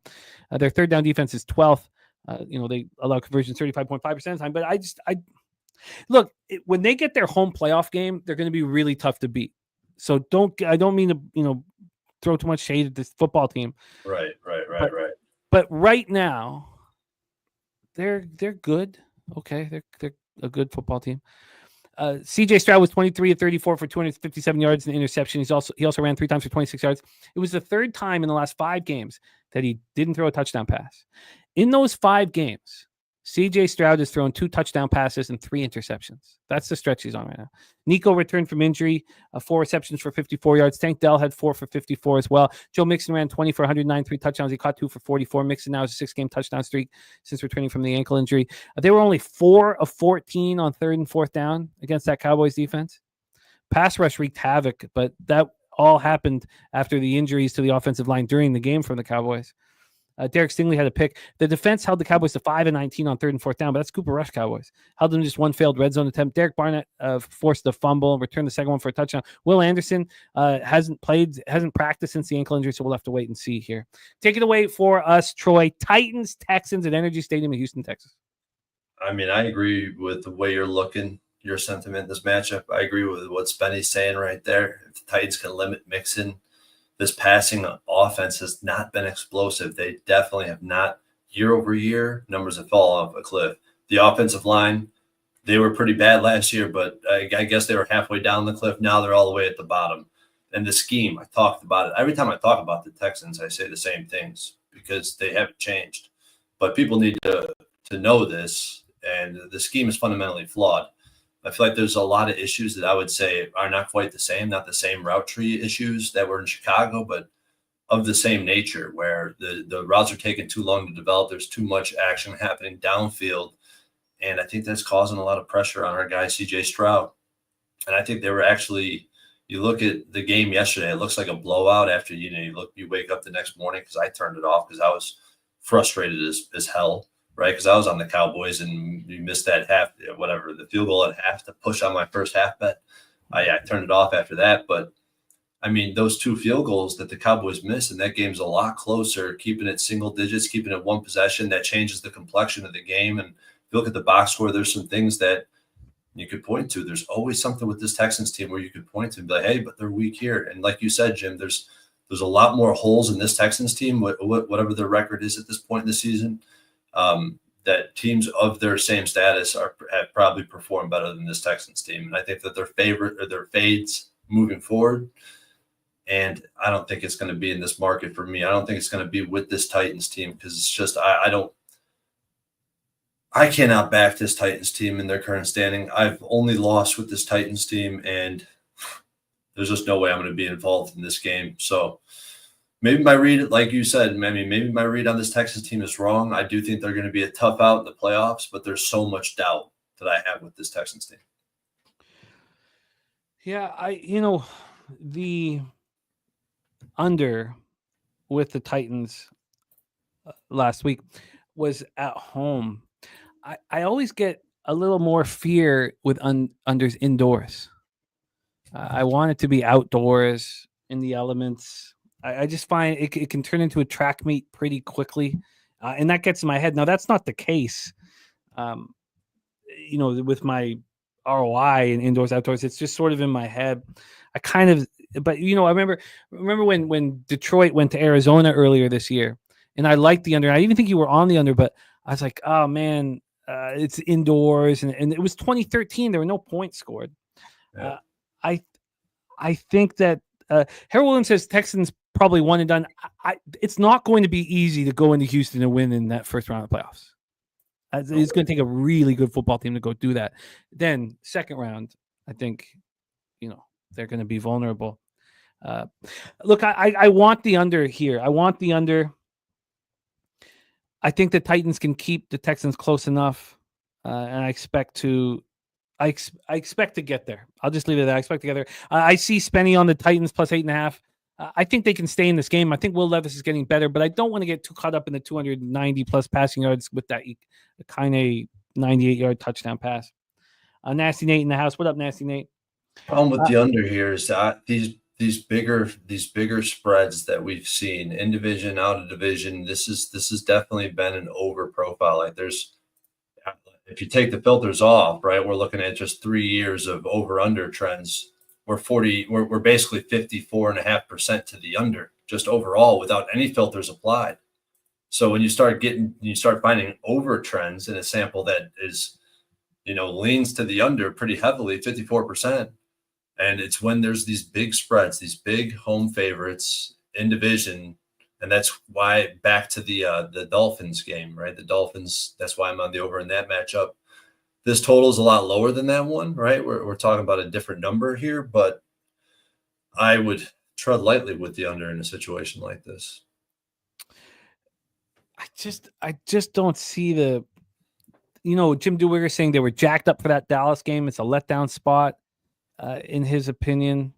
Their third down defense is 12th. They allow conversions 35.5% of the time. But look, when they get their home playoff game, they're going to be really tough to beat. So I don't mean to, throw too much shade at this football team. Right. But right now, they're good. Okay, they're a good football team. CJ Stroud was 23 of 34 for 257 yards and an interception. He also ran 3 times for 26 yards. It was the third time in the last 5 games that he didn't throw a touchdown pass. In those 5 games, CJ Stroud has thrown 2 touchdown passes and 3 interceptions. That's the stretch he's on right now. Nico returned from injury, 4 receptions for 54 yards. Tank Dell had 4 for 54 as well. Joe Mixon ran 20 for 109, 3 touchdowns. He caught 2 for 44. Mixon now has a 6-game touchdown streak since returning from the ankle injury. They were only 4 of 14 on 3rd and 4th down against that Cowboys defense. Pass rush wreaked havoc, but that all happened after the injuries to the offensive line during the game from the Cowboys. Derek Stingley had a pick. The defense held the Cowboys to 5 and 19 on 3rd and 4th down, but that's Cooper Rush Cowboys. Held them to just 1 failed red zone attempt. Derek Barnett forced the fumble and returned the second one for a touchdown. Will Anderson hasn't practiced since the ankle injury, so we'll have to wait and see here. Take it away for us, Troy. Titans, Texans at Energy Stadium in Houston, Texas. I mean, I agree with the way you're looking, your sentiment in this matchup. I agree with what Spenny's saying right there. If the Titans can limit Mixon, this passing offense has not been explosive. They definitely have not. Year over year, numbers have fallen off a cliff. The offensive line, they were pretty bad last year, but I guess they were halfway down the cliff. Now they're all the way at the bottom. And the scheme, I talked about it. Every time I talk about the Texans, I say the same things because they haven't changed. But people need to know this, and the scheme is fundamentally flawed. I feel like there's a lot of issues that I would say are not quite the same, not the same route tree issues that were in Chicago, but of the same nature where the routes are taking too long to develop. There's too much action happening downfield. And I think that's causing a lot of pressure on our guy, CJ Stroud. And I think they were actually, you look at the game yesterday, it looks like a blowout after, you wake up the next morning, because I turned it off because I was frustrated as hell. Right, because I was on the Cowboys and we missed that the field goal at half to push on my first half bet. I turned it off after that. But, I mean, those 2 field goals that the Cowboys missed, and that game's a lot closer, keeping it single digits, keeping it 1 possession, that changes the complexion of the game. And if you look at the box score, there's some things that you could point to. There's always something with this Texans team where you could point to and be like, hey, but they're weak here. And like you said, Jim, there's a lot more holes in this Texans team, whatever their record is at this point in the season. That teams of their same status have probably performed better than this Texans team. And I think that their fades moving forward. And I don't think it's going to be in this market for me. I don't think it's going to be with this Titans team, because it's just, I cannot back this Titans team in their current standing. I've only lost with this Titans team, and there's just no way I'm going to be involved in this game. So, maybe my read, like you said, maybe my read on this Texas team is wrong. I do think they're going to be a tough out in the playoffs, but there's so much doubt that I have with this Texans team. Yeah, the under with the Titans last week was at home. I always get a little more fear with unders indoors. I want it to be outdoors in the elements. I just find it can turn into a track meet pretty quickly. And that gets in my head. Now, that's not the case, with my ROI and indoors, outdoors. It's just sort of in my head. I remember when Detroit went to Arizona earlier this year, and I liked the under. I even think you were on the under, but I was like, oh, man, it's indoors. And it was 2013. There were no points scored. Yeah. I think that Harold Williams says Texans probably one and done. It's not going to be easy to go into Houston and win in that first round of the playoffs. It's going to take a really good football team to go do that. Then second round, I think, they're going to be vulnerable. Look, I want the under here. I want the under. I think the Titans can keep the Texans close enough, and I expect to get there. I'll just leave it at that. I expect to get there. I see Spenny on the Titans plus 8.5. I think they can stay in this game. I think Will Levis is getting better, but I don't want to get too caught up in the 290 plus passing yards with that kind of 98-yard touchdown pass. Nasty Nate in the house. What up, Nasty Nate? Problem with the under here is that these bigger spreads that we've seen in division, out of division. This has definitely been an over profile. Like if you take the filters off, right, we're looking at just 3 years of over under trends. We're basically 54.5% to the under just overall without any filters applied. So when you start finding over trends in a sample that is, leans to the under pretty heavily, 54%. And it's when there's these big spreads, these big home favorites in division. And that's why back to the Dolphins game, right? The Dolphins, that's why I'm on the over in that matchup. This total is a lot lower than that one, right? We're talking about a different number here, but I would tread lightly with the under in a situation like this. I just don't see the, Jim Dewey saying they were jacked up for that Dallas game. It's a letdown spot, in his opinion.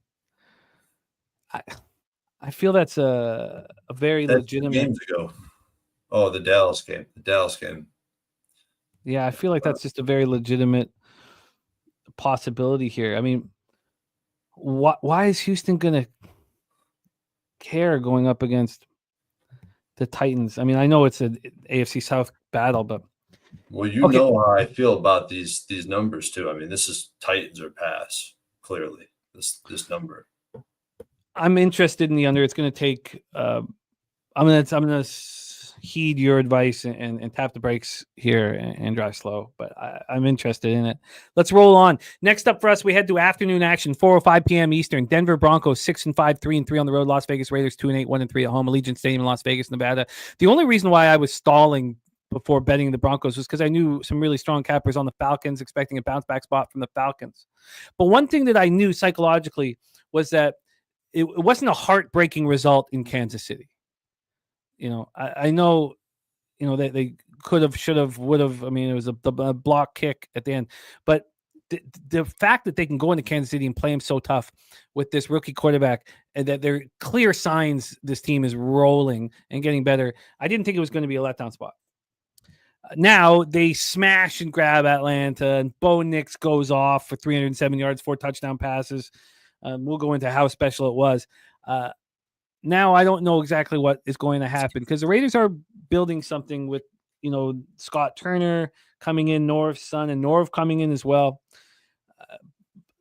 I feel that's a very legitimate. 2 games ago. Oh, the Dallas game. Yeah, I feel like that's just a very legitimate possibility here. I mean, why is Houston going to care going up against the Titans? I mean, I know it's an AFC South battle, but well, know how I feel about these numbers too. I mean, this is Titans or pass. Clearly, this number. I'm interested in the under. It's going to take. I'm gonna heed your advice and tap the brakes here and drive slow. But I'm interested in it. Let's roll on. Next up for us, we head to afternoon action, 4:05 p.m. Eastern. Denver Broncos 6-5, 3-3 on the road. Las Vegas Raiders 2-8, 1-3 at home. Allegiant Stadium in Las Vegas, Nevada. The only reason why I was stalling before betting the Broncos was because I knew some really strong cappers on the Falcons, expecting a bounce back spot from the Falcons. But one thing that I knew psychologically was that it wasn't a heartbreaking result in Kansas City. I know, that they could have, should have, would have. I mean, it was a block kick at the end. But the fact that they can go into Kansas City and play him so tough with this rookie quarterback, and that there are clear signs this team is rolling and getting better, I didn't think it was going to be a letdown spot. Now they smash and grab Atlanta, and Bo Nix goes off for 307 yards, 4 touchdown passes. We'll go into how special it was. Now I don't know exactly what is going to happen because the Raiders are building something with, Scott Turner coming in, Norv's son, and Norv coming in as well.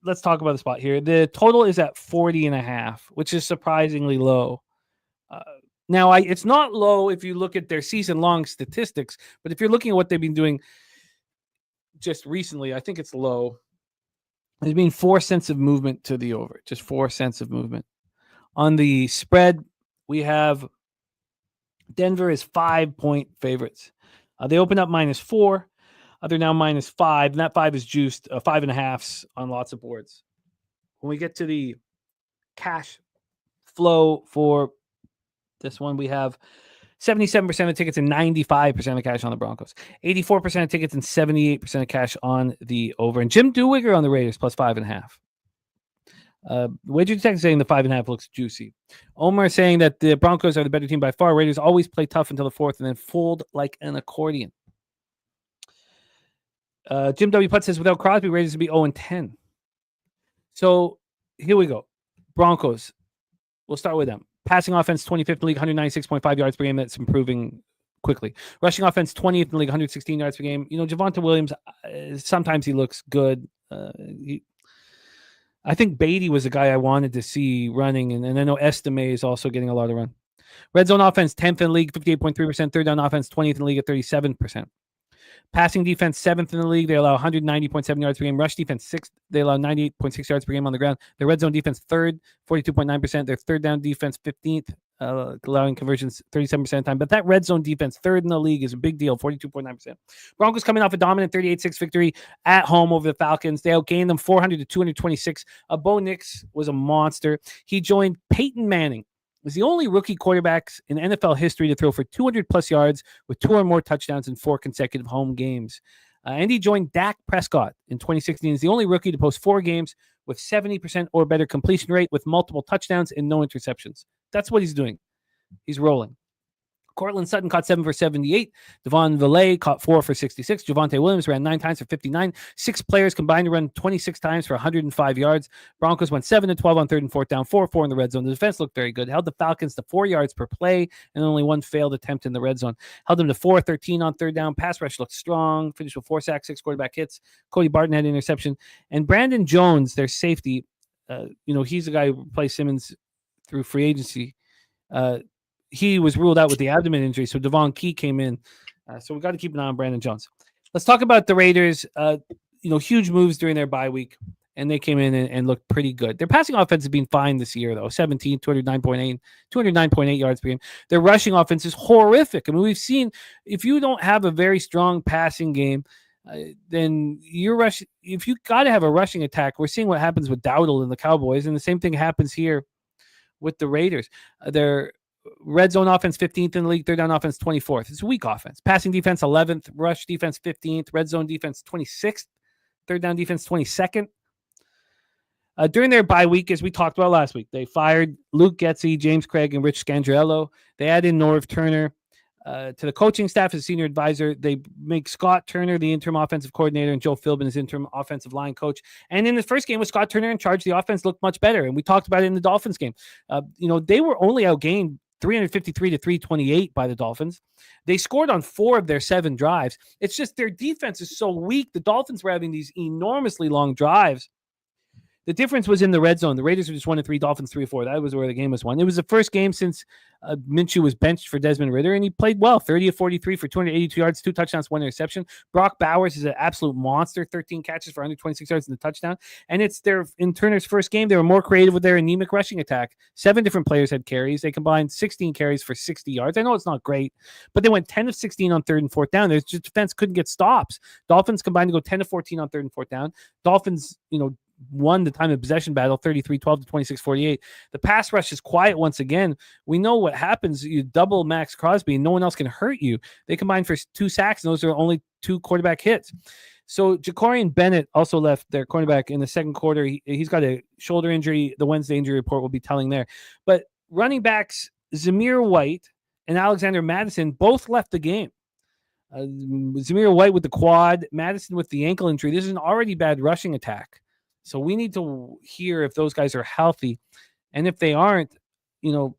Let's talk about the spot here. The total is at 40.5, which is surprisingly low. Now it's not low if you look at their season-long statistics, but if you're looking at what they've been doing just recently, I think it's low. There's been 4 cents of movement to the over, just 4 cents of movement. On the spread, we have Denver is 5-point favorites. They open up -4. They're now -5, and that 5 is juiced, 5.5s on lots of boards. When we get to the cash flow for this one, we have 77% of tickets and 95% of cash on the Broncos, 84% of tickets and 78% of cash on the over. And Jim Dewigger on the Raiders +5.5. Wager Detective saying the 5.5 looks juicy. Omar saying that the Broncos are the better team by far. Raiders always play tough until the 4th and then fold like an accordion. Jim W. Putt says without Crosby, Raiders would be 0-10. So here we go. Broncos. We'll start with them. Passing offense, 25th in the league, 196.5 yards per game. That's improving quickly. Rushing offense, 20th in the league, 116 yards per game. Javonte Williams, sometimes he looks good. I think Beatty was the guy I wanted to see running, and I know Estime is also getting a lot of run. Red zone offense, 10th in the league, 58.3%. Third down offense, 20th in the league at 37%. Passing defense, 7th in the league. They allow 190.7 yards per game. Rush defense, 6th. They allow 98.6 yards per game on the ground. Their red zone defense, 3rd, 42.9%. Their third down defense, 15th, allowing conversions 37% of the time. But that red zone defense, 3rd in the league, is a big deal, 42.9%. Broncos coming off a dominant 38-6 victory at home over the Falcons. They outgained them 400 to 226. Bo Nix was a monster. He joined Peyton Manning, was the only rookie quarterbacks in NFL history to throw for 200-plus yards with 2 or more touchdowns in 4 consecutive home games. And he joined Dak Prescott in 2016. He's the only rookie to post 4 games with 70% or better completion rate with multiple touchdowns and no interceptions. That's what he's doing. He's rolling. Cortland Sutton caught 7 for 78. Devon Villay caught 4 for 66. Javonte Williams ran 9 times for 59. 6 players combined to run 26 times for 105 yards. Broncos went 7-12 on 3rd and 4th down, 4-4 in the red zone. The defense looked very good. Held the Falcons to 4 yards per play and only 1 failed attempt in the red zone. Held them to 4-13 on 3rd down. Pass rush looked strong. Finished with 4 sacks, 6 quarterback hits. Cody Barton had an interception. And Brandon Jones, their safety, he's the guy who replaced Simmons through free agency. He was ruled out with the abdomen injury, so Devon Key came in. So we got to keep an eye on Brandon Jones. Let's talk about the Raiders. huge moves during their bye week, and they came in and looked pretty good. Their passing offense has been fine this year, though. 209.8 yards per game. Their rushing offense is horrific. I mean, we've seen if you don't have a very strong passing game, then you're rushing. If you got to have a rushing attack, we're seeing what happens with Dowdle and the Cowboys, and the same thing happens here with the Raiders. Their red zone offense 15th in the league, third down offense 24th. It's a weak offense. Passing defense 11th, rush defense 15th, red zone defense 26th, third down defense 22nd. During their bye week, as we talked about last week, they fired Luke Getsy, James Craig, and Rich Scandrello. They add in Norv Turner to the coaching staff as senior advisor. They make Scott Turner the interim offensive coordinator and Joe Philbin as interim offensive line coach. And in the first game with Scott Turner in charge, the offense looked much better. And we talked about it in the Dolphins game. They were only outgained 353 to 328 by the Dolphins. They scored on 4 of their 7 drives. It's just their defense is so weak. The Dolphins were having these enormously long drives. The difference was in the red zone. The Raiders were just 1-3, Dolphins 3-4. That was where the game was won. It was the first game since Minshew was benched for Desmond Ridder, and he played well. 30 of 43 for 282 yards, 2 touchdowns, 1 interception. Brock Bowers is an absolute monster, 13 catches for 126 yards in the touchdown. And it's in Turner's first game. They were more creative with their anemic rushing attack. 7 different players had carries. They combined 16 carries for 60 yards. I know it's not great, but they went 10 of 16 on 3rd and 4th down. Their defense couldn't get stops. Dolphins combined to go 10 of 14 on 3rd and 4th down. Dolphins, won the time of possession battle 33-12 to 26-48. The pass rush is quiet once again. We know what happens. You double Max Crosby and no one else can hurt you. They combined for 2 sacks, and those are only 2 quarterback hits. So Jacorian Bennett also left their cornerback in the second quarter. He's got a shoulder injury. The Wednesday injury report will be telling there. But running backs Zamir White and Alexander Madison both left the game. Zamir White with the quad, Madison with the ankle injury. This is an already bad rushing attack. So we need to hear if those guys are healthy. And if they aren't, even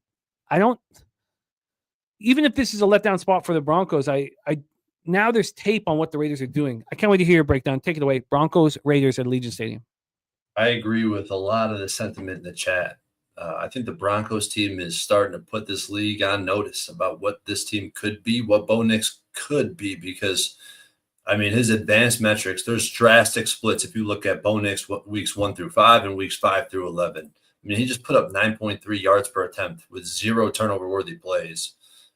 if this is a letdown spot for the Broncos, now there's tape on what the Raiders are doing. I can't wait to hear your breakdown. Take it away. Broncos, Raiders at Allegiant Stadium. I agree with a lot of the sentiment in the chat. I think the Broncos team is starting to put this league on notice about what this team could be, what Bo Nix could be, because his advanced metrics, there's drastic splits if you look at Bo Nix weeks 1 through 5 and weeks 5 through 11. He just put up 9.3 yards per attempt with 0 turnover-worthy plays.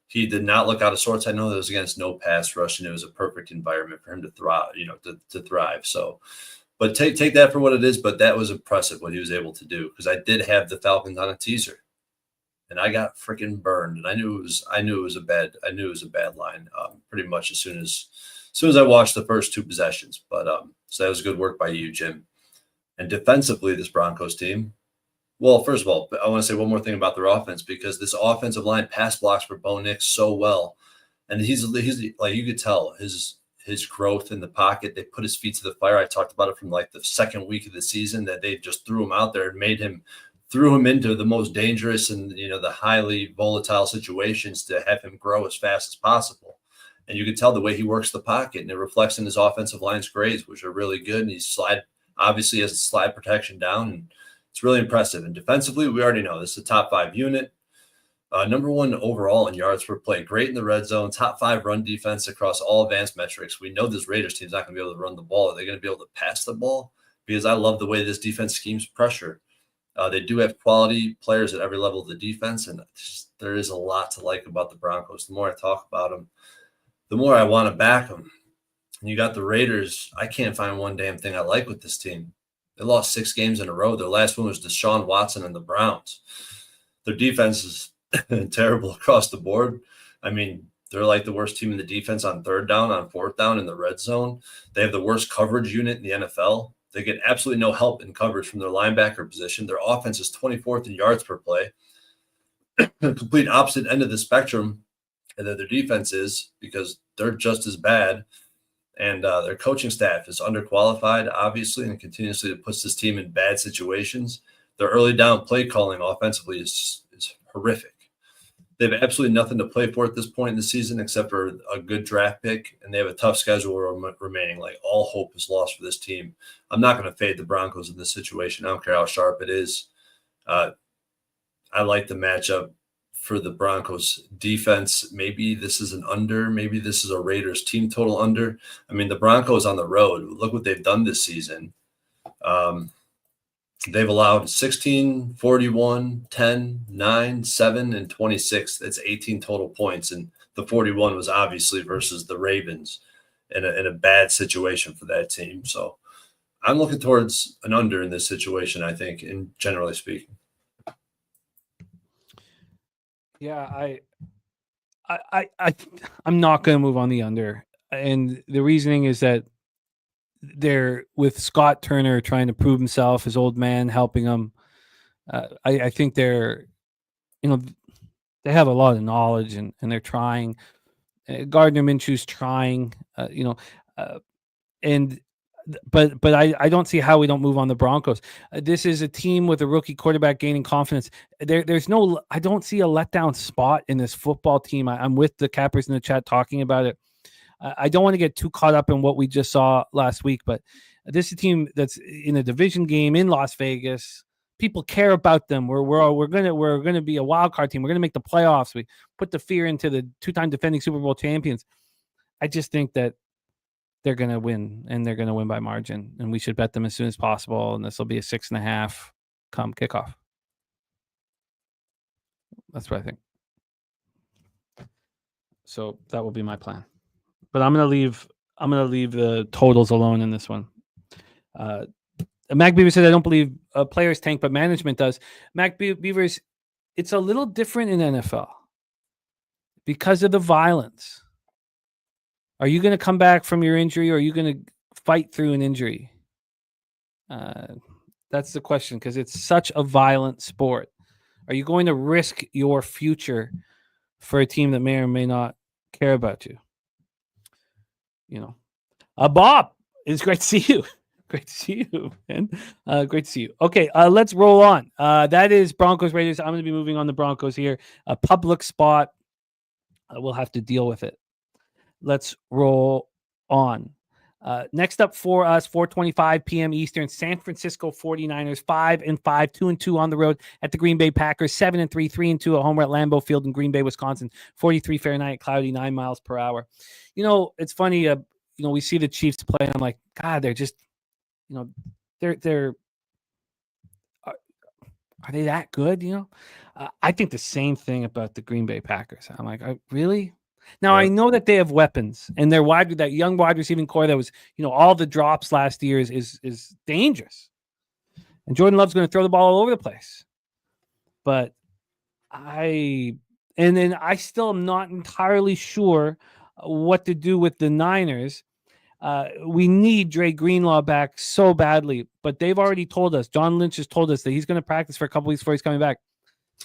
He did not look out of sorts. I know that was against no pass rush, and it was a perfect environment for him to thrive, to thrive. So, but take that for what it is, but that was impressive what he was able to do, because I did have the Falcons on a teaser, and I got freaking burned, and I knew it was a bad line pretty much as soon as I watched the first 2 possessions. But so that was good work by you, Jim. And defensively, this Broncos team, well, first of all, I want to say one more thing about their offense, because this offensive line pass blocks for Bo Nix so well. And he's like, you could tell his growth in the pocket. They put his feet to the fire. I talked about it from like the second week of the season, that they just threw him out there and threw him into the most dangerous and, the highly volatile situations to have him grow as fast as possible. And you can tell the way he works the pocket, and it reflects in his offensive line's grades, which are really good. And obviously has a slide protection down, and it's really impressive. And defensively, we already know this is a top 5 unit. Number 1 overall in yards per play. Great in the red zone. Top 5 run defense across all advanced metrics. We know this Raiders team's not going to be able to run the ball. Are they going to be able to pass the ball? Because I love the way this defense schemes pressure. They do have quality players at every level of the defense, and there is a lot to like about the Broncos. The more I talk about them, the more I want to back them. And you got the Raiders. I can't find one damn thing I like with this team. They lost 6 games in a row. Their last one was Deshaun Watson and the Browns. Their defense is terrible across the board. They're like the worst team in the defense on 3rd down, on 4th down, in the red zone. They have the worst coverage unit in the NFL. They get absolutely no help in coverage from their linebacker position. Their offense is 24th in yards per play. Complete opposite end of the spectrum and that their defense is, because they're just as bad. And their coaching staff is underqualified, obviously, and continuously puts this team in bad situations. Their early down play calling offensively is horrific. They have absolutely nothing to play for at this point in the season except for a good draft pick, and they have a tough schedule remaining. Like, all hope is lost for this team. I'm not going to fade the Broncos in this situation. I don't care how sharp it is. I like the matchup for the Broncos defense. Maybe this is an under. Maybe this is a Raiders team total under. I mean, the Broncos on the road, look what they've done this season. They've allowed 16, 41, 10, 9, 7, and 26. That's 18 total points. And the 41 was obviously versus the Ravens in a bad situation for that team. So I'm looking towards an under in this situation, I think, and generally speaking. Yeah, I'm not going to move on the under. And the reasoning is that they're with Scott Turner trying to prove himself, his old man helping him. I think they're, they have a lot of knowledge and they're trying. Gardner Minshew's trying, but I don't see how we don't move on the Broncos. This is a team with a rookie quarterback gaining confidence. I don't see a letdown spot in this football team. I'm with the cappers in the chat talking about it. I don't want to get too caught up in what we just saw last week, but this is a team that's in a division game in Las Vegas. People care about them. We're gonna be a wild card team. We're gonna make the playoffs. We put the fear into the 2-time defending Super Bowl champions. I just think that they're gonna win, and they're gonna win by margin, and we should bet them as soon as possible. And this will be a 6.5 come kickoff. That's what I think. So that will be my plan. But I'm gonna leave the totals alone in this one. Mac Beaver said, I don't believe players tank, but management does. Mac Beavers, it's a little different in NFL because of the violence. Are you going to come back from your injury, or are you going to fight through an injury? That's the question, because it's such a violent sport. Are you going to risk your future for a team that may or may not care about you? Bob, it's great to see you. Great to see you, man. Great to see you. Okay, let's roll on. That is Broncos Raiders. I'm going to be moving on the Broncos here. A public spot. We'll have to deal with it. Let's roll on. Next up for us, 4:25 p.m. Eastern, San Francisco 49ers, 5-5, 2-2 on the road at the Green Bay Packers, 7-3, 3-2 at home at Lambeau Field in Green Bay, Wisconsin, 43 Fahrenheit, cloudy, 9 miles per hour. It's funny. We see the Chiefs play, and I'm like, God, they're just, are they that good? I think the same thing about the Green Bay Packers. I'm like, really? Now, I know that they have weapons, and that young wide receiving core that was, all the drops last year is dangerous. And Jordan Love's going to throw the ball all over the place. But I still am not entirely sure what to do with the Niners. We need Dre Greenlaw back so badly, but they've already told us, John Lynch has told us that he's going to practice for a couple weeks before he's coming back.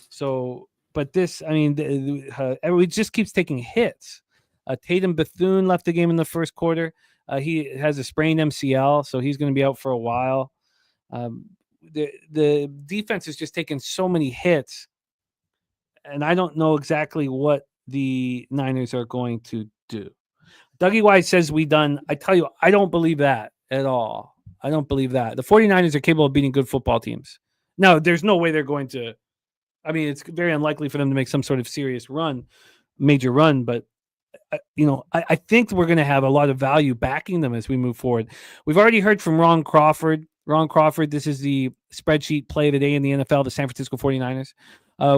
So, but this, it just keeps taking hits. Tatum Bethune left the game in the first quarter. He has a sprained MCL, so he's going to be out for a while. The defense is just taking so many hits, and I don't know exactly what the Niners are going to do. Dougie White says we done. I tell you, I don't believe that at all. I don't believe that. The 49ers are capable of beating good football teams. No, there's no way they're going to. It's very unlikely for them to make some sort of serious major run. But, I think we're going to have a lot of value backing them as we move forward. We've already heard from Ron Crawford. Ron Crawford, this is the spreadsheet play of the day in the NFL, the San Francisco 49ers.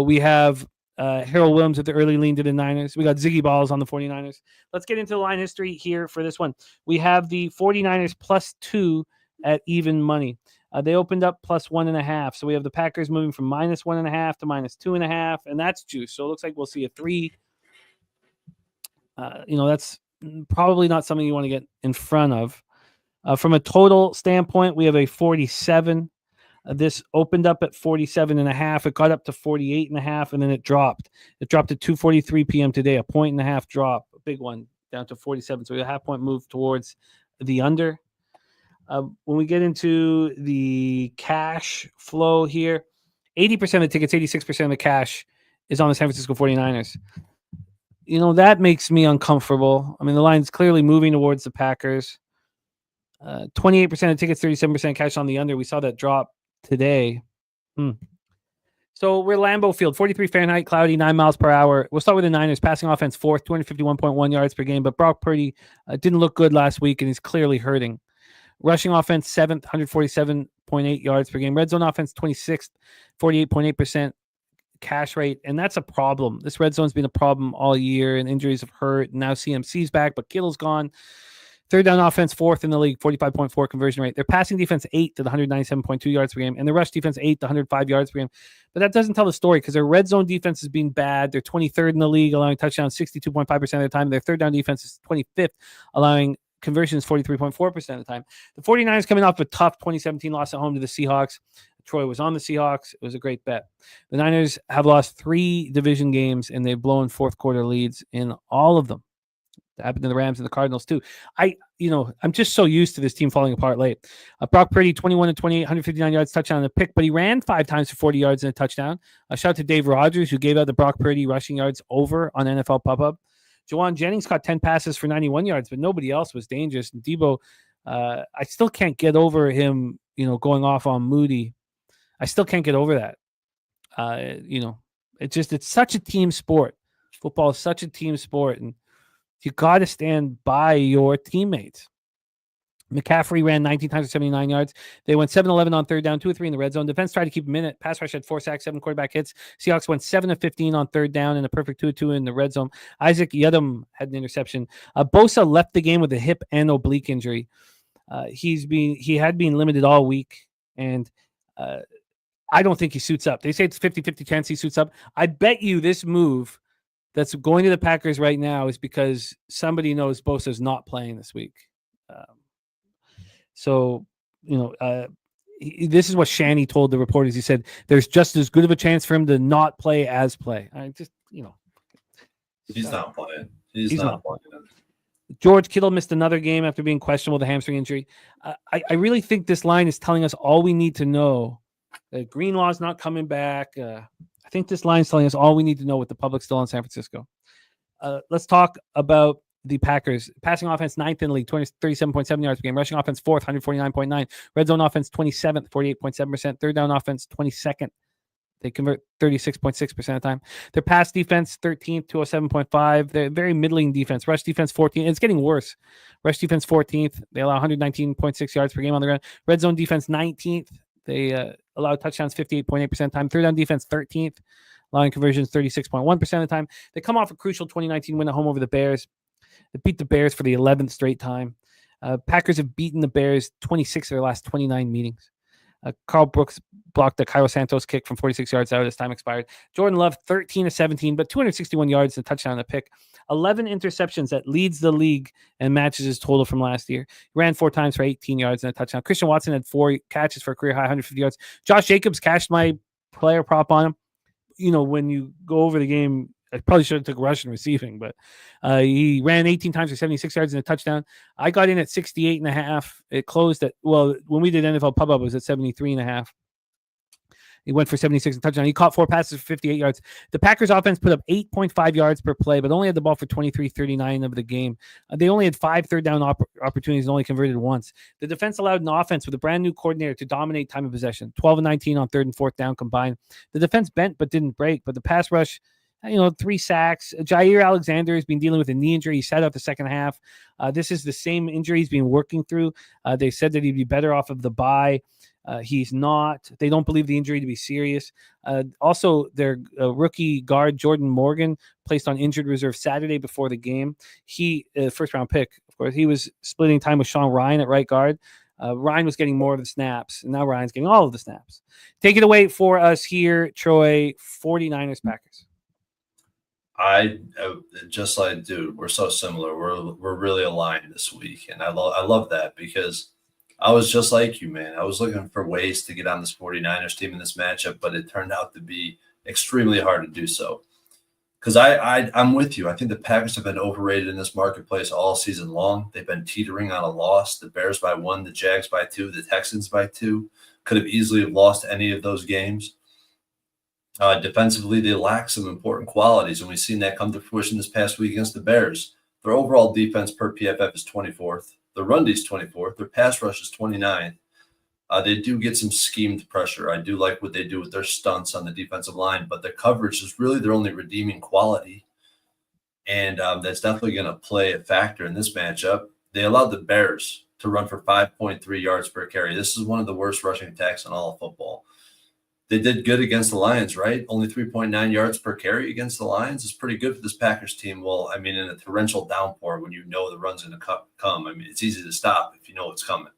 We have Harold Williams at the early lean to the Niners. We got Ziggy Balls on the 49ers. Let's get into the line history here for this one. We have the 49ers +2 at even money. They opened up +1.5. So we have the Packers moving from -1.5 to -2.5, and that's juice. So it looks like we'll see a 3. That's probably not something you want to get in front of. From a total standpoint, we have a 47. This opened up at 47.5. It got up to 48.5, and then it dropped. It dropped to 2:43 p.m. today, a 1.5 drop, a big one, down to 47. So a half-point move towards the under. When we get into the cash flow here, 80% of the tickets, 86% of the cash is on the San Francisco 49ers. That makes me uncomfortable. The line's clearly moving towards the Packers. 28% of tickets, 37% cash on the under. We saw that drop today. So we're Lambeau Field, 43 Fahrenheit, cloudy, 9 miles per hour. We'll start with the Niners. Passing offense, 4th, 251.1 yards per game. But Brock Purdy didn't look good last week, and he's clearly hurting. Rushing offense, 7th, 147.8 yards per game. Red zone offense, 26th, 48.8% cash rate. And that's a problem. This red zone's been a problem all year, and injuries have hurt. Now CMC's back, but Kittle's gone. Third down offense, 4th in the league, 45.4 conversion rate. Their passing defense, 8th to the 197.2 yards per game. And the rush defense, 8th to 105 yards per game. But that doesn't tell the story because their red zone defense has been bad. They're 23rd in the league, allowing touchdowns 62.5% of the time. Their third down defense is 25th, allowing conversions 43.4% of the time. The 49ers coming off a tough 2017 loss at home to the Seahawks. Troy was on the Seahawks. It was a great bet. The Niners have lost 3 division games, and they've blown fourth quarter leads in all of them. That happened to the Rams and the Cardinals too. I'm just so used to this team falling apart late. Brock Purdy, 21-28, 159 yards, touchdown and a pick, but he ran 5 times for 40 yards and a touchdown. Shout out to Dave Rogers, who gave out the Brock Purdy rushing yards over on NFL Pop-Up. Jawan Jennings caught 10 passes for 91 yards, but nobody else was dangerous. And Debo, I still can't get over him, going off on Moody. I still can't get over that. It's such a team sport. Football is such a team sport, and you got to stand by your teammates. McCaffrey ran 19 times for 79 yards. They went 7-11 on third down, 2 or 3 in the red zone. Defense tried to keep a minute. Pass rush had 4 sacks, 7 quarterback hits. Seahawks went 7-15 on third down and a perfect 2-2 in the red zone. Isaac Yedem had an interception. Bosa left the game with a hip and oblique injury. He had been limited all week, and I don't think he suits up. They say it's 50-50 chance he suits up. I bet you this move that's going to the Packers right now is because somebody knows Bosa's not playing this week. This is what Shanny told the reporters. He said there's just as good of a chance for him to not play as play. He's not playing. He's not playing. George Kittle missed another game after being questionable with a hamstring injury. I really think this line is telling us all we need to know. Greenlaw's not coming back. I think this line is telling us all we need to know with the public still in San Francisco. Let's talk about the Packers. Passing offense, 9th in the league, 37.7 yards per game. Rushing offense, 4th, 149.9. Red zone offense, 27th, 48.7%. Third down offense, 22nd. They convert 36.6% of the time. Their pass defense, 13th, 207.5. They're very middling defense. Rush defense, 14th. It's getting worse. Rush defense, 14th. They allow 119.6 yards per game on the ground. Red zone defense, 19th. They allow touchdowns 58.8% of the time. Third down defense, 13th. Allowing conversions 36.1% of the time. They come off a crucial 2019 win at home over the Bears. They beat the Bears for the 11th straight time. Packers have beaten the Bears 26 of their last 29 meetings. Carl Brooks blocked the Cairo Santos kick from 46 yards out as time expired. Jordan Love, 13-17, but 261 yards and a touchdown and a pick. 11 interceptions, that leads the league and matches his total from last year. He ran 4 times for 18 yards and a touchdown. Christian Watson had 4 catches for a career high 150 yards. Josh Jacobs cashed my player prop on him. When you go over the game, I probably should have took rushing receiving, but he ran 18 times for 76 yards and a touchdown. I got in at 68.5. It closed at, when we did NFL Pub-Up, it was at 73.5. He went for 76 and touchdown. He caught 4 passes for 58 yards. The Packers offense put up 8.5 yards per play, but only had the ball for 23-39 of the game. They only had 5 third down opportunities and only converted once. The defense allowed an offense with a brand new coordinator to dominate time of possession, 12-19 on third and fourth down combined. The defense bent but didn't break, but the pass rush, 3 sacks. Jair Alexander has been dealing with a knee injury. He sat out the second half. This is the same injury he's been working through. They said that he'd be better off of the bye. He's not. They don't believe the injury to be serious. Also, their rookie guard, Jordan Morgan, placed on injured reserve Saturday before the game. He, first-round pick, of course, he was splitting time with Sean Ryan at right guard. Ryan was getting more of the snaps, and now Ryan's getting all of the snaps. Take it away for us here, Troy. 49ers Packers. I just like, dude, we're so similar. We're really aligned this week, and I love that because I was just like you, man. I was looking for ways to get on this 49ers team in this matchup, but it turned out to be extremely hard to do so. Because I'm with you. I think the Packers have been overrated in this marketplace all season long. They've been teetering on a loss. The Bears by 1, the Jags by 2, the Texans by 2. Could have easily have lost any of those games. Defensively, they lack some important qualities, and we've seen that come to fruition this past week against the Bears. Their overall defense per PFF is 24th. The run D is 24th. Their pass rush is 29th. They do get some schemed pressure. I do like what they do with their stunts on the defensive line, but the coverage is really their only redeeming quality. And that's definitely going to play a factor in this matchup. They allowed the Bears to run for 5.3 yards per carry. This is one of the worst rushing attacks in all of football. They did good against the Lions, right? Only 3.9 yards per carry against the Lions is pretty good for this Packers team. Well, I mean, in a torrential downpour, when you know the run's going to come, I mean, it's easy to stop if you know it's coming.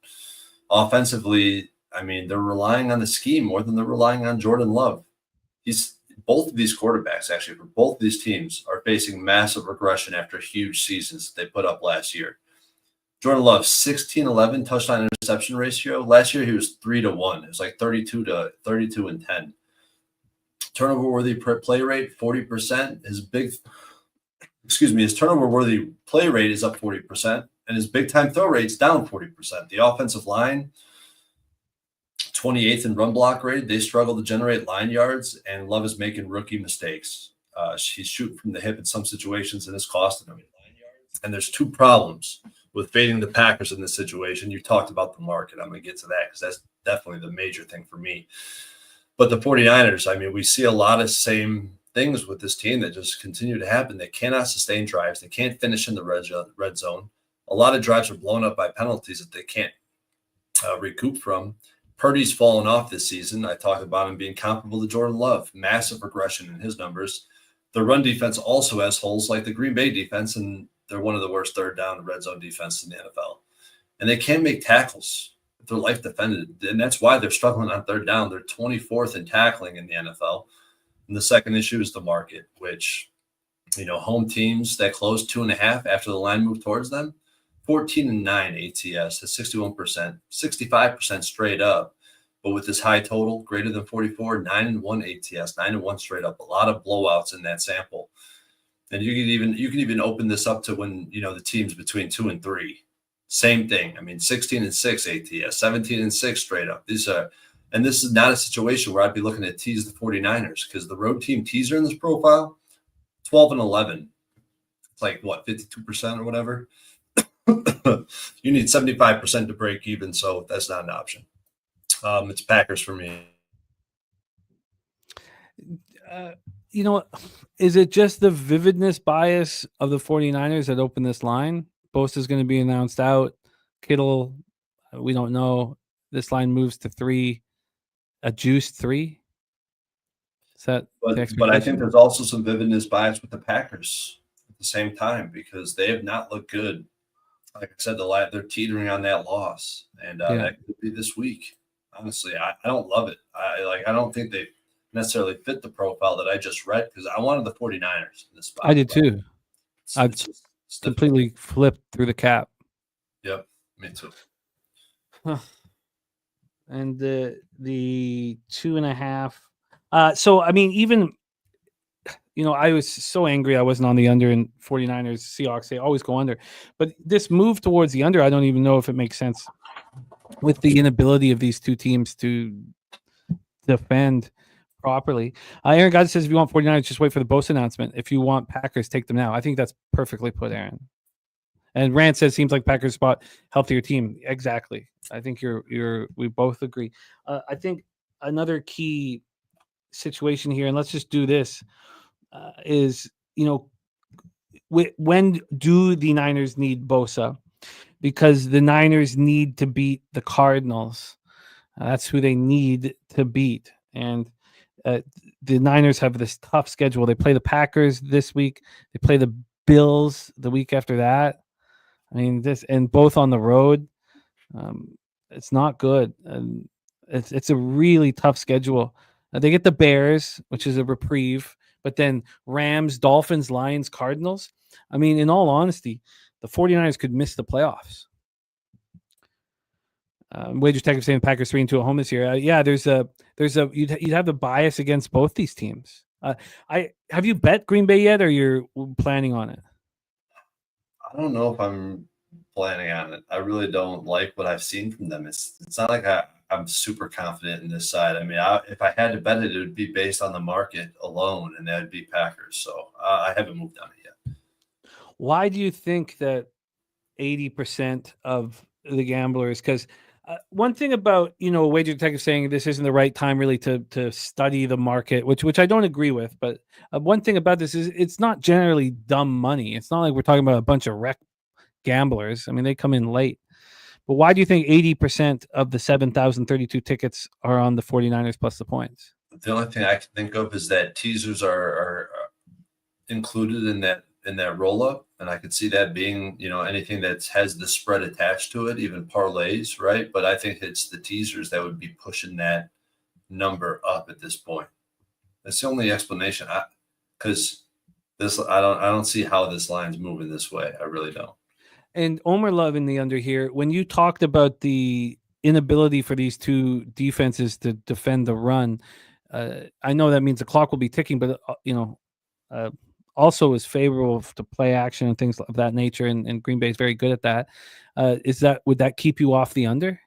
Offensively, I mean, they're relying on the scheme more than they're relying on Jordan Love. Both of these quarterbacks, actually, for both of these teams, are facing massive regression after huge seasons they put up last year. Jordan Love, 16-11 touchdown interception ratio. Last year, he was 3-1. It was like 32-10. Turnover-worthy play rate, 40%. His turnover-worthy play rate is up 40%, and his big-time throw rate's down 40%. The offensive line, 28th in run block rate. They struggle to generate line yards, and Love is making rookie mistakes. He's shooting from the hip in some situations, and it's costing him. And there's two problems with fading the Packers in this situation. You talked about the market. I'm going to get to that because that's definitely the major thing for me. But the 49ers, I mean, we see a lot of same things with this team that just continue to happen. They cannot sustain drives. They can't finish in the red zone. A lot of drives are blown up by penalties that they can't recoup from. Purdy's fallen off this season. I talked about him being comparable to Jordan Love. Massive regression in his numbers. The run defense also has holes like the Green Bay defense, and they're one of the worst third down red zone defense in the NFL. And they can't make tackles if they're life defended. And that's why they're struggling on third down. They're 24th in tackling in the NFL. And the second issue is the market, which, home teams that close 2.5 after the line moved towards them, 14-9 ATS, that's 61%, 65% straight up. But with this high total, greater than 44, 9-1 ATS, 9-1 straight up. A lot of blowouts in that sample. And you can even open this up to when, the teams between 2 and 3. Same thing. I mean, 16-6 ATS, 17-6 straight up. This is not a situation where I'd be looking to tease the 49ers because the road team teaser in this profile, 12-11. It's like, 52% or whatever? You need 75% to break even, so that's not an option. It's Packers for me. Is it just the vividness bias of the 49ers that opened this line? Bosa's going to be announced out. Kittle, we don't know. This line moves to 3, a juiced 3. Is that but I think there's also some vividness bias with the Packers at the same time because they have not looked good. Like I said, they're teetering on that loss, and that could be this week. Honestly, I don't love it. I don't think they necessarily fit the profile that I just read because I wanted the 49ers in this spot. I did too. I've completely flipped through the cap. Yep, me too. Huh. And the 2.5. So I mean, even I was so angry I wasn't on the under in 49ers Seahawks. They always go under, but this move towards the under, I don't even know if it makes sense with the inability of these two teams to defend properly. Aaron God says, if you want 49ers, just wait for the Bosa announcement. If you want Packers, take them now. I think that's perfectly put, Aaron. And Rand says, seems like Packers spot healthier team. Exactly. I think we both agree. I think another key situation here, and let's just do this, is, when do the Niners need Bosa? Because the Niners need to beat the Cardinals. That's who they need to beat. And the Niners have this tough schedule. They play the Packers this week. They play the Bills the week after that. I mean, and both on the road. It's not good. And it's a really tough schedule. They get the Bears, which is a reprieve, but then Rams, Dolphins, Lions, Cardinals. I mean, in all honesty, the 49ers could miss the playoffs. Wager Tech saying Packers 3-2 at home this year. You'd have the bias against both these teams. Have you bet Green Bay yet, or you're planning on it? I don't know if I'm planning on it. I really don't like what I've seen from them. It's not like I'm super confident in this side. I mean, if I had to bet it, it would be based on the market alone, and that would be Packers. So I haven't moved on it yet. Why do you think that 80% of the gamblers, because One thing about, Wager Detective saying this isn't the right time really to study the market, which I don't agree with. But one thing about this is it's not generally dumb money. It's not like we're talking about a bunch of wreck gamblers. I mean, they come in late. But why do you think 80% of the 7,032 tickets are on the 49ers plus the points? The only thing I can think of is that teasers are included in that roll up, and I could see that being anything that has the spread attached to it, even parlays, right? But I think it's the teasers that would be pushing that number up at this point. That's the only explanation. Because I don't see how this line's moving this way. I really don't. And Omer Love in the under here, when you talked about the inability for these two defenses to defend the run, I know that means the clock will be ticking, but also is favorable to play action and things of that nature, and Green Bay is very good at that. Would that keep you off the under?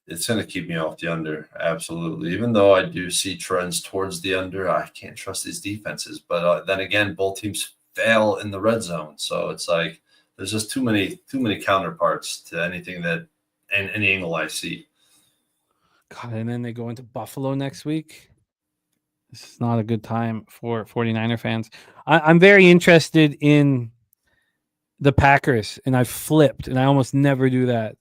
It's going to keep me off the under, absolutely. Even though I do see trends towards the under, I can't trust these defenses. But then again, both teams fail in the red zone, so it's like there's just too many counterparts to anything that and any angle I see. God, and then they go into Buffalo next week. This is not a good time for 49er fans. I'm very interested in the Packers, and I've flipped, and I almost never do that.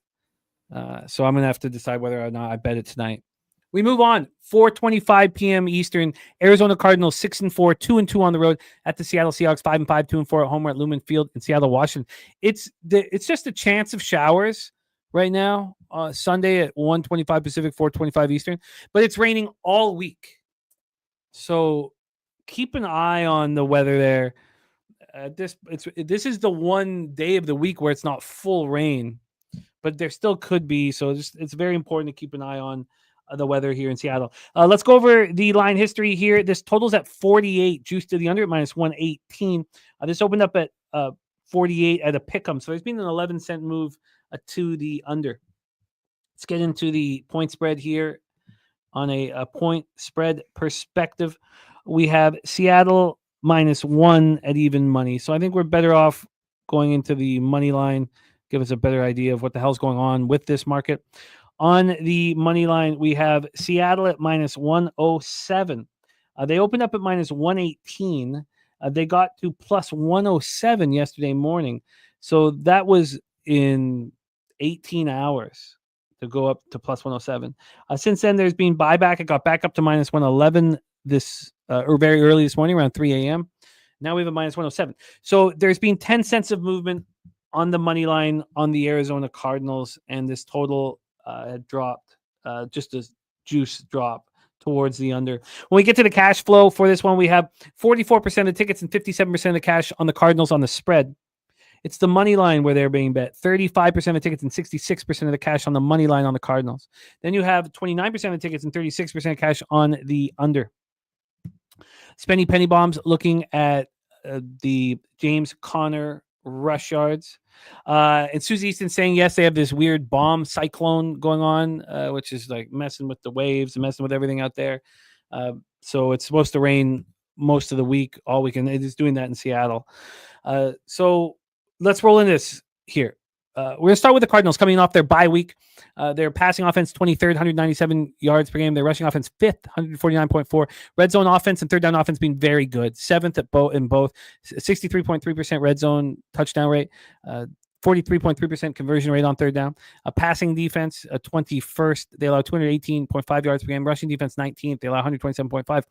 So I'm going to have to decide whether or not I bet it tonight. We move on. 4:25 p.m. Eastern. Arizona Cardinals 6-4, 2-2 on the road at the Seattle Seahawks, 5-5, 2-4 at home at Lumen Field in Seattle, Washington. It's just a chance of showers right now. Sunday at 1:25 Pacific, 4:25 Eastern, but it's raining all week. So keep an eye on the weather there. This is the one day of the week where it's not full rain, but there still could be. So it's very important to keep an eye on the weather here in Seattle. Let's go over the line history here. This total's at 48, juice to the under at -118. This opened up at 48 at a pick'em. So there's been an 11-cent move to the under. Let's get into the point spread here. On a point spread perspective, we have Seattle -1 at even money. So I think we're better off going into the money line, give us a better idea of what the hell's going on with this market. On the money line, we have Seattle at -107. They opened up at -118. They got to +107 yesterday morning. So that was in 18 hours. To go up to +107. Since then, there's been buyback. It got back up to -111 or very early this morning, around 3 a.m. Now we have a -107. So there's been 10 cents of movement on the money line on the Arizona Cardinals, and this total had dropped, just a juice drop towards the under. When we get to the cash flow for this one, we have 44% of the tickets and 57% of the cash on the Cardinals on the spread. It's the money line where they're being bet. 35% of tickets and 66% of the cash on the money line on the Cardinals. Then you have 29% of tickets and 36% of cash on the under. Spenny Penny Bombs looking at the James Conner rush yards. And Susie Easton saying, yes, they have this weird bomb cyclone going on, which is like messing with the waves and messing with everything out there. So it's supposed to rain most of the week, all weekend. It is doing that in Seattle. So let's roll in this here. We're going to start with the Cardinals coming off their bye week. Their passing offense, 23rd, 197 yards per game. Their rushing offense, 5th, 149.4. Red zone offense and third down offense being very good. 7th in both. 63.3% red zone touchdown rate. 43.3% conversion rate on third down. Passing defense, 21st. They allow 218.5 yards per game. Rushing defense, 19th. They allow 127.5.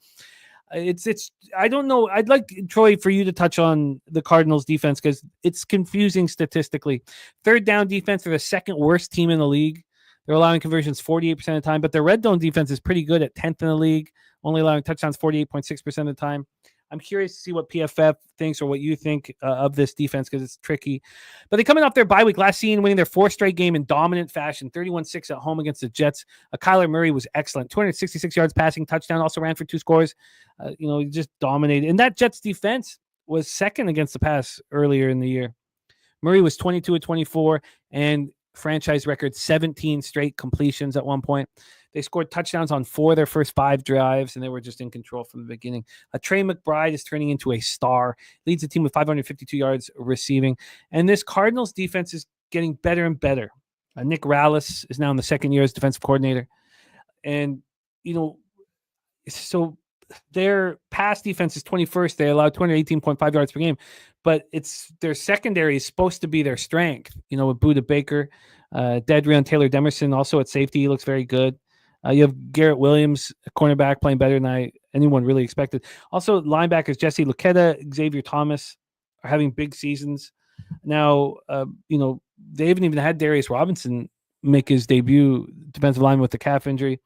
I don't know. I'd like, Troy, for you to touch on the Cardinals defense because it's confusing statistically. Third down defense, they're the second worst team in the league. They're allowing conversions 48% of the time, but their red zone defense is pretty good at 10th in the league, only allowing touchdowns 48.6% of the time. I'm curious to see what PFF thinks or what you think of this defense because it's tricky. But they coming off their bye week, last seen winning their fourth straight game in dominant fashion, 31-6 at home against the Jets. Kyler Murray was excellent, 266 yards passing, touchdown, also ran for 2 scores. He just dominated. And that Jets defense was second against the pass earlier in the year. Murray was 22 of 24 and franchise record 17 straight completions at one point. They scored touchdowns on 4 of their first 5 drives, and they were just in control from the beginning. Trey McBride is turning into a star, leads the team with 552 yards receiving. And this Cardinals defense is getting better and better. Nick Rallis is now in the second year as defensive coordinator. And, so their pass defense is 21st. They allow 218.5 yards per game, but their secondary is supposed to be their strength, with Budda Baker, Dedrion Taylor Demerson also at safety. He looks very good. You have Garrett Williams, a cornerback, playing better than anyone really expected. Also, linebackers Jesse Luketa, Xavier Thomas are having big seasons. Now, they haven't even had Darius Robinson make his debut, defensive lineman with the calf injury.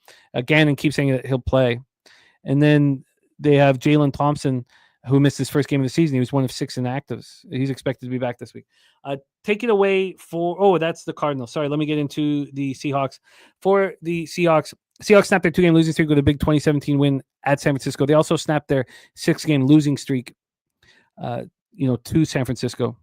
Gannon keeps saying that he'll play. And then they have Jalen Thompson, who missed his first game of the season. He was one of 6 inactives. He's expected to be back this week. Take it away that's the Cardinals. Sorry, let me get into the Seahawks. For the Seahawks snapped their 2-game losing streak with a big 2017 win at San Francisco. They also snapped their 6-game losing streak, to San Francisco.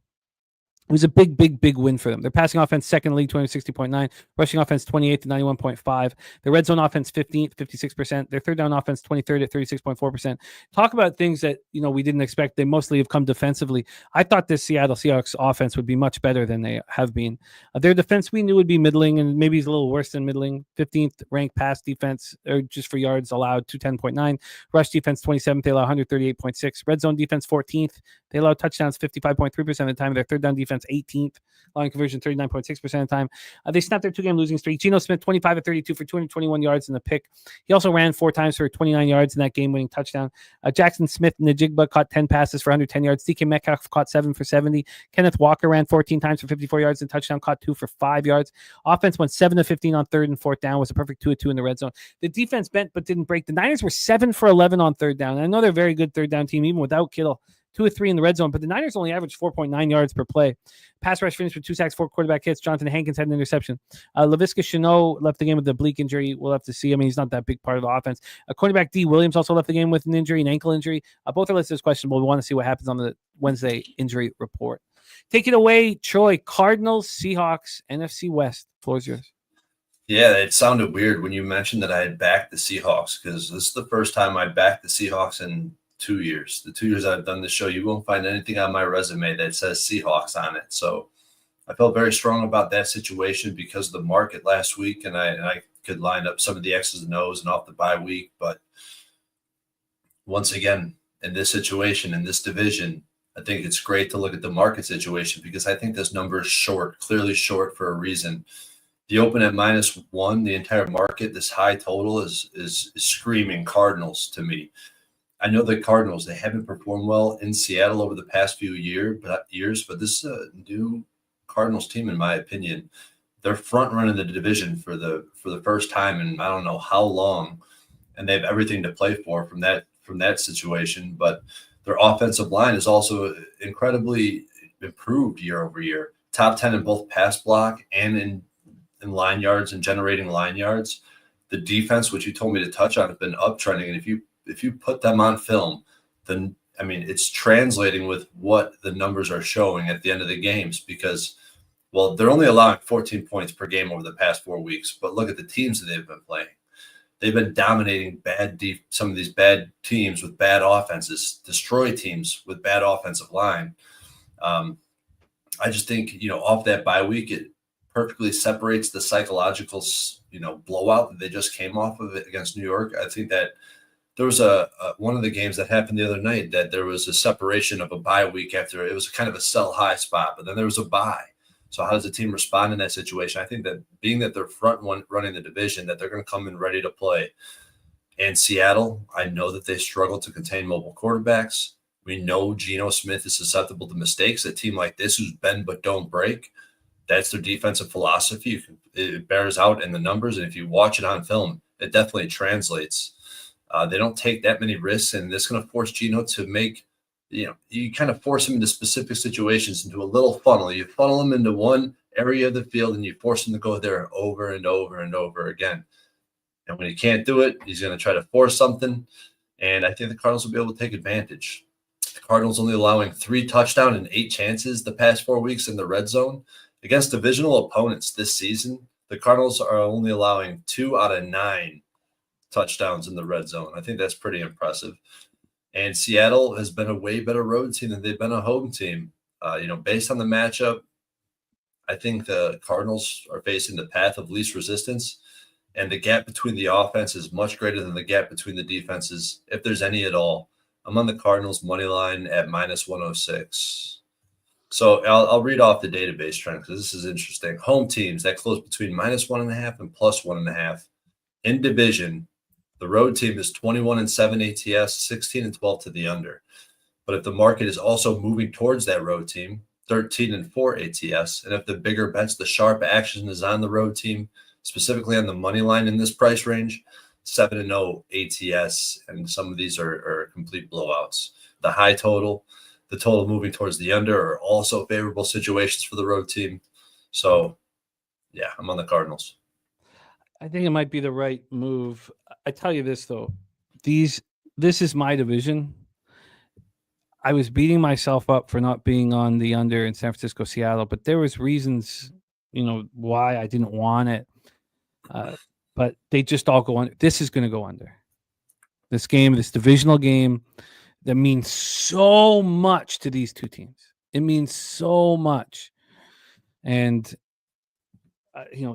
It was a big, big, big win for them. Their passing offense, second in the league, 260.9. Rushing offense, 28th to 91.5. Their red zone offense, 15th, 56%. Their third down offense, 23rd at 36.4%. Talk about things that, we didn't expect. They mostly have come defensively. I thought this Seattle Seahawks offense would be much better than they have been. Their defense, we knew would be middling, and maybe it's a little worse than middling. 15th ranked pass defense, or just for yards allowed, 210.9. Rush defense, 27th. They allow 138.6. Red zone defense, 14th. They allow touchdowns 55.3% of the time. Their third down defense, 18th. Line conversion, 39.6% of the time. They snapped their 2-game losing streak. Geno Smith, 25 of 32 for 221 yards and a pick. He also ran 4 times for 29 yards in that game-winning touchdown. Jackson Smith Najigba caught 10 passes for 110 yards. DK Metcalf caught 7 for 70. Kenneth Walker ran 14 times for 54 yards and touchdown, caught 2 for 5 yards. Offense went 7 of 15 on third and fourth down, was a perfect 2 of 2 in the red zone. The defense bent but didn't break. The Niners were 7 for 11 on third down. And I know they're a very good third down team, even without Kittle. 2 of 3 in the red zone, but the Niners only averaged 4.9 yards per play. Pass rush finished with 2 sacks, 4 quarterback hits. Jonathan Hankins had an interception. Laviska Shenault left the game with a oblique injury. We'll have to see. I mean, he's not that big part of the offense. Cornerback D. Williams also left the game with an injury, an ankle injury. Both are listed as questionable. We want to see what happens on the Wednesday injury report. Take it away, Troy. Cardinals, Seahawks, NFC West. Floor is yours. Yeah, it sounded weird when you mentioned that I had backed the Seahawks, because this is the first time I backed the Seahawks in 2 years. The 2 years I've done this show, you won't find anything on my resume that says Seahawks on it. So I felt very strong about that situation because of the market last week, and I could line up some of the X's and O's and off the bye week. But once again, in this situation, in this division, I think it's great to look at the market situation, because I think this number is short, clearly short for a reason. The open at -1, the entire market, this high total is screaming Cardinals to me. I know the Cardinals, they haven't performed well in Seattle over the past few years, but this is a new Cardinals team, in my opinion. They're front running the division for the first time in I don't know how long, and they have everything to play for from that situation. But their offensive line is also incredibly improved year over year. Top 10 in both pass block and in line yards and generating line yards. The defense, which you told me to touch on, has been uptrending, and if you put them on film, then I mean it's translating with what the numbers are showing at the end of the games, because well, they're only allowing 14 points per game over the past 4 weeks, but look at the teams that they've been playing. They've been dominating some of these bad teams with bad offenses, destroy teams with bad offensive line. I just think, off that bye week, it perfectly separates the psychological, blowout that they just came off of it against New York. I think that there was one of the games that happened the other night that there was a separation of a bye week after. It was kind of a sell high spot, but then there was a bye. So how does the team respond in that situation? I think that being that they're front one running the division, that they're going to come in ready to play. And Seattle, I know that they struggle to contain mobile quarterbacks. We know Geno Smith is susceptible to mistakes. A team like this who's bend but don't break, that's their defensive philosophy. It bears out in the numbers, and if you watch it on film, it definitely translates. They don't take that many risks, and this is going to force Geno to make, you kind of force him into specific situations, into a little funnel. You funnel him into one area of the field, and you force him to go there over and over and over again. And when he can't do it, he's going to try to force something, and I think the Cardinals will be able to take advantage. The Cardinals only allowing 3 touchdowns and 8 chances the past 4 weeks in the red zone. Against divisional opponents this season, the Cardinals are only allowing 2 out of 9 touchdowns in the red zone. I think that's pretty impressive. And Seattle has been a way better road team than they've been a home team. Based on the matchup, I think the Cardinals are facing the path of least resistance, and the gap between the offense is much greater than the gap between the defenses, if there's any at all. I'm on the Cardinals money line at -106. So I'll read off the database trend because this is interesting. Home teams that close between -1.5 and +1.5 in division. The road team is 21-7 ATS, 16-12 to the under. But if the market is also moving towards that road team, 13-4 ATS, and if the bigger bets, the sharp action is on the road team, specifically on the money line in this price range, 7-0 ATS, and some of these are complete blowouts. The high total, the total moving towards the under are also favorable situations for the road team. So, yeah, I'm on the Cardinals. I think it might be the right move. I tell you this, though. This is my division. I was beating myself up for not being on the under in San Francisco, Seattle, but there was reasons, why I didn't want it. But they just all go under. This is going to go under. This game, this divisional game, that means so much to these two teams. It means so much. And,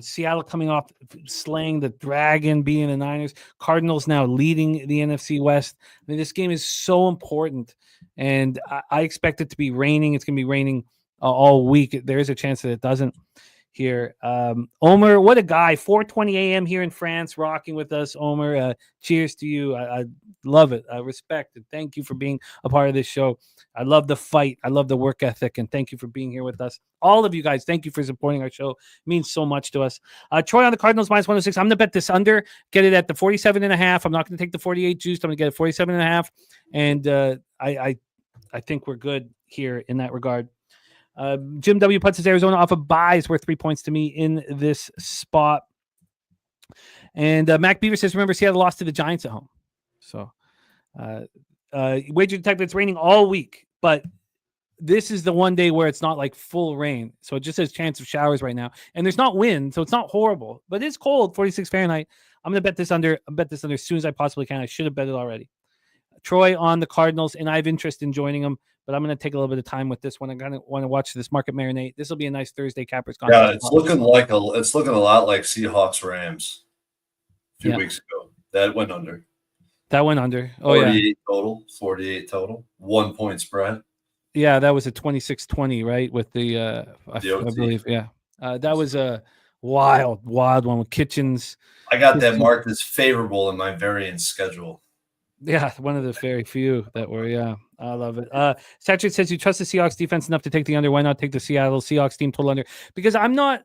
Seattle coming off slaying the Dragon, beating the Niners. Cardinals now leading the NFC West. I mean, this game is so important. And I expect it to be raining. It's going to be raining all week. There is a chance that it doesn't here. Omer, what a guy. 4:20 a.m. here in France, rocking with us. Omer, cheers to you. I love it. I respect it. Thank you for being a part of this show. I love the fight. I love the work ethic. And thank you for being here with us. All of you guys, thank you for supporting our show. It means so much to us. Troy on the Cardinals -106. I'm going to bet this under. Get it at the 47.5. I'm not going to take the 48 juice. I'm going to get it 47.5. And I think we're good here in that regard. Jim W. puts his Arizona off of buys worth 3 points to me in this spot. And Mac Beaver says, remember, Seattle lost to the Giants at home. So, Wager Detective, it's raining all week, but this is the one day where it's not like full rain. So it just says chance of showers right now. And there's not wind, so it's not horrible, but it's cold, 46 Fahrenheit. I'm going to bet this under. I'll bet this under as soon as I possibly can. I should have bet it already. Troy on the Cardinals, and I have interest in joining them, but I'm going to take a little bit of time with this one. I kind of want to watch this market marinate. This will be a nice Thursday cappers contest. Yeah, it's looking a lot like Seahawks Rams a few weeks ago. That went under. That went under. Oh, 48 total. 48 total. 1 point spread. Yeah, that was a 26-20, right? With the I believe, yeah. That was a wild one with Kitchens. I got that marked as favorable in my variance schedule. Yeah, one of the very few that were, yeah. I love it. Saturate says you trust the Seahawks defense enough to take the under. Why not take the Seattle Seahawks team total under? Because I'm not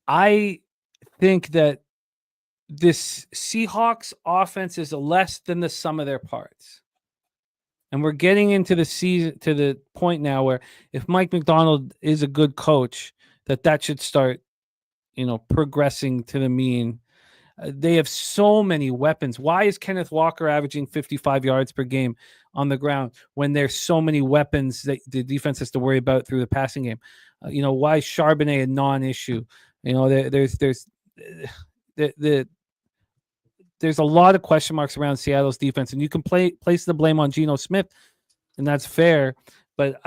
I think that this Seahawks offense is less than the sum of their parts. And we're getting into the season to the point now where if Mike McDonald is a good coach, that should start, progressing to the mean. They have so many weapons. Why is Kenneth Walker averaging 55 yards per game on the ground when there's so many weapons that the defense has to worry about through the passing game? Why is Charbonnet a non-issue? There's a lot of question marks around Seattle's defense, and you can place the blame on Geno Smith, and that's fair. But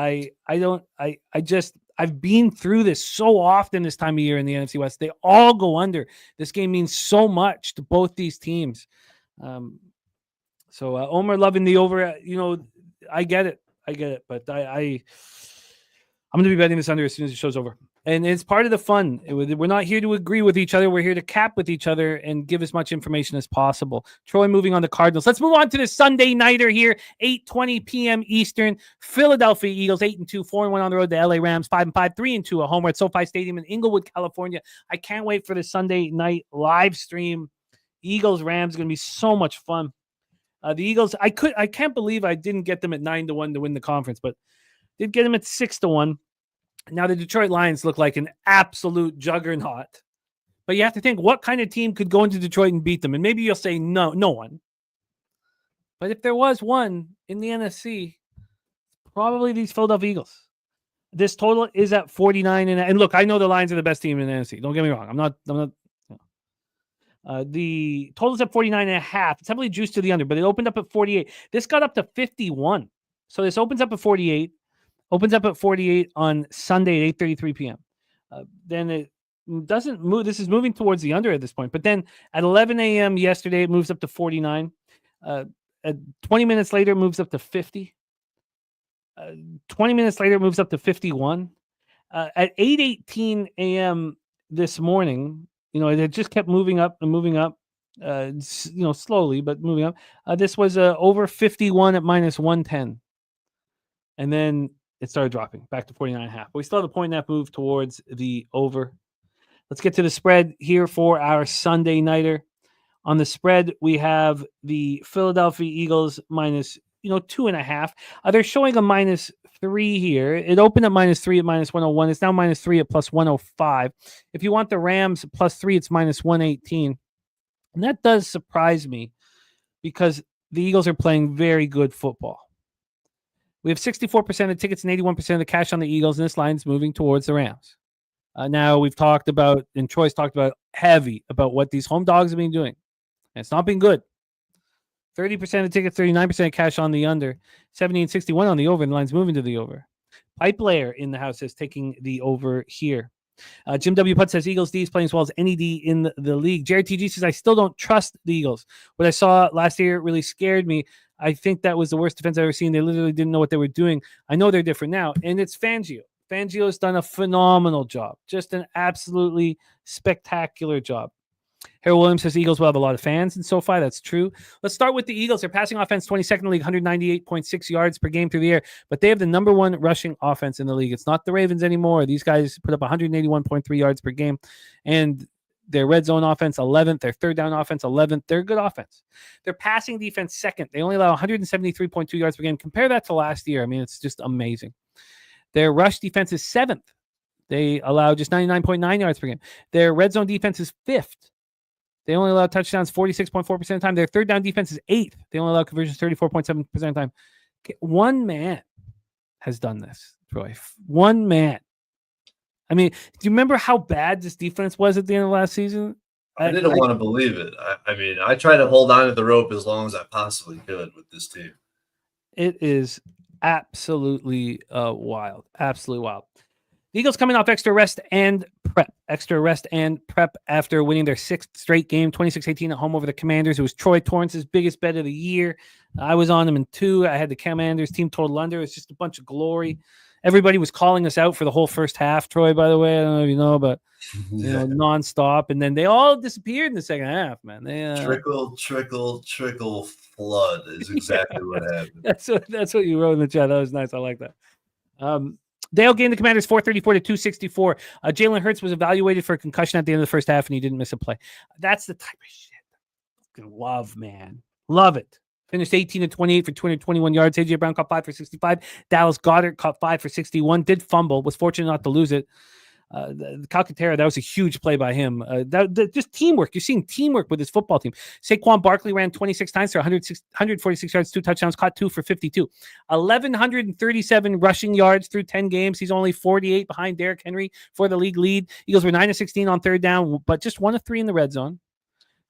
I've been through this so often this time of year in the NFC West. They all go under. This game means so much to both these teams. So Omer loving the over. I get it, but I'm going to be betting this under as soon as the show's over. And it's part of the fun. We're not here to agree with each other. We're here to cap with each other and give as much information as possible. Troy moving on to Cardinals. Let's move on to the Sunday nighter here. 8:20 p.m. Eastern. Philadelphia Eagles 8-2, 4-1 on the road. The LA Rams 5-5, 3-2 at home at SoFi Stadium in Inglewood, California. I can't wait for the Sunday night live stream. Eagles Rams is going to be so much fun. The Eagles, I can't believe I didn't get them at 9-1 to win the conference, but did get them at 6-1. Now, the Detroit Lions look like an absolute juggernaut. But you have to think, what kind of team could go into Detroit and beat them? And maybe you'll say, no one. But if there was one in the NFC, probably these Philadelphia Eagles. This total is at 49. And look, I know the Lions are the best team in the NFC. Don't get me wrong. I'm not. The total's at 49.5. It's heavily juiced to the under, but it opened up at 48. This got up to 51. So this opens up at 48. Opens up at 48 on Sunday at 8:33 p.m. Then it doesn't move. This is moving towards the under at this point. But then at 11 a.m. yesterday, it moves up to 49. 20 minutes later, it moves up to 50. 20 minutes later, it moves up to 51. At 8:18 a.m. this morning, it just kept moving up and moving up, slowly, but moving up. This was over 51 at minus 110. And then it started dropping back to 49.5. But we still have a point and a half move towards the over. Let's get to the spread here for our Sunday nighter. On the spread, we have the Philadelphia Eagles minus 2.5. They're showing a minus 3 here. It opened at minus 3 at minus 101. It's now minus 3 at plus 105. If you want the Rams plus 3, it's minus 118. And that does surprise me because the Eagles are playing very good football. We have 64% of tickets and 81% of the cash on the Eagles, and this line's moving towards the Rams. Now, we've talked about, and Troy's talked about heavy about what these home dogs have been doing. And it's not been good. 30% of tickets, 39% of cash on the under, 70 and 61 on the over, and the line's moving to the over. Pipe Layer in the house is taking the over here. Jim W. Putt says Eagles D is playing as well as any D in the league. Jared TG says I still don't trust the Eagles. What I saw last year really scared me. I think that was the worst defense I've ever seen. They literally didn't know what they were doing. I know they're different now, and it's Fangio. Fangio has done a phenomenal job, just an absolutely spectacular job. Harold Williams says Eagles will have a lot of fans in SoFi. That's true. Let's start with the Eagles. Their passing offense, 22nd in the league, 198.6 yards per game through the air. But they have the number one rushing offense in the league. It's not the Ravens anymore. These guys put up 181.3 yards per game. And their red zone offense, 11th. Their third down offense, 11th. They're a good offense. Their passing defense, second. They only allow 173.2 yards per game. Compare that to last year. I mean, it's just amazing. Their rush defense is 7th. They allow just 99.9 yards per game. Their red zone defense is 5th. They only allow touchdowns 46.4% of the time. Their third down defense is 8th. They only allow conversions 34.7% of the time. One man has done this, Troy. One man. I mean, do you remember how bad this defense was at the end of last season? I didn't want to believe it. I mean, I tried to hold on to the rope as long as I possibly could with this team. It is absolutely wild. Absolutely wild. The Eagles coming off extra rest and prep. Extra rest and prep after winning their 6th straight game, 26-18 at home over the Commanders. It was Troy Torrance's biggest bet of the year. I was on him in 2. I had the Commanders team total under. It was just a bunch of glory. Everybody was calling us out for the whole first half, Troy, by the way. I don't know if you know, but nonstop. And then they all disappeared in the second half, man. They trickle, flood is exactly what happened. That's what you wrote in the chat. That was nice. I like that. Dale gained the Commanders 434 to 264. Jalen Hurts was evaluated for a concussion at the end of the first half, and he didn't miss a play. That's the type of shit I love, man. Love it. Finished 18-28 for 221 yards. A.J. Brown caught 5 for 65. Dallas Goedert caught 5 for 61. Did fumble. Was fortunate not to lose it. Calcaterra, that was a huge play by him. Just teamwork. You're seeing teamwork with his football team. Saquon Barkley ran 26 times for 146 yards, 2 touchdowns, caught 2 for 52. 1,137 rushing yards through 10 games. He's only 48 behind Derrick Henry for the league lead. Eagles were 9-16 on third down, but just 1 of 3 in the red zone.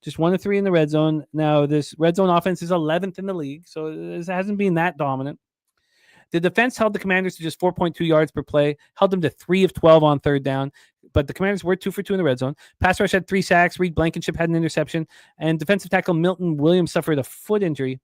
Just 1 of 3 in the red zone. Now, this red zone offense is 11th in the league, so it hasn't been that dominant. The defense held the Commanders to just 4.2 yards per play, held them to 3 of 12 on third down, but the Commanders were 2 for 2 in the red zone. Pass rush had 3 sacks. Reed Blankenship had an interception, and defensive tackle Milton Williams suffered a foot injury.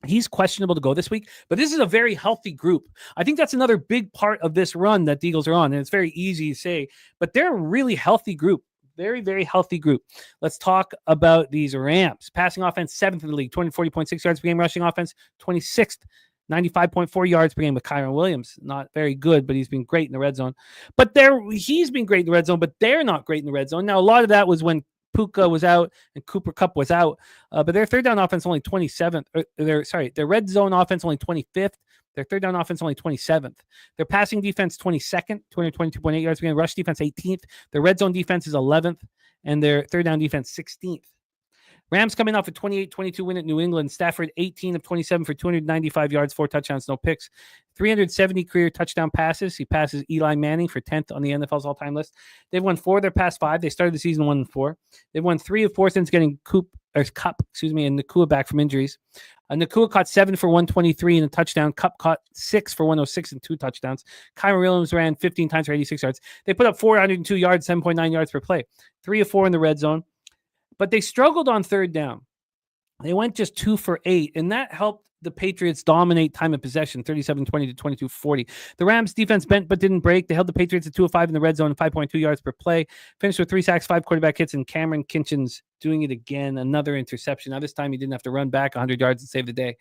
He's questionable to go this week, but this is a very healthy group. I think that's another big part of this run that the Eagles are on, and it's very easy to say, but they're a really healthy group. Very, very healthy group. Let's talk about these Rams. Passing offense, 7th in the league, 240.6 yards per game. Rushing offense, 26th, 95.4 yards per game with Kyron Williams. Not very good, but he's been great in the red zone. But he's been great in the red zone, but they're not great in the red zone. Now, a lot of that was when Puka was out and Cooper Kupp was out. But their third down offense only 27th. Their red zone offense only 25th. Their third down offense only 27th. Their passing defense 22nd, 222.8 yards per game. Rush defense 18th. Their red zone defense is 11th, and their third down defense 16th. Rams coming off a 28-22 win at New England. Stafford 18 of 27 for 295 yards, 4 touchdowns, no picks. 370 career touchdown passes. He passes Eli Manning for 10th on the NFL's all-time list. They've won 4 of their past 5. They started the season 1-4. They've won 3 of 4 since getting Coop Cup, and Nakua back from injuries. Nakua caught 7 for 123 and a touchdown. Cup caught 6 for 106 and 2 touchdowns. Kyron Williams ran 15 times for 86 yards. They put up 402 yards, 7.9 yards per play, 3 of 4 in the red zone. But they struggled on third down. They went just 2 for 8, and that helped the Patriots dominate time of possession, 37-20 to 22-40. The Rams defense bent but didn't break. They held the Patriots at 2 of 5 in the red zone and 5.2 yards per play. Finished with 3 sacks, 5 quarterback hits, and Cameron Kinchins doing it again. Another interception. Now this time he didn't have to run back 100 yards and save the day.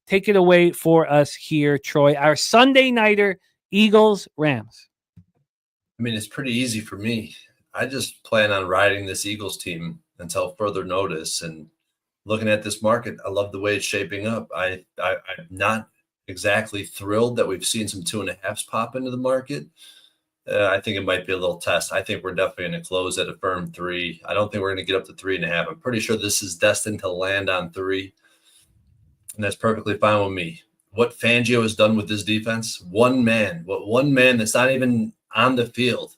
Take it away for us here, Troy. Our Sunday nighter, Eagles-Rams. I mean, it's pretty easy for me. I just plan on riding this Eagles team until further notice. And looking at this market, I love the way it's shaping up. I'm not exactly thrilled that we've seen some 2.5s pop into the market. I think it might be a little test. I think we're definitely going to close at a firm 3. I don't think we're going to get up to 3.5. I'm pretty sure this is destined to land on 3. And that's perfectly fine with me. What Fangio has done with this defense, one man that's not even on the field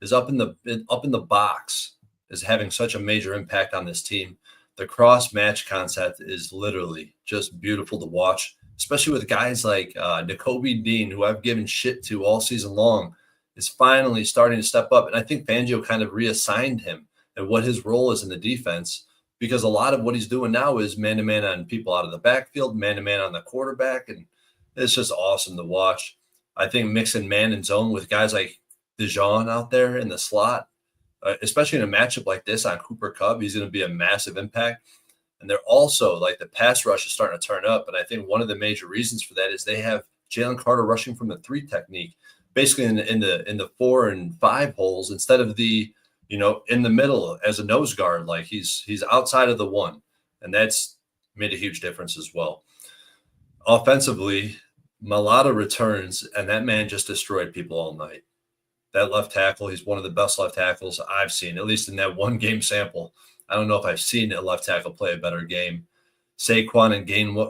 is up in the box is having such a major impact on this team. The cross match concept is literally just beautiful to watch, especially with guys like Nakobe Dean, who I've given shit to all season long, is finally starting to step up. And I think Fangio kind of reassigned him and what his role is in the defense, because a lot of what he's doing now is man-to-man on people out of the backfield, man-to-man on the quarterback, and it's just awesome to watch. I think mixing man and zone with guys like Dijon out there in the slot, especially in a matchup like this on Cooper Kupp, he's going to be a massive impact. And they're also, like, the pass rush is starting to turn up. And I think one of the major reasons for that is they have Jalen Carter rushing from the 3 technique, basically in the 4 and 5 holes instead of the, in the middle as a nose guard. Like he's outside of the 1, and that's made a huge difference as well. Offensively, Malata returns, and that man just destroyed people all night. That left tackle, he's one of the best left tackles I've seen, at least in that one game sample. I don't know if I've seen a left tackle play a better game. Saquon and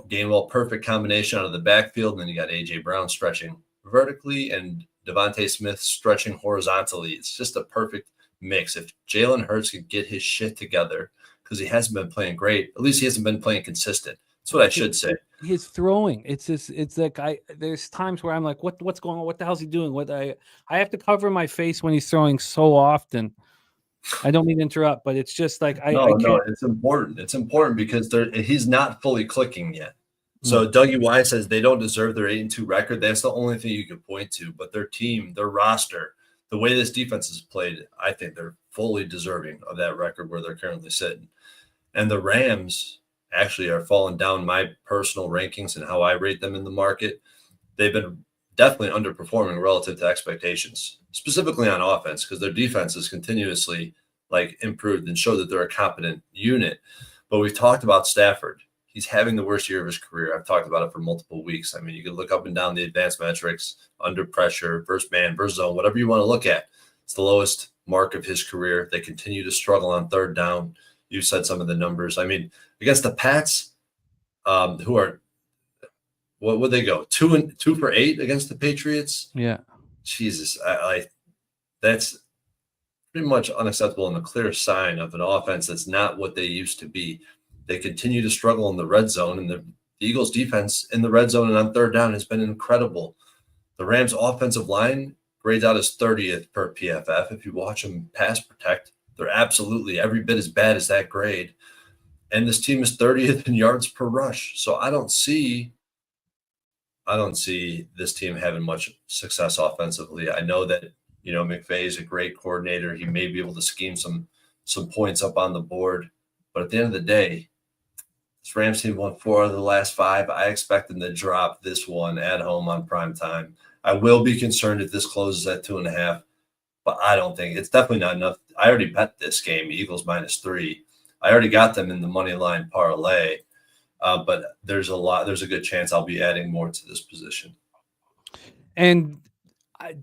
Gainwell, perfect combination out of the backfield. And then you got A.J. Brown stretching vertically and Devontae Smith stretching horizontally. It's just a perfect mix. If Jalen Hurts could get his shit together, because he hasn't been playing great, at least he hasn't been playing consistent. That's what I should say. His throwing, it's like there's times where I'm like, what's going on? What the hell's he doing? I have to cover my face when he's throwing so often. I don't mean to interrupt, but it's just like no, it's important. It's important because he's not fully clicking yet. So Dougie Y says they don't deserve their 8-2 record. That's the only thing you could point to. But their team, their roster, the way this defense is played, I think they're fully deserving of that record where they're currently sitting. And the Rams actually are falling down my personal rankings and how I rate them in the market. They've been definitely underperforming relative to expectations, specifically on offense, because their defense is continuously improved and show that they're a competent unit. But we've talked about Stafford. He's having the worst year of his career. I've talked about it for multiple weeks. I mean, you can look up and down the advanced metrics, under pressure, versus man, versus zone, whatever you want to look at. It's the lowest mark of his career. They continue to struggle on third down. You said some of the numbers. I mean, against the Pats, who are, what would they go? 2 for 8 against the Patriots? Yeah. Jesus. That's pretty much unacceptable and a clear sign of an offense that's not what they used to be. They continue to struggle in the red zone, and the Eagles defense in the red zone and on third down has been incredible. The Rams offensive line grades out as 30th per PFF. If you watch them pass protect, they're absolutely every bit as bad as that grade. And this team is 30th in yards per rush. So I don't see this team having much success offensively. I know that, McVay is a great coordinator. He may be able to scheme some points up on the board. But at the end of the day, this Rams team won 4 out of the last 5. I expect them to drop this one at home on prime time. I will be concerned if this closes at 2.5, but I don't think it's definitely not enough. I already bet this game, Eagles -3. I already got them in the money line parlay, but there's a good chance I'll be adding more to this position. And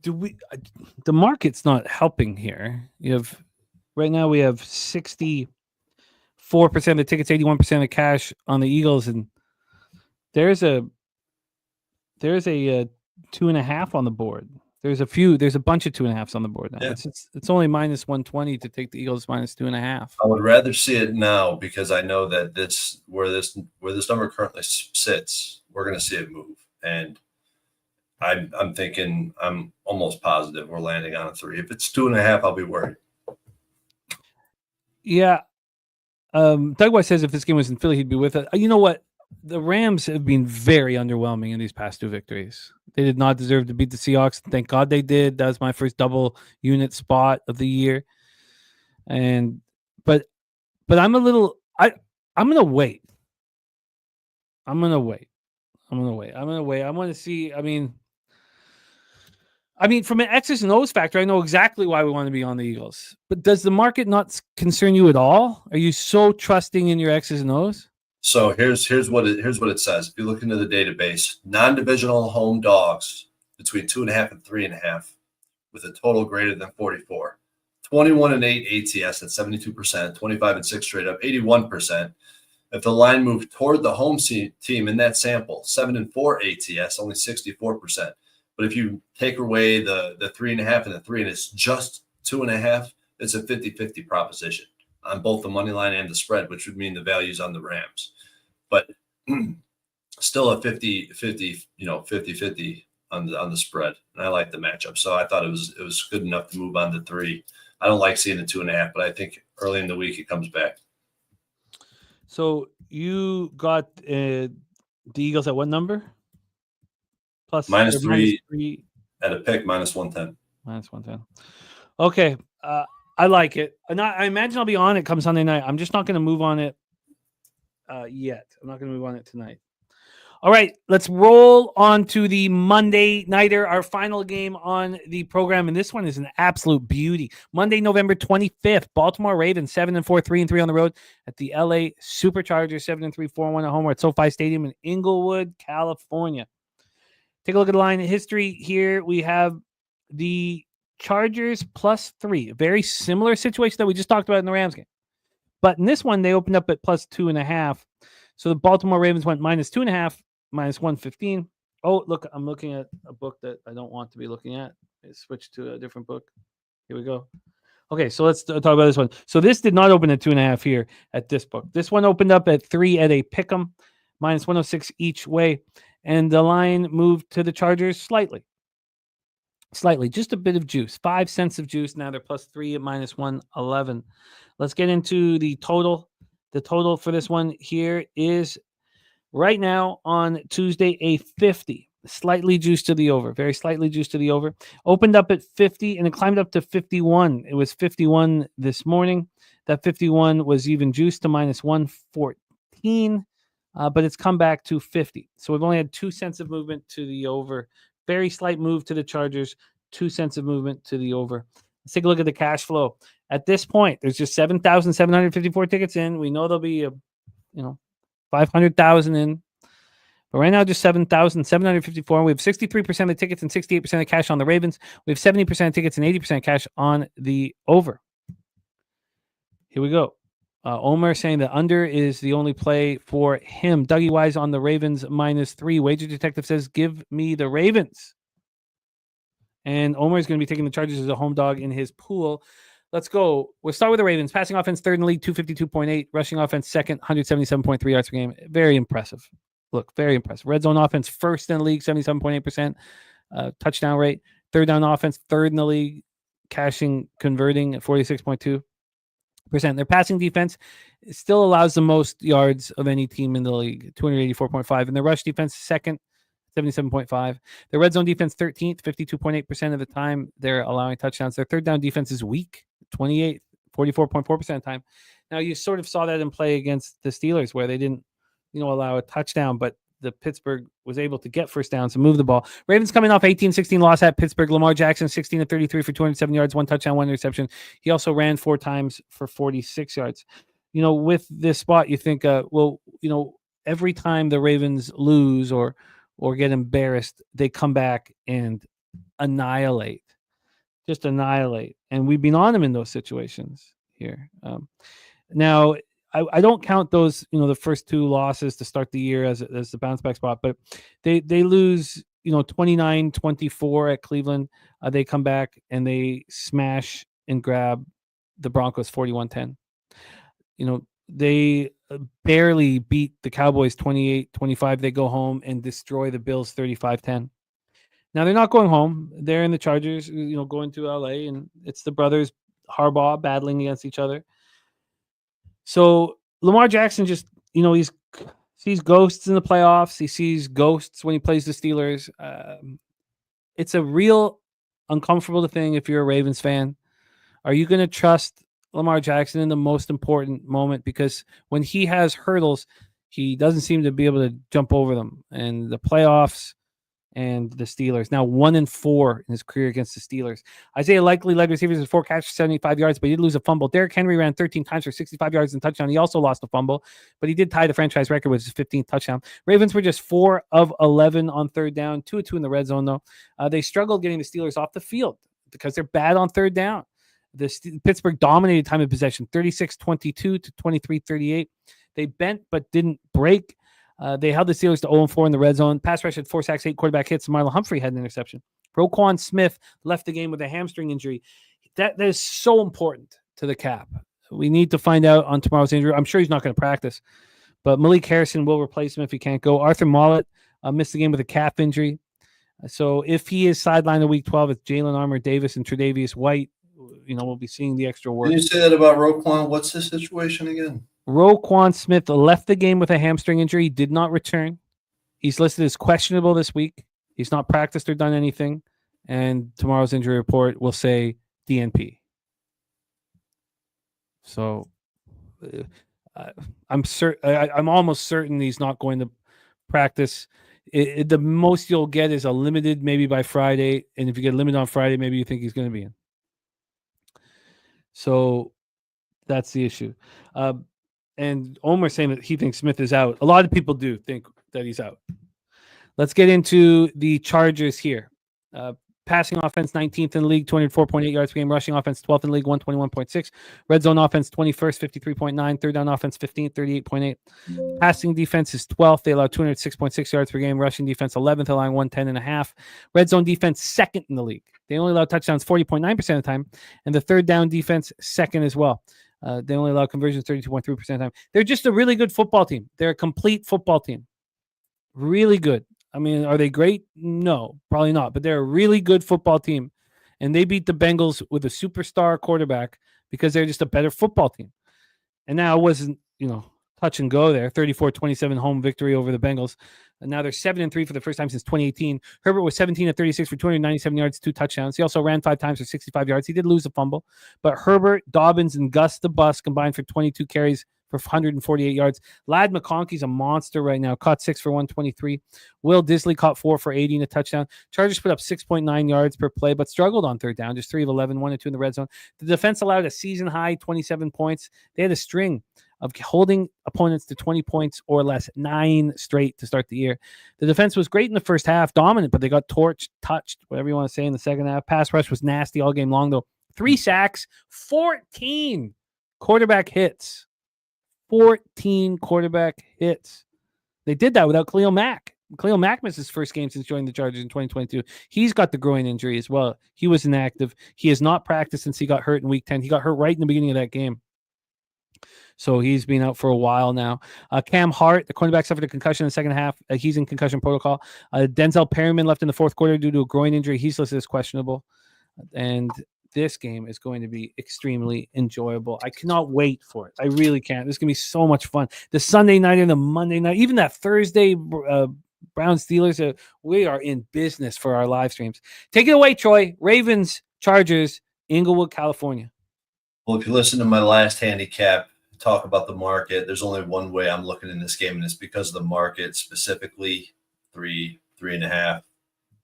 the market's not helping here. Right now we have 64% of the tickets, 81% of cash on the Eagles, and there's a 2.5 on the board. There's a bunch of 2.5s on the board now. Yeah. It's only minus 120 to take the Eagles minus 2.5. I would rather see it now because I know that where this number currently sits, we're going to see it move. And I'm thinking, I'm almost positive we're landing on a 3. If it's 2.5, I'll be worried. Yeah. Doug White says if this game was in Philly, he'd be with it. You know what? The Rams have been very underwhelming in these past 2 victories. They did not deserve to beat the Seahawks. Thank God they did. That was my first double unit spot of the year. But I'm I'm gonna wait. I want to see. I mean, from an X's and O's factor, I know exactly why we want to be on the Eagles. But does the market not concern you at all? Are you so trusting in your X's and O's? So here's what it says. If you look into the database, non-divisional home dogs between 2.5 and 3.5, with a total greater than 44. 21-8 ATS at 72%, 25-6 straight up, 81%. If the line moved toward the home team in that sample, 7-4 ATS, only 64%. But if you take away the 3.5 and the 3, and it's just 2.5, it's a 50-50 proposition on both the money line and the spread, which would mean the value's on the Rams. But still a 50-50, 50-50 on the spread. And I like the matchup. So I thought it was good enough to move on to 3. I don't like seeing the 2.5, but I think early in the week it comes back. So you got the Eagles at what number? Minus 3 at a pick, minus 110. Minus 110. Okay. I like it. And I imagine I'll be on it come Sunday night. I'm just not going to move on it yet. I'm not going to move on it tonight. All right, let's roll on to the Monday Nighter, our final game on the program. And this one is an absolute beauty. Monday, November 25th, Baltimore Ravens, 7-4, 3-3 on the road at the LA Superchargers, 7-3, 4-1 at home. We're at SoFi Stadium in Inglewood, California. Take a look at the line history here. We have the Chargers +3, a very similar situation that we just talked about in the Rams game. But in this one, they opened up at +2.5. So the Baltimore Ravens went -2.5, -115. Oh, look, I'm looking at a book that I don't want to be looking at. I switched to a different book. Here we go. Okay, so let's talk about this one. So this did not open at 2.5 here at this book. This one opened up at 3 at a pick'em, -106 each way. And the line moved to the Chargers slightly, just a bit of juice, 5 cents of juice. Now they're +3 at -111. Let's get into the total. The total for this one here is right now on Tuesday a 50, slightly juiced to the over, very slightly juiced to the over. Opened up at 50 and it climbed up to 51. It was 51 this morning. That 51 was even juiced to -114. But it's come back to 50. So we've only had 2 cents of movement to the over. Very slight move to the Chargers, 2 cents of movement to the over. Let's take a look at the cash flow. At this point, there's just 7,754 tickets in. We know there'll be 500,000 in. But right now, just 7,754. We have 63% of the tickets and 68% of cash on the Ravens. We have 70% of tickets and 80% cash on the over. Here we go. Omer saying that under is the only play for him. Dougie Wise on the Ravens -3. Wager Detective says, give me the Ravens. And Omer is going to be taking the Chargers as a home dog in his pool. Let's go. We'll start with the Ravens. Passing offense, 3rd in the league, 252.8. Rushing offense, 2nd, 177.3 yards per game. Very impressive. Look, very impressive. Red zone offense, 1st in the league, 77.8%. Touchdown rate. 3rd down offense, 3rd in the league. Converting at 46.2%. Their passing defense still allows the most yards of any team in the league, 284.5. And their rush defense, 2nd, 77.5. Their red zone defense, 13th, 52.8% of the time they're allowing touchdowns. Their 3rd down defense is weak, 28th, 44.4% of the time. Now, you sort of saw that in play against the Steelers where they didn't, allow a touchdown, but the Pittsburgh was able to get first downs and move the ball. Ravens coming off 18-16 loss at Pittsburgh. Lamar Jackson, 16-33 for 207 yards, 1 touchdown, 1 interception. He also ran 4 times for 46 yards. With this spot, you think, every time the Ravens lose or get embarrassed, they come back and annihilate. And we've been on them in those situations here. Now, I don't count those, the first 2 losses to start the year as the bounce back spot, but they lose, 29-24 at Cleveland. They come back and they smash and grab the Broncos 41-10. They barely beat the Cowboys 28-25. They go home and destroy the Bills 35-10. Now they're not going home. They're in the Chargers, going to LA, and it's the brothers Harbaugh battling against each other. So Lamar Jackson just, he sees ghosts in the playoffs. He sees ghosts when he plays the Steelers. It's a real uncomfortable thing if you're a Ravens fan. Are you going to trust Lamar Jackson in the most important moment? Because when he has hurdles, he doesn't seem to be able to jump over them. And the playoffs and the Steelers. Now 1-4 in his career against the Steelers. Isaiah Likely led receivers with 4 catches for 75 yards, but he did lose a fumble. Derrick Henry ran 13 times for 65 yards and touchdown. He also lost a fumble, but he did tie the franchise record with his 15th touchdown. Ravens were just 4 of 11 on third down, 2 of 2 in the red zone, though. They struggled getting the Steelers off the field because they're bad on third down. Pittsburgh dominated time of possession, 36-22 to 23-38. They bent but didn't break. They held the Steelers to 0-4 in the red zone. Pass rush had 4 sacks, 8 quarterback hits. Marlon Humphrey had an interception. Roquan Smith left the game with a hamstring injury. That is so important to the Cap. We need to find out on tomorrow's injury. I'm sure he's not going to practice, but Malik Harrison will replace him if he can't go. Arthur Mollett missed the game with a calf injury. So if he is sidelined in week 12, it's Jalen Armour Davis and Tre'Davious White. We'll be seeing the extra work. Can you say that about Roquan? What's his situation again? Roquan Smith left the game with a hamstring injury, did not return. He's listed as questionable this week. He's not practiced or done anything. And tomorrow's injury report will say DNP. So I'm almost certain he's not going to practice. The most you'll get is a limited maybe by Friday. And if you get limited on Friday, maybe you think he's going to be in. So that's the issue. And Omar's saying that he thinks Smith is out. A lot of people do think that he's out. Let's get into the Chargers here. Passing offense, 19th in the league, 204.8 yards per game. Rushing offense, 12th in the league, 121.6. Red zone offense, 21st, 53.9. Third down offense, 15th, 38.8. Passing defense is 12th. They allow 206.6 yards per game. Rushing defense, 11th, allowing 110.5. Red zone defense, second in the league. They only allow touchdowns 40.9% of the time. And the third down defense, second as well. They only allow conversions 32.3% of the time. They're just a really good football team. They're a complete football team. Really good. I mean, are they great? No, probably not. But they're a really good football team. And they beat the Bengals with a superstar quarterback because they're just a better football team. And now it wasn't, touch and go there. 34-27 home victory over the Bengals. And now they're 7-3 for the first time since 2018. Herbert was 17 of 36 for 297 yards, 2 touchdowns. He also ran 5 times for 65 yards. He did lose a fumble. But Herbert, Dobbins, and Gus the Bus combined for 22 carries for 148 yards. Ladd McConkey's a monster right now. Caught 6 for 123. Will Disley caught 4 for 80 and a touchdown. Chargers put up 6.9 yards per play, but struggled on third down. Just 3 of 11, 1 and 2 in the red zone. The defense allowed a season-high 27 points. They had a string of holding opponents to 20 points or less, 9 straight to start the year. The defense was great in the first half, dominant, but they got torched, touched, whatever you want to say, in the second half. Pass rush was nasty all game long, though. 3 sacks, 14 quarterback hits. 14 quarterback hits. They did that without Khalil Mack. Khalil Mack missed his first game since joining the Chargers in 2022. He's got the groin injury as well. He was inactive. He has not practiced since he got hurt in week 10. He got hurt right in the beginning of that game. So he's been out for a while now. Cam Hart, the cornerback, suffered a concussion in the second half. He's in concussion protocol. Denzel Perryman left in the fourth quarter due to a groin injury. He's listed as questionable. And this game is going to be extremely enjoyable. I cannot wait for it. I really can't. This is going to be so much fun. The Sunday night and the Monday night, even that Thursday Brown Steelers, we are in business for our live streams. Take it away, Troy. Ravens, Chargers, Inglewood, California. Well, if you listen to my last handicap, talk about the market, there's only one way I'm looking in this game, and it's because of the market, specifically 3.5.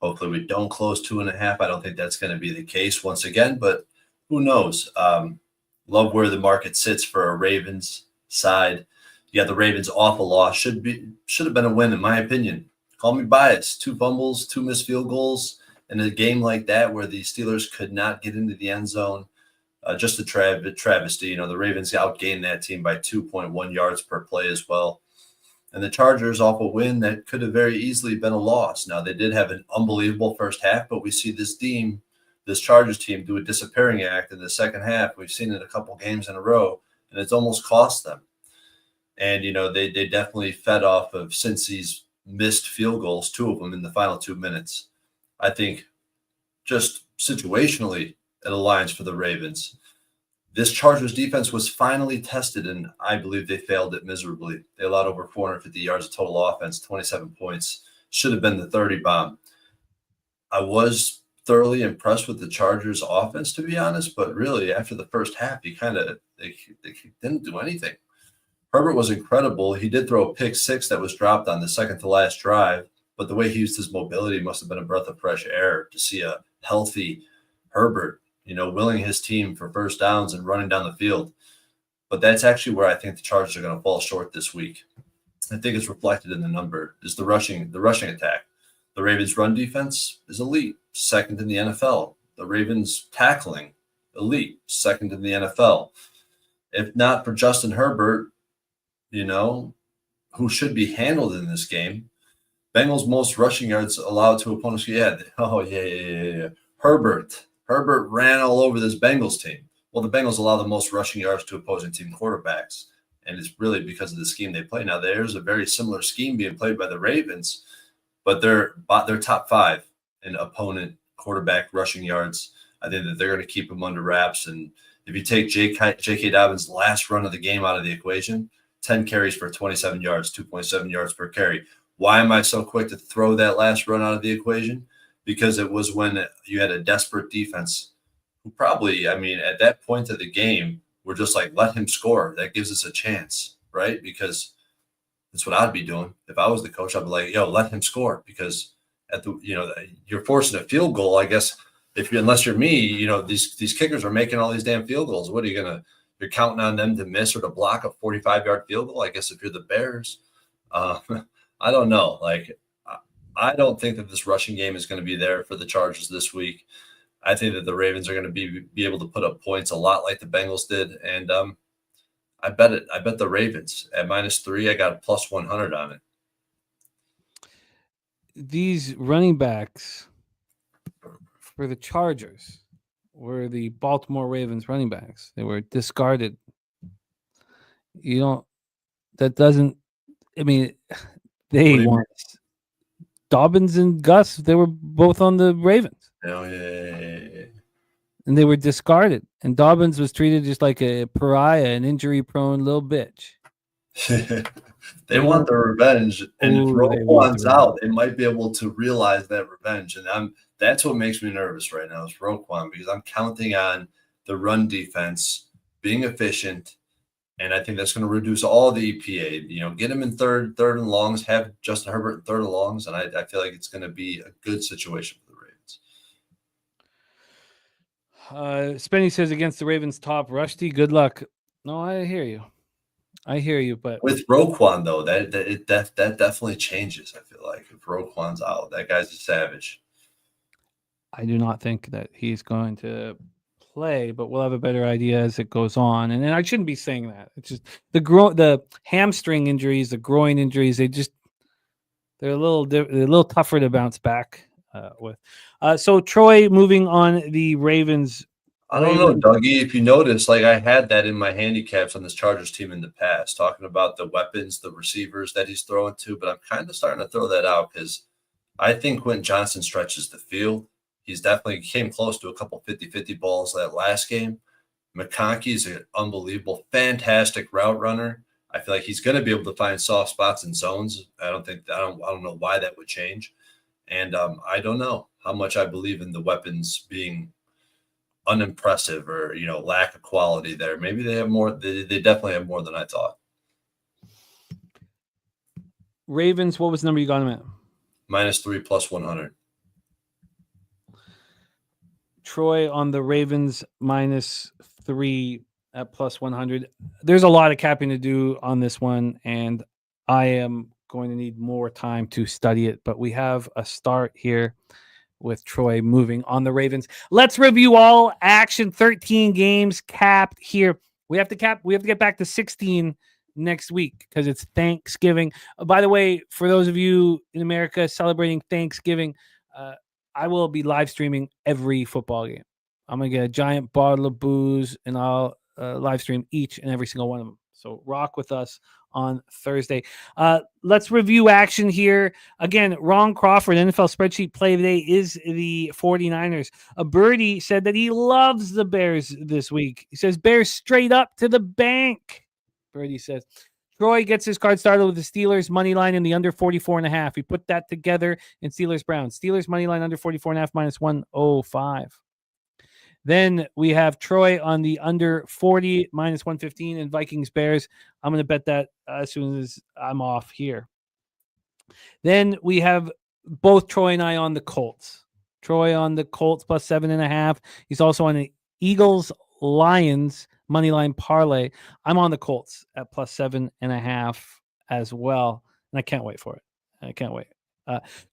Hopefully we don't close 2.5. I don't think that's going to be the case once again, but who knows? Love where the market sits for a Ravens side. Yeah, the Ravens off a loss should have been a win, in my opinion. Call me biased. 2 fumbles, 2 missed field goals in a game like that where the Steelers could not get into the end zone. Just a travesty. The Ravens outgained that team by 2.1 yards per play as well. And the Chargers off a win that could have very easily been a loss. Now, they did have an unbelievable first half, but we see this Chargers team do a disappearing act in the second half. We've seen it a couple games in a row, and it's almost cost them. And, they definitely fed off of Cincy's missed field goals, 2 of them in the final 2 minutes. I think just situationally, it aligns for the Ravens. This Chargers defense was finally tested, and I believe they failed it miserably. They allowed over 450 yards of total offense, 27 points. Should have been the 30 bomb. I was thoroughly impressed with the Chargers offense, to be honest, but really after the first half, they didn't do anything. Herbert was incredible. He did throw a pick 6 that was dropped on the second to last drive, but the way he used his mobility must have been a breath of fresh air to see a healthy Herbert, willing his team for first downs and running down the field. But that's actually where I think the Chargers are going to fall short this week. I think it's reflected in the number is the rushing attack. The Ravens' run defense is elite, second in the NFL. The Ravens' tackling, elite, second in the NFL. If not for Justin Herbert, who should be handled in this game, Bengals' most rushing yards allowed to opponents. Yeah. Herbert ran all over this Bengals team. Well, the Bengals allow the most rushing yards to opposing team quarterbacks, and it's really because of the scheme they play. Now, there's a very similar scheme being played by the Ravens, but they're top 5 in opponent quarterback rushing yards. I think that they're going to keep them under wraps. And if you take J.K. Dobbins' last run of the game out of the equation, 10 carries for 27 yards, 2.7 yards per carry. Why am I so quick to throw that last run out of the equation? Because it was when you had a desperate defense who probably, at that point of the game, were just like, let him score. That gives us a chance, right? Because that's what I'd be doing. If I was the coach, I'd be like, let him score. Because you're forcing a field goal, I guess, unless you're me, these kickers are making all these damn field goals. What are you going to, you're counting on them to miss or to block a 45-yard field goal? I guess if you're the Bears, I don't know. I don't think that this rushing game is going to be there for the Chargers this week. I think that the Ravens are going to be able to put up points a lot like the Bengals did. And I bet it. I bet the Ravens at -3. I got a plus 100 on it. These running backs for the Chargers were the Baltimore Ravens running backs. They were discarded. They weren't. Dobbins and Gus, they were both on the Ravens. Oh, yeah. And they were discarded. And Dobbins was treated just like a pariah, an injury-prone little bitch. They want their revenge. And if Roquan's out, they might be able to realize that revenge. And that's what makes me nervous right now is Roquan, because I'm counting on the run defense being efficient. And I think that's going to reduce all the EPA. Get him in third and longs, have Justin Herbert in third and longs, and I feel like it's going to be a good situation for the Ravens. Spenny says against the Ravens top, Rusty, good luck. No, I hear you. But with Roquan though, that definitely changes. I feel like if Roquan's out, that guy's a savage. I do not think that he's going to play, but we'll have a better idea as it goes on. And I shouldn't be saying that. It's just the hamstring injuries, the groin injuries. They're a little tougher to bounce back with. So Troy, moving on the Ravens. I don't know, Dougie. If you notice, I had that in my handicaps on this Chargers team in the past, talking about the weapons, the receivers that he's throwing to. But I'm kind of starting to throw that out because I think Quentin Johnson stretches the field. He's definitely came close to a couple 50-50 balls that last game. McConkey is an unbelievable, fantastic route runner. I feel like he's going to be able to find soft spots in zones. I don't know why that would change. And I don't know how much I believe in the weapons being unimpressive or, lack of quality there. Maybe they have more. They definitely have more than I thought. Ravens, what was the number you got them at? -3 plus 100. Troy on the Ravens -3 at plus 100. There's a lot of capping to do on this one, and I am going to need more time to study it. But we have a start here with Troy moving on the Ravens. Let's review all action. 13 games capped here. We have to get back to 16 next week because it's Thanksgiving. By the way, for those of you in America celebrating Thanksgiving, I will be live streaming every football game. I'm going to get a giant bottle of booze and I'll live stream each and every single one of them. So rock with us on Thursday. Let's review action here. Again, Ron Crawford, NFL spreadsheet play of the day is the 49ers. A birdie said that he loves the Bears this week. He says, Bears straight up to the bank. Birdie says. Troy gets his card started with the Steelers money line in the under 44.5. He put that together in Steelers Browns. Steelers money line under 44.5 minus 105. Then we have Troy on the under 40 minus 115 and Vikings Bears. I'm going to bet that as soon as I'm off here. Then we have both Troy and I on the Colts. Troy on the Colts plus 7.5. He's also on the Eagles Lions money line parlay. I'm on the Colts at plus 7.5 as well. And I can't wait for it. I can't wait.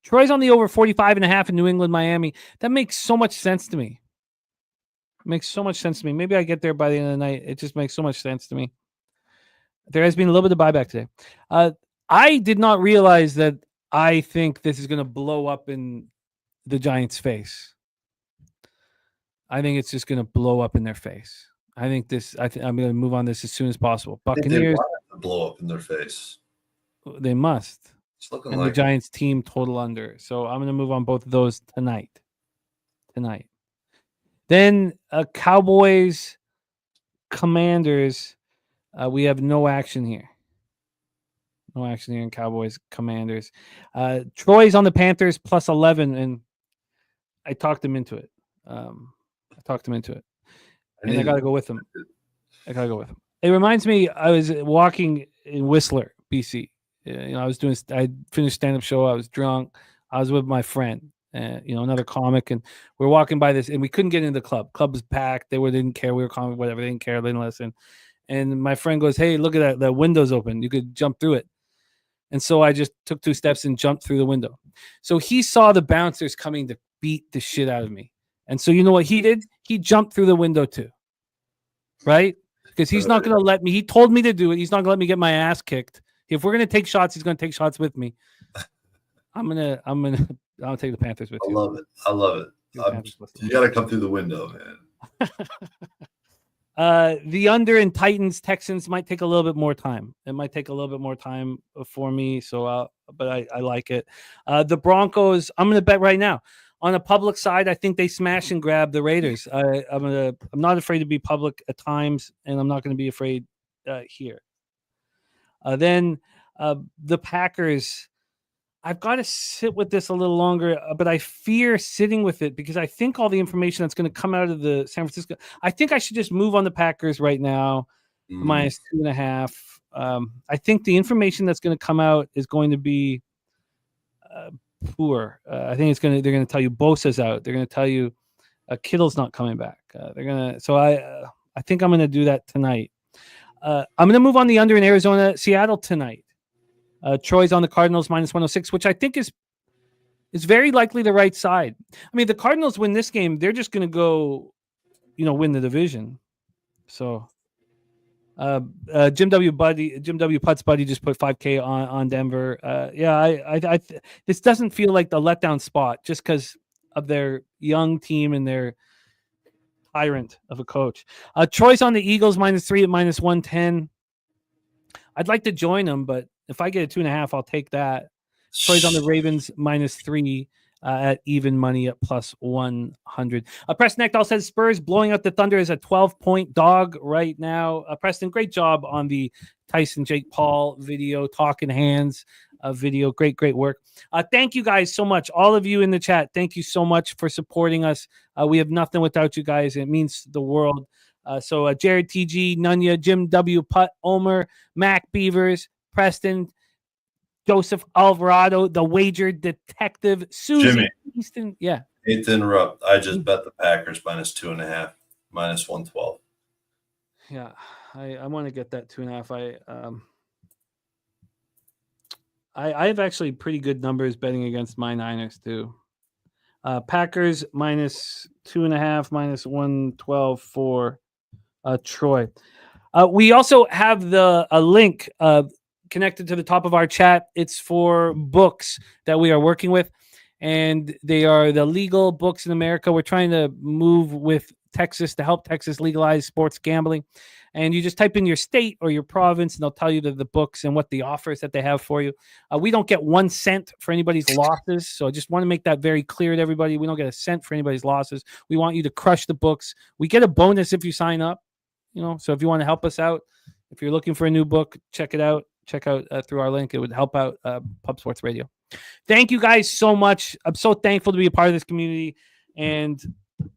Troy's on the over 45.5 in New England, Miami. That makes so much sense to me. Makes so much sense to me. Maybe I get there by the end of the night. It just makes so much sense to me. There has been a little bit of buyback today. I did not realize that I think this is going to blow up in the Giants' face. I think it's just going to blow up in their face. I'm going to move on this as soon as possible. Buccaneers they want it to blow up in their face. They must. It's looking and like the Giants team total under. So I'm going to move on both of those tonight. Then Cowboys, Commanders. We have no action here. No action here in Cowboys, Commanders. Troy's on the Panthers plus 11, and I talked him into it. And I got to go with him. It reminds me, I was walking in Whistler, BC. I finished stand-up show. I was drunk. I was with my friend. Another comic, and we're walking by this, and we couldn't get into the club. Club was packed. They didn't care. We were comic, whatever. They didn't care. They didn't listen. And my friend goes, "Hey, look at that. The window's open. You could jump through it." And so I just took 2 steps and jumped through the window. So he saw the bouncers coming to beat the shit out of me. And so you know what he did? He jumped through the window too. Right? Because he's not going to let me. He told me to do it. He's not going to let me get my ass kicked. If we're going to take shots, he's going to take shots with me. I'll take the Panthers with you. I love it. You got to come through the window, man. The under in Titans Texans might take a little bit more time. It might take a little bit more time for me. So, but I like it. The Broncos. I'm going to bet right now on a public side. I think they smash and grab the Raiders. I'm not afraid to be public at times, and I'm not going to be afraid here. Then the Packers. I've got to sit with this a little longer, but I fear sitting with it because I think all the information that's going to come out of the San Francisco, I think I should just move on the Packers right now, minus 2.5. I think the information that's going to come out is going to be poor. I think they're going to tell you Bosa's out. They're going to tell you Kittle's not coming back. I think I'm going to do that tonight. I'm going to move on the under in Arizona, Seattle tonight. Troy's on the Cardinals minus 106, which I think is very likely the right side. I mean, the Cardinals win this game, they're just going to go, win the division. So, Jim W. Putt's buddy just put 5K on Denver. This doesn't feel like the letdown spot just because of their young team and their tyrant of a coach. Troy's on the Eagles minus 3 at minus 110. I'd like to join them, but if I get a 2.5, I'll take that. Troy's on the Ravens minus 3 at even money at plus 100. Preston Ekdahl says Spurs blowing out the Thunder is a 12-point dog right now. Preston, great job on the Tyson Jake Paul video, talking hands video. Great work. Thank you guys so much. All of you in the chat, thank you so much for supporting us. We have nothing without you guys. It means the world. So Jared TG, Nunya, Jim W. Putt, Omer, Mac Beavers, Preston, Joseph Alvarado, the wager detective, Susie Jimmy Easton. Yeah. Hate to interrupt. I just bet the Packers minus 2.5, minus 112. Yeah, I want to get that 2.5. I have actually pretty good numbers betting against my Niners too. Packers minus 2.5, minus 112 for Troy. We also have a link connected to the top of our chat. It's for books that we are working with, and they are the legal books in America. We're trying to move with Texas to help Texas legalize sports gambling. And you just type in your state or your province, and they'll tell you the books and what the offers that they have for you. We don't get 1 cent for anybody's losses. So I just want to make that very clear to everybody. We don't get a cent for anybody's losses. We want you to crush the books. We get a bonus if you sign up. So if you want to help us out, if you're looking for a new book, check it out. Check out through our link. It would help out Pub Sports Radio. Thank you guys so much. I'm so thankful to be a part of this community. And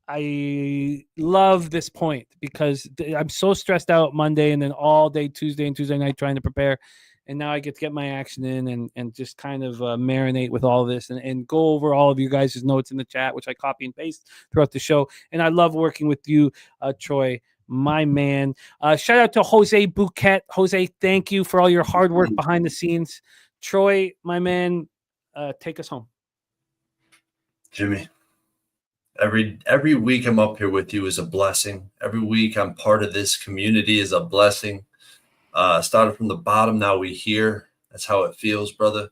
I love this point because I'm so stressed out Monday and then all day Tuesday and Tuesday night trying to prepare. And now I get to get my action in and just kind of marinate with all of this and go over all of you guys' notes in the chat, which I copy and paste throughout the show. And I love working with you, Troy, my man. Shout out to Jose Bouquet. Jose, thank you for all your hard work behind the scenes. Troy, my man, take us home. Jimmy, every week I'm up here with you is a blessing. Every week I'm part of this community is a blessing. Started from the bottom, now we here. That's how it feels, brother.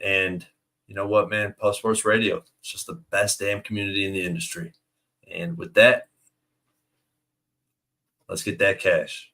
And you know what, man? Pub Sports Radio, it's just the best damn community in the industry. And with that, let's get that cash.